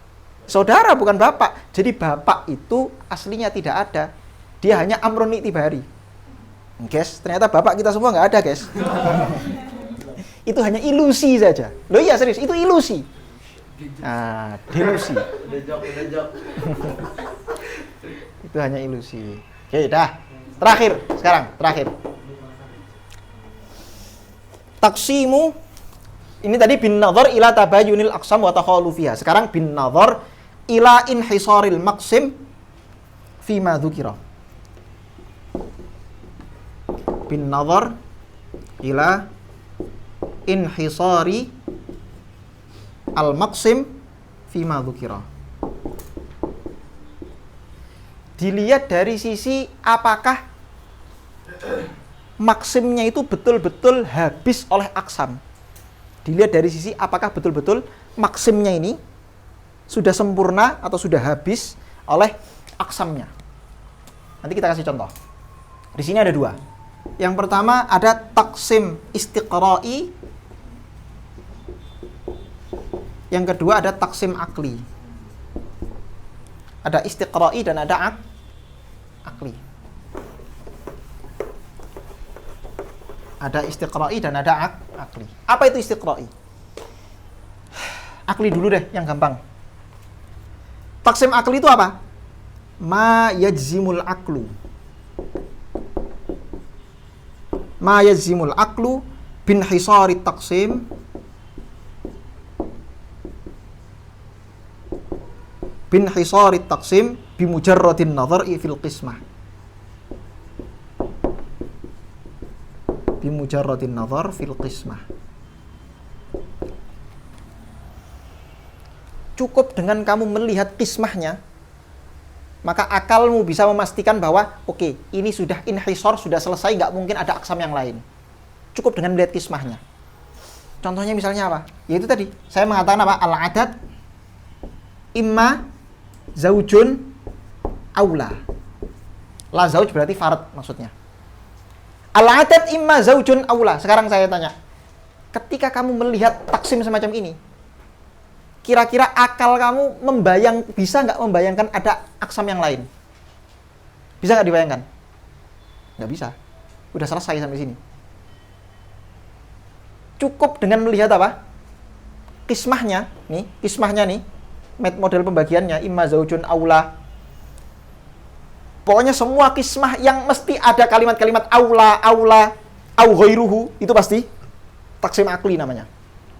Saudara, bukan bapak. Jadi bapak itu aslinya tidak ada. Dia hanya amrun iktibari. Guys, ternyata bapak kita semua nggak ada, guys. Itu hanya ilusi saja. Loh iya, serius, itu ilusi. Nah, delusi. Udah jok. Itu hanya ilusi. Oke, dah. Terakhir. Taksimu, ini tadi bin nazar ila tabayunil aqsam wa takhalufiha. Sekarang bin nazar ila inhisaril maqsim fima dzukira. Bin nazar ila inhisari al-maqsim fima dzukira. Dilihat dari sisi apakah maksimnya itu betul-betul habis oleh aksam. Dilihat dari sisi apakah betul-betul maksimnya ini sudah sempurna atau sudah habis oleh aksamnya. Nanti kita kasih contoh. Di sini ada dua. Yang pertama ada taksim istiqra'i. Yang kedua ada taksim akli. Ada istiqra'i dan ada akli. Ada istiqra'i dan ada akli. Apa itu istiqra'i? Akli dulu deh, yang gampang. Taksim akli itu apa? Ma yajzimul aklu. Ma yajzimul aklu bin hisari taksim bin hisari taksim bimujarradin nazari fil qismah. Bimujarradin nazar fil qismah. Cukup dengan kamu melihat qismahnya, maka akalmu bisa memastikan bahwa oke, ini sudah inhisar, sudah selesai, nggak mungkin ada aksam yang lain. Cukup dengan melihat qismahnya. Contohnya misalnya apa? Yaitu tadi, saya mengatakan apa? Al-adad imma zaujun aula. La zauj berarti farad maksudnya. Al-adad imma zaujun aula. Sekarang saya tanya, ketika kamu melihat taksim semacam ini, kira-kira akal kamu bisa nggak membayangkan ada aksam yang lain? Bisa nggak dibayangkan? Nggak bisa. Udah selesai sampai sini. Cukup dengan melihat apa? Qismahnya nih, model pembagiannya, imma zaujun aula. Pokoknya semua qismah yang mesti ada kalimat-kalimat aula, au ghairuhu, itu pasti taksim akli namanya.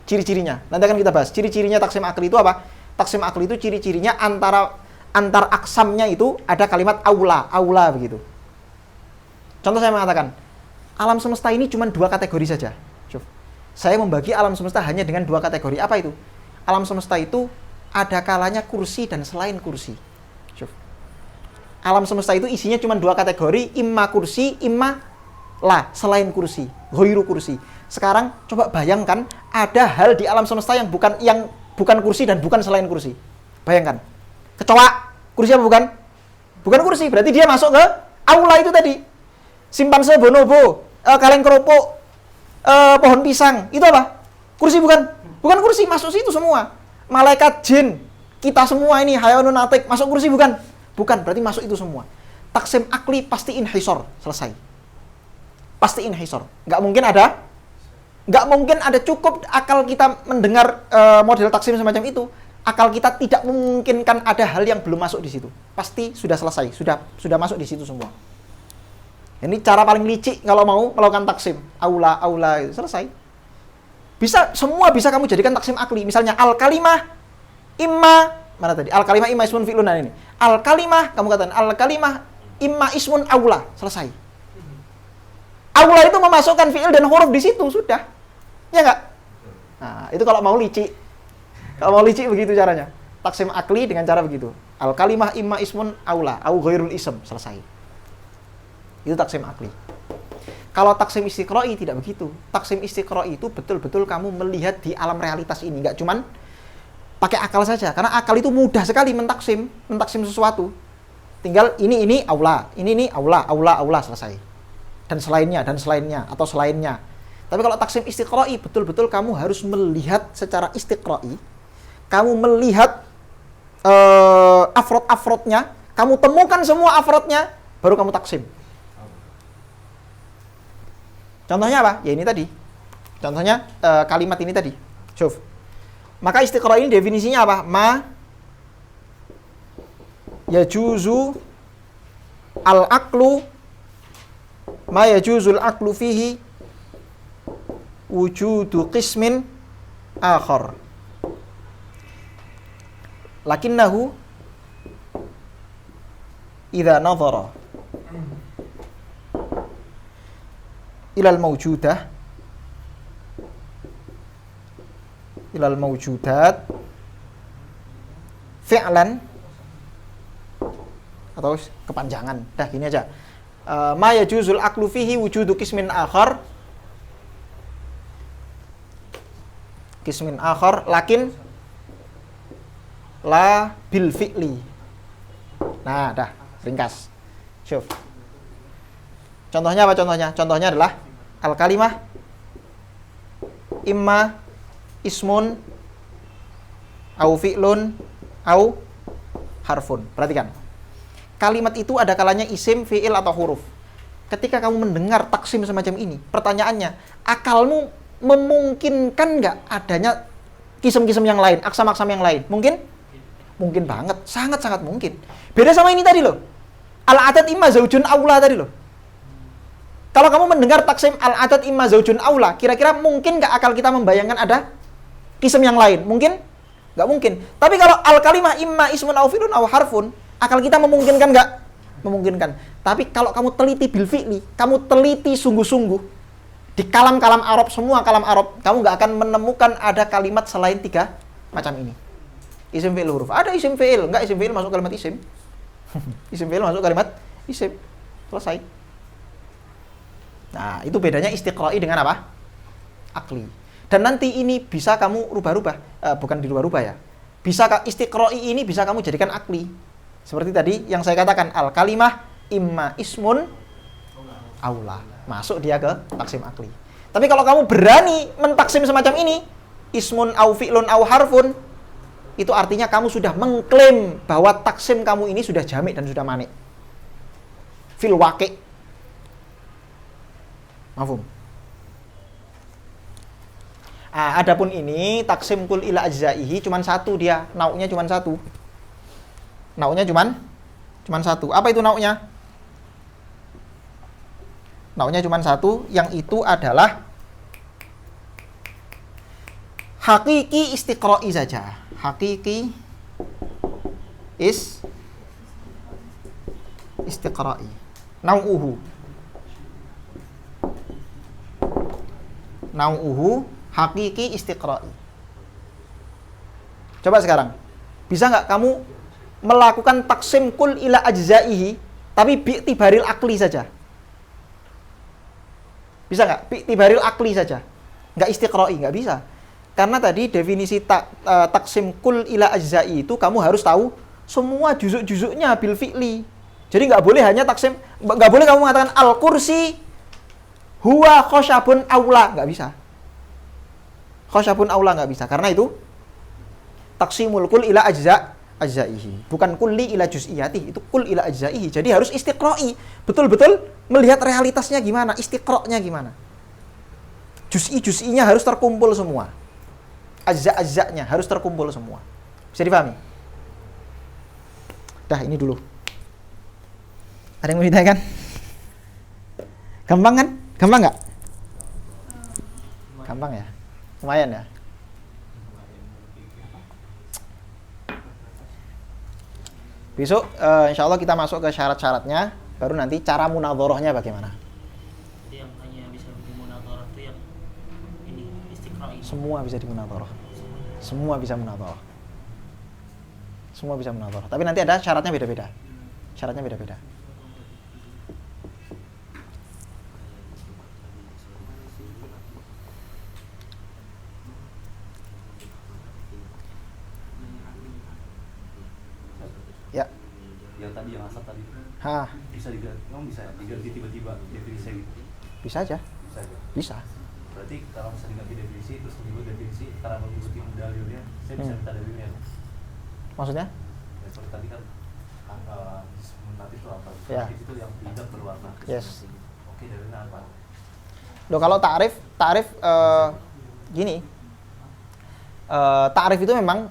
Ciri-cirinya. Nanti akan kita bahas. Ciri-cirinya taksim akli itu apa? Taksim akli itu ciri-cirinya antar aksamnya itu ada kalimat aula begitu. Contoh saya mengatakan, alam semesta ini cuma 2 kategori saja. Saya membagi alam semesta hanya dengan 2 kategori. Apa itu? Alam semesta itu ada kalanya kursi dan selain kursi. Alam semesta itu isinya cuma 2 kategori, imma kursi, imma selain kursi, ghairu kursi. Sekarang coba bayangkan ada hal di alam semesta yang bukan kursi dan bukan selain kursi. Bayangkan. Kecoa, kursi apa bukan? Bukan kursi, berarti dia masuk ke aula itu tadi. Simpanse, bonobo, kaleng keropok, pohon pisang, itu apa? Kursi bukan? Bukan kursi, masuk situ semua. Malaikat, jin, kita semua ini hayawanun natik, masuk kursi bukan? Bukan, berarti masuk itu semua. Taksim akli pasti inhisor, selesai. Pasti inhisor. Nggak mungkin ada Nggak mungkin ada cukup akal kita mendengar model taksim semacam itu. Akal kita tidak memungkinkan ada hal yang belum masuk di situ. Pasti sudah selesai, sudah masuk di situ semua. Ini cara paling licik kalau mau melakukan taksim. Aula, selesai. Semua bisa kamu jadikan taksim akli. Misalnya al-kalimah imma, mana tadi? Al-kalimah imma ismun fi'lun ini. Al-kalimah, kamu katakan al-kalimah imma ismun aula, selesai. Aula itu memasukkan fi'il dan huruf di situ, sudah. Ya enggak? Nah, itu kalau mau licik. Kalau mau licik begitu caranya. Taksim akli dengan cara begitu. Al-kalimah imma ismun aula, au ghairul ism, selesai. Itu taksim akli. Kalau taksim istiqra'i tidak begitu. Taksim istiqra'i itu betul-betul kamu melihat di alam realitas ini, enggak cuman pakai akal saja. Karena akal itu mudah sekali mentaksim sesuatu. Tinggal ini aula, ini aula, selesai. Dan selainnya, atau selainnya. Tapi kalau taksim istiqra'i, betul-betul kamu harus melihat secara istiqra'i. Kamu melihat afrod-afrodnya, kamu temukan semua afrodnya, baru kamu taksim. Contohnya apa? Ya ini tadi. Contohnya kalimat ini tadi. Syuf. Maka istiqra' ini definisinya apa? Ma yajuzu al-aqlu ma yajuzul aqlu fihi wujudu qismin akhar. Lakinnahu idza nadhara ilal mawjudat fi'lan atau kepanjangan. Dah gini aja. Ma yajuzul aqlu fihi wujudu qismin akhar lakin la bil fi'li. Nah, dah ringkas. Syuf. Contohnya apa contohnya? Contohnya adalah al-kalimah imma ismun au fi'lun au harfun. Perhatikan. Kalimat itu ada kalanya isim, fi'il atau huruf. Ketika kamu mendengar taksim semacam ini, pertanyaannya, akalmu memungkinkan nggak adanya kisem-kisem yang lain, aksam-aksam yang lain? Mungkin? Mungkin banget, sangat-sangat mungkin. Beda sama ini tadi loh. Al-adad imma zaujun aula tadi loh. Kalau kamu mendengar taksim al-adad imma zaujun aula, kira-kira mungkin nggak akal kita membayangkan ada kisem yang lain? Mungkin? Nggak mungkin. Tapi kalau al-kalimah imma ismun au fi'lun au harfun, akal kita memungkinkan nggak? Memungkinkan. Tapi kalau kamu teliti bil fi'li, kamu teliti sungguh-sungguh, di kalam-kalam Arab, semua kalam Arab, kamu nggak akan menemukan ada kalimat selain 3 macam ini. Isim fi'il huruf. Ada isim fi'il, nggak isim fi'il masuk kalimat isim. Isim fi'il masuk kalimat isim. Selesai. Nah, itu bedanya istiqra'i dengan apa? Akli. Dan nanti ini bisa kamu rubah-rubah. Bukan dirubah-rubah ya. Bisa istiqra'i ini bisa kamu jadikan akli. Seperti tadi yang saya katakan, al-kalimah imma ismun aula. Masuk dia ke taksim akli. Tapi kalau kamu berani mentaksim semacam ini, ismun au fi'lun au harfun, itu artinya kamu sudah mengklaim bahwa taksim kamu ini sudah jamik dan sudah manik. Fil waqi'. Mafhum? Adapun ini taksim kul ila ajzaihi cuman satu dia, nauknya cuman satu. Nauknya cuman satu. Apa itu nauknya? Nauknya cuman satu, yang itu adalah hakiki istiqra'i saja. Hakiki istiqra'i. Nau'uhu hakiki istiqra'i. Coba sekarang, bisa nggak kamu melakukan taksim kul ila ajzaihi tapi bi'tibaril akli saja? Bisa nggak? Bi'tibaril akli saja, nggak istiqra'i, nggak bisa. Karena tadi definisi taksim kul ila ajzai itu kamu harus tahu semua juzuk-juzuknya bil fi'li. Jadi nggak boleh hanya taksim, nggak boleh kamu mengatakan al-kursi huwa khosyabun aula, nggak bisa. Khosyabun aula nggak bisa, karena itu taksimul kul ila ajzaihi, bukan kulli ila juz'iyati, itu kul ila ajzaihi. Jadi harus istiqra'i, betul-betul melihat realitasnya gimana, istiqra'nya gimana. Juz'i-juz'inya harus terkumpul semua. Ajza'-ajza'nya harus terkumpul semua. Bisa dipahami? Dah, ini dulu. Ada yang mau ditanyakan? Gampang kan? Gampang nggak? Gampang ya? Lumayan ya? Besok insya Allah kita masuk ke syarat-syaratnya, baru nanti cara munadharahnya bagaimana. Jadi yang hanya bisa dimunadharah itu yang ini istiqra ini. Semua bisa dimunadharah. Semua bisa munadharah. Semua bisa munadharah. Tapi nanti ada syaratnya beda-beda. Syaratnya beda-beda. Ya. Yang tadi yang asal tadi. Hah, Bisa diganti, bisa diganti tiba-tiba definisi gitu. bisa aja. Bisa ya. Bisa. Berarti kalau bisa diganti definisi terus menyebut definisi karena mengikuti dalilnya, saya bisa minta dalilnya. Maksudnya? Ya, seperti tadi kan natif itu apa? Ya. Natif itu yang tidak berwarna. Yes. Oke, dalilnya apa? Loh, kalau ta'rif gini. Ta'rif itu memang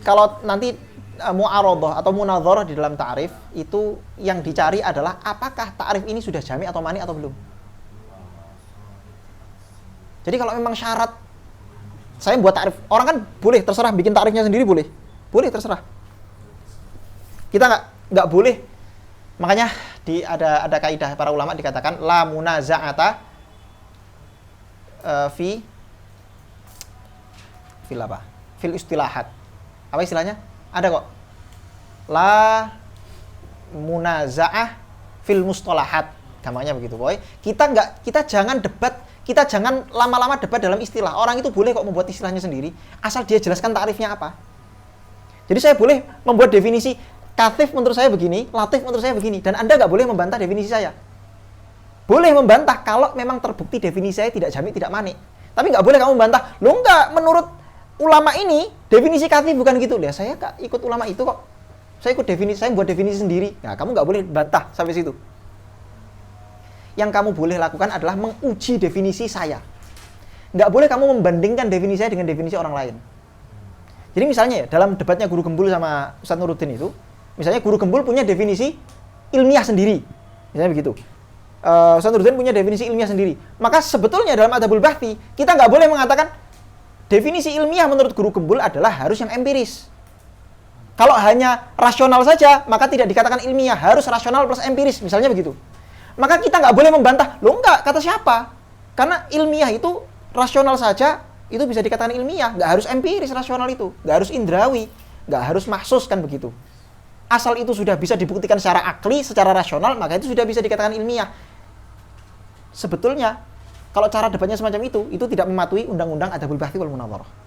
kalau nanti mu'aradhah atau munadharah di dalam ta'rif itu yang dicari adalah apakah ta'rif ini sudah jami' atau mani' atau belum. Jadi kalau memang syarat saya buat ta'rif, orang kan boleh terserah bikin ta'rifnya sendiri, boleh terserah. Kita nggak boleh. Makanya ada kaidah para ulama dikatakan la munaza'ata fil istilahat. Apa istilahnya? Ada kok. La munaza'ah fil mustalahat. Gampangnya begitu, boy. Kita jangan debat, kita jangan lama-lama debat dalam istilah. Orang itu boleh kok membuat istilahnya sendiri, asal dia jelaskan tarifnya apa. Jadi saya boleh membuat definisi katif menurut saya begini, latif menurut saya begini, dan Anda nggak boleh membantah definisi saya. Boleh membantah kalau memang terbukti definisi saya tidak jami', tidak mani'. Tapi nggak boleh kamu membantah. Lo nggak, menurut ulama ini definisi katif bukan gitu. Lah saya nggak ikut ulama itu kok. Saya ikut definisi, saya buat definisi sendiri. Nah, kamu nggak boleh bantah sampai situ. Yang kamu boleh lakukan adalah menguji definisi saya. Nggak boleh kamu membandingkan definisi saya dengan definisi orang lain. Jadi misalnya ya, dalam debatnya Guru Gembul sama Ustadz Nuruddin itu, misalnya Guru Gembul punya definisi ilmiah sendiri. Misalnya begitu. Ustadz Nuruddin punya definisi ilmiah sendiri. Maka sebetulnya dalam Adabul Bahthi, kita nggak boleh mengatakan definisi ilmiah menurut Guru Gembul adalah harus yang empiris. Kalau hanya rasional saja, maka tidak dikatakan ilmiah, harus rasional plus empiris, misalnya begitu. Maka kita nggak boleh membantah, loh enggak, kata siapa? Karena ilmiah itu rasional saja, itu bisa dikatakan ilmiah, nggak harus empiris rasional itu, nggak harus indrawi, nggak harus mahsus, kan begitu. Asal itu sudah bisa dibuktikan secara akli, secara rasional, maka itu sudah bisa dikatakan ilmiah. Sebetulnya, kalau cara debatnya semacam itu tidak mematuhi undang-undang Adabul Bahthi wal Munadharah.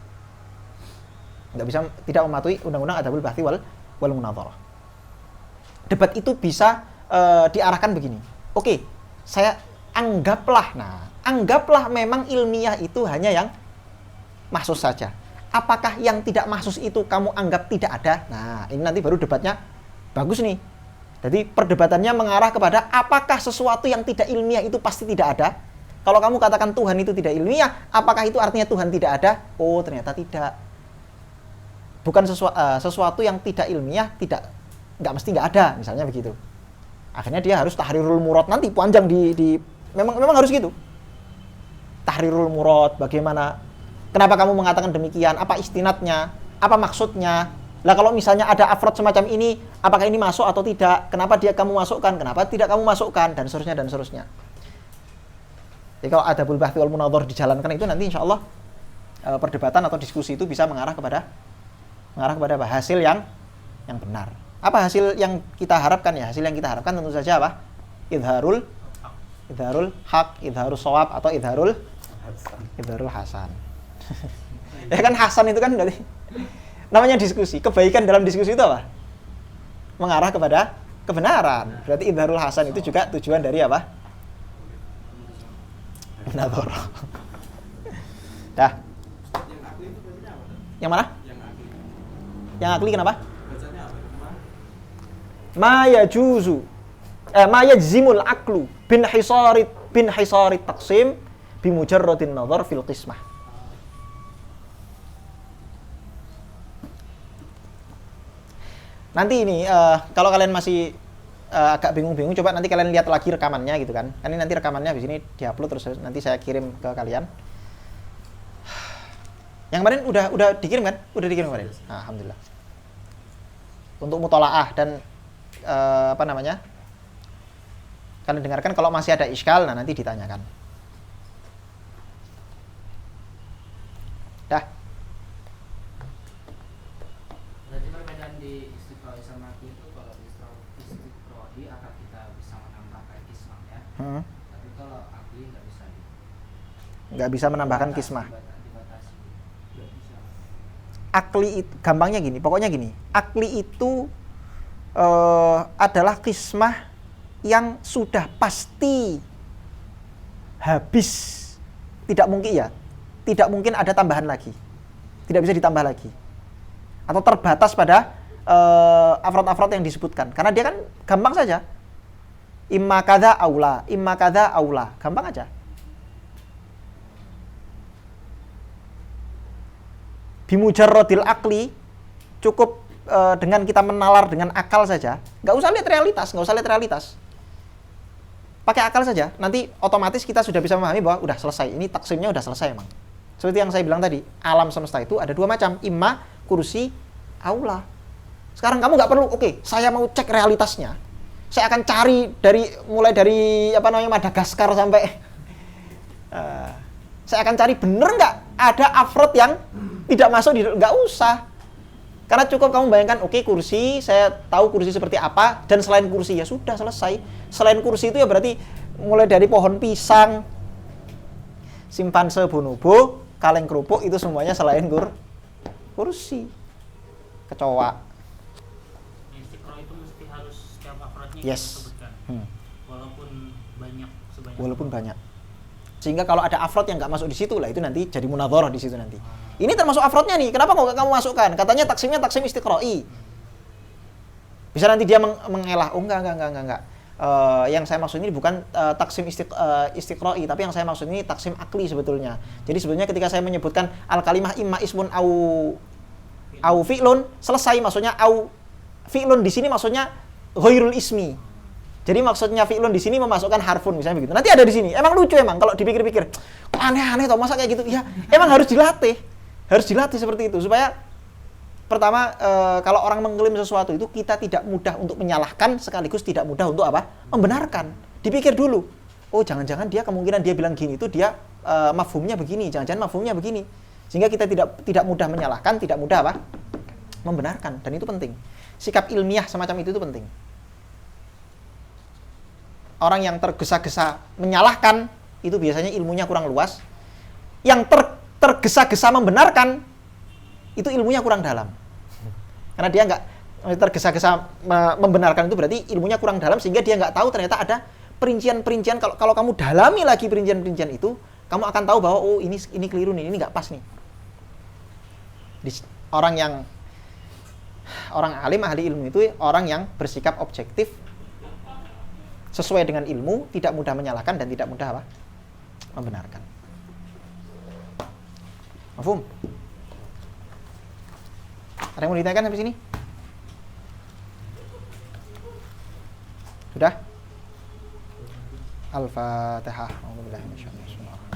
Tidak mematuhi undang-undang Adabul Bahthi wal Munadharah. Debat itu bisa diarahkan begini. Oke, saya anggaplah memang ilmiah itu hanya yang mahsus saja. Apakah yang tidak mahsus itu kamu anggap tidak ada? Nah, ini nanti baru debatnya bagus nih. Jadi perdebatannya mengarah kepada apakah sesuatu yang tidak ilmiah itu pasti tidak ada? Kalau kamu katakan Tuhan itu tidak ilmiah, apakah itu artinya Tuhan tidak ada? Oh, ternyata tidak. Bukan sesuatu yang tidak ilmiah, nggak mesti nggak ada, misalnya begitu. Akhirnya dia harus tahrirul murad, nanti panjang memang harus gitu. Tahrirul murad, bagaimana? Kenapa kamu mengatakan demikian? Apa istinadnya? Apa maksudnya? Lah kalau misalnya ada afrod semacam ini, apakah ini masuk atau tidak? Kenapa kamu masukkan? Kenapa tidak kamu masukkan? Dan seterusnya. Jadi kalau Adabul Bahthi wal Munadharah dijalankan itu nanti insya Allah perdebatan atau diskusi itu bisa mengarah kepada hasil yang benar. Apa hasil yang kita harapkan ya? Hasil yang kita harapkan tentu saja apa? Idharul haq, idharul shawab, atau idharul hasan. Ya kan hasan itu kan berarti namanya diskusi. Kebaikan dalam diskusi itu apa? Mengarah kepada kebenaran. Berarti idharul hasan itu juga tujuan dari apa? Munadharah. Dah. Yang mana? Yang akli kenapa? Ma yajzimul aqlu bin hisarit taqsim bimujarradin nazar fil qismah. Nanti ini kalau kalian masih agak bingung-bingung, coba nanti kalian lihat lagi rekamannya gitu kan. Ini nanti rekamannya di sini diupload terus nanti saya kirim ke kalian. Yang kemarin udah dikirim kan? Udah dikirim kemarin. Nah, alhamdulillah. Untuk mutolaah dan apa namanya? Kalian dengarkan, kalau masih ada iskal, nah nanti ditanyakan. Dah. Berarti perbedaan di istiqroi sama akli itu, kalau istiqroi akan kita bisa menambahkan kismah ya. Tapi kalau akli nggak bisa. Nggak bisa menambahkan kismah. Dibatasi. Nggak bisa. Akli itu gampangnya gini, pokoknya gini. Akli itu adalah kismah yang sudah pasti habis, tidak mungkin ada tambahan lagi, tidak bisa ditambah lagi, atau terbatas pada afrod-afrod yang disebutkan, karena dia kan gampang saja, imma kadza aula, gampang aja. Bimujarradil akli, cukup dengan kita menalar dengan akal saja, nggak usah lihat realitas. Pakai akal saja, nanti otomatis kita sudah bisa memahami bahwa udah selesai, ini taksimnya udah selesai emang. Seperti yang saya bilang tadi, alam semesta itu ada dua macam, imma, kursi, aula. Sekarang kamu nggak perlu, oke, saya mau cek realitasnya. Saya akan cari mulai dari Madagaskar sampai saya akan cari bener nggak ada afrod yang tidak masuk di, nggak usah. Karena cukup kamu bayangkan, oke, kursi, saya tahu kursi seperti apa, dan selain kursi, ya sudah selesai. Selain kursi itu ya berarti mulai dari pohon pisang, simpanse bonobo, kaleng kerupuk, itu semuanya selain kursi. Kecoa. Istiqra itu mesti harus setiap afrodnya Yes. disebutkan. Walaupun Walaupun banyak. Sehingga kalau ada afrod yang nggak masuk di situ, lah itu nanti jadi munadharah di situ nanti. Ini termasuk afrodnya nih, kenapa nggak kamu masukkan? Katanya taksimnya taksim istiqra'i. Bisa nanti dia mengelah, oh enggak. Yang saya maksud ini bukan taksim istiqra'i, tapi yang saya maksud ini taksim akli sebetulnya. Jadi sebetulnya ketika saya menyebutkan al-kalimah imma ismun au fi'lun, selesai, maksudnya au fi'lun di sini maksudnya ghairul ismi. Jadi maksudnya fi'lun di sini memasukkan harfun misalnya begitu. Nanti ada di sini. Emang lucu emang kalau dipikir-pikir. Kok aneh-aneh toh masa kayak gitu? Ya, emang harus dilatih. Harus dilatih seperti itu supaya pertama kalau orang mengklaim sesuatu itu kita tidak mudah untuk menyalahkan sekaligus tidak mudah untuk apa? Membenarkan. Dipikir dulu. Oh, jangan-jangan dia kemungkinan dia bilang gini itu dia mafhumnya begini, jangan-jangan mafhumnya begini. Sehingga kita tidak mudah menyalahkan, tidak mudah apa? Membenarkan, dan itu penting. Sikap ilmiah semacam itu penting. Orang yang tergesa-gesa menyalahkan itu biasanya ilmunya kurang luas. Yang tergesa-gesa membenarkan itu ilmunya kurang dalam. Karena dia nggak tergesa-gesa membenarkan itu berarti ilmunya kurang dalam sehingga dia nggak tahu ternyata ada perincian-perincian. Kalau kamu dalami lagi perincian-perincian itu, kamu akan tahu bahwa oh ini keliru nih, ini nggak pas nih. Orang alim ahli ilmu itu orang yang bersikap objektif sesuai dengan ilmu, tidak mudah menyalahkan dan tidak mudah apa? Membenarkan. Mafhum? Ada yang mau ditanyakan sampai sini? Sudah? Al-Fatihah. Alhamdulillah.